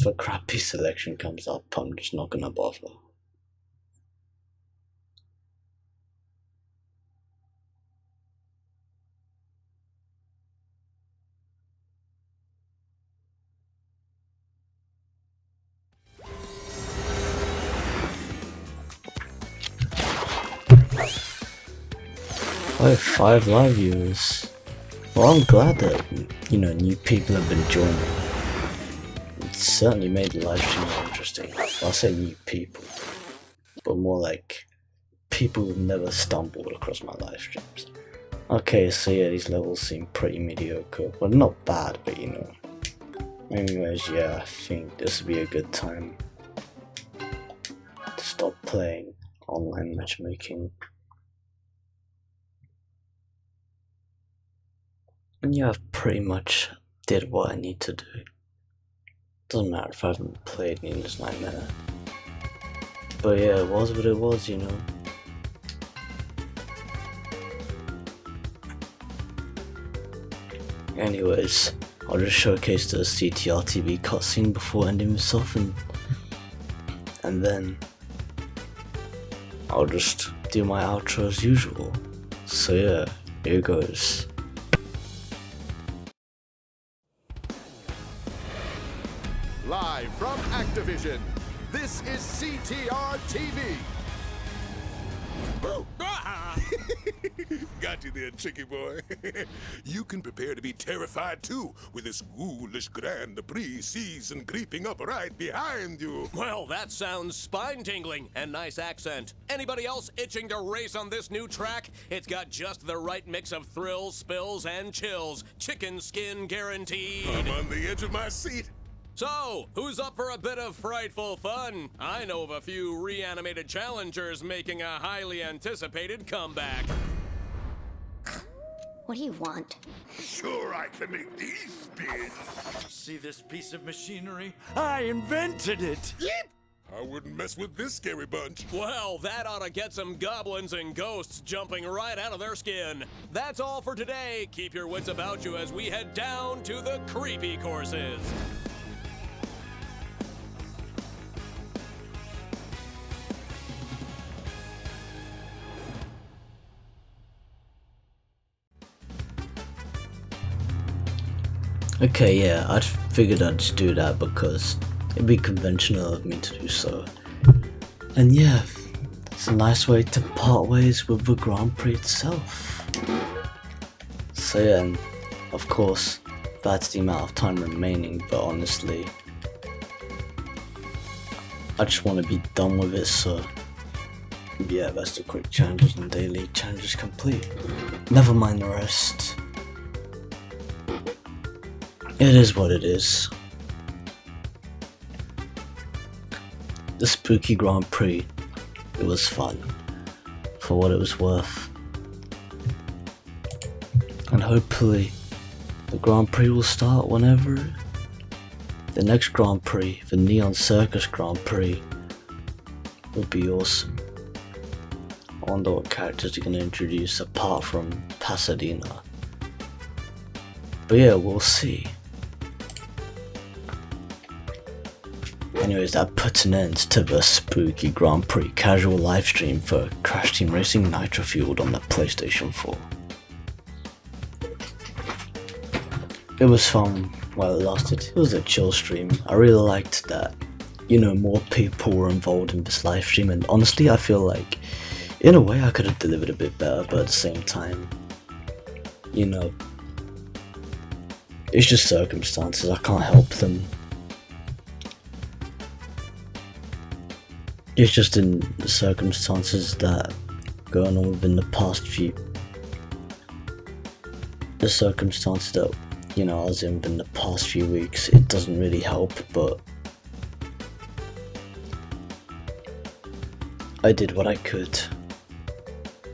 a crappy selection comes up, I'm just not gonna bother. Oh, 5 live viewers. Well, I'm glad that, you know, new people have been joining. It certainly made the live stream more interesting. I'll say new people, but more like people who've never stumbled across my live streams. Okay, so yeah, these levels seem pretty mediocre. Well, not bad, but you know. Anyways, yeah, I think this would be a good time to stop playing online matchmaking. And yeah, I've pretty much did what I need to do. Doesn't matter if I haven't played Ninja's Nightmare. But yeah, it was what it was, you know. Anyways, I'll just showcase the CTR TV cutscene before ending this off, and then I'll just do my outro as usual. So yeah, here goes. Live from Activision, this is CTR TV. Got you there, tricky boy. You can prepare to be terrified too with this ghoulish Grand Prix season creeping up right behind you. Well, that sounds spine-tingling and nice accent. Anybody else itching to race on this new track? It's got just the right mix of thrills, spills, and chills. Chicken skin guaranteed. I'm on the edge of my seat. So, who's up for a bit of frightful fun? I know of a few reanimated challengers making a highly anticipated comeback. What do you want? Sure, I can make these spin. See this piece of machinery? I invented it! I wouldn't mess with this scary bunch. Well, that ought to get some goblins and ghosts jumping right out of their skin. That's all for today. Keep your wits about you as we head down to the creepy courses. Okay, yeah, I figured I'd just do that because it'd be conventional of me to do so. And yeah, it's a nice way to part ways with the Grand Prix itself. So yeah, and of course, that's the amount of time remaining, but honestly, I just want to be done with it, so yeah, that's the quick challenges and daily challenges complete. Never mind the rest. It is what it is. The spooky Grand Prix, it was fun, for what it was worth. And hopefully, the Grand Prix will start whenever. The next Grand Prix, the Neon Circus Grand Prix, will be awesome. I wonder what characters they're going to introduce apart from Pasadena. But yeah, we'll see. Anyways, that puts an end to the spooky Grand Prix casual livestream for Crash Team Racing Nitro-Fueled on the PlayStation 4. It was fun while it lasted. It was a chill stream. I really liked that, more people were involved in this livestream, and honestly I feel like, in a way I could have delivered a bit better, but at the same time, it's just circumstances, I can't help them. It's just in the circumstances that going on within the past few, the circumstances that, I was in within the past few weeks, it doesn't really help, but I did what I could.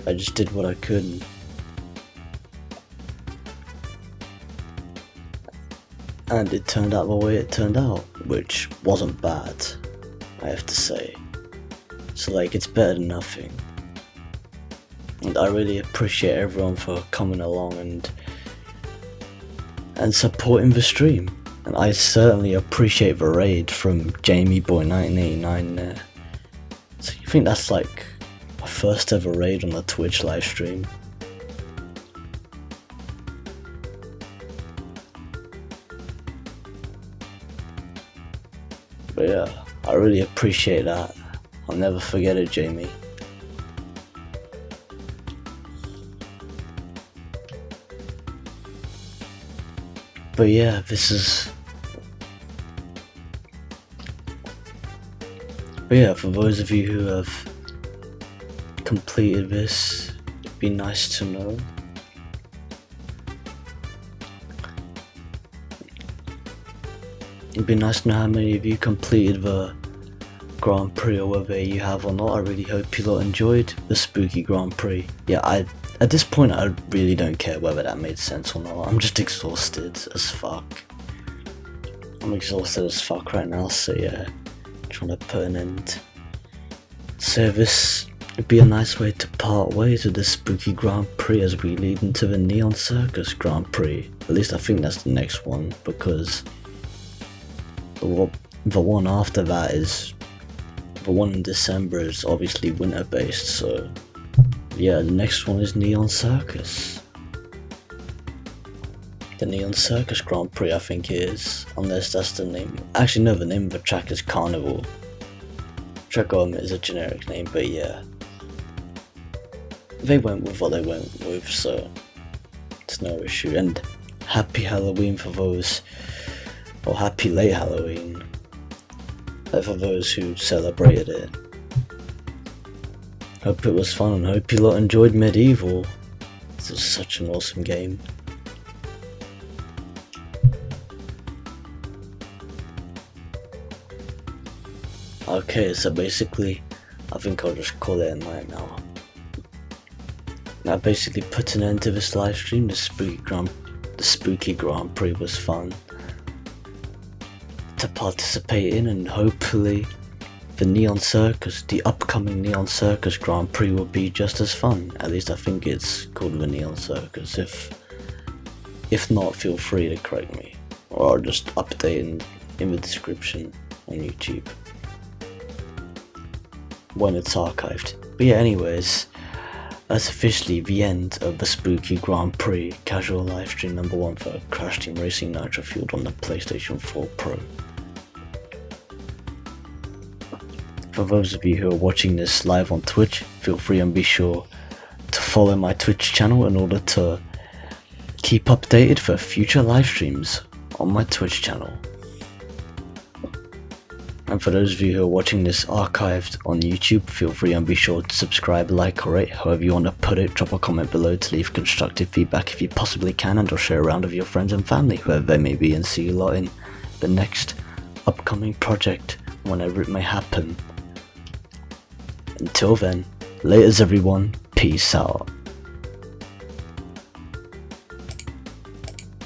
I just did what I could. And it turned out the way it turned out, which wasn't bad, I have to say. So it's better than nothing. And I really appreciate everyone for coming along and supporting the stream. And I certainly appreciate the raid from Jamie Boy 1989 there. So you think that's my first ever raid on the Twitch live stream? But yeah, I really appreciate that. I'll never forget it, Jamie. But yeah, for those of you who have completed this, it'd be nice to know. It'd be nice to know how many of you completed the Grand Prix, or whether you have or not. I really hope you lot enjoyed the spooky Grand Prix. Yeah, at this point I really don't care whether that made sense or not. I'm just exhausted as fuck. I'm exhausted as fuck right now, so yeah, trying to put an end. So this would be a nice way to part ways with this spooky Grand Prix as we lead into the Neon Circus Grand Prix. At least I think that's the next one, because the one after that is, the one in December is obviously winter based, so Yeah, the next one is Neon Circus. The Neon Circus Grand Prix, I think it is, unless that's the name. Actually, no, the name of the track is Carnival. Track is a generic name, but yeah. They went with what they went with, so it's no issue. And happy Halloween for those, or happy late Halloween for those who celebrated it. Hope it was fun and hope you lot enjoyed Medieval. This is such an awesome game. Okay, so basically, I think I'll just call it a night now. I basically put an end to this live stream. The spooky Grand Prix was fun to participate in, and hopefully the upcoming Neon Circus Grand Prix will be just as fun. At least I think it's called the Neon Circus. If not, feel free to correct me, or I'll just update in the description on YouTube when it's archived. But yeah, anyways, that's officially the end of the spooky Grand Prix casual livestream number 1 for Crash Team Racing Nitro-Fueled on the PlayStation 4 Pro. For those of you who are watching this live on Twitch, feel free and be sure to follow my Twitch channel in order to keep updated for future live streams on my Twitch channel. And for those of you who are watching this archived on YouTube, feel free and be sure to subscribe, like or rate, however you want to put it. Drop a comment below to leave constructive feedback if you possibly can, and or share around with your friends and family, whoever they may be, and see you lot in the next upcoming project, whenever it may happen. Until then, laters everyone, peace out.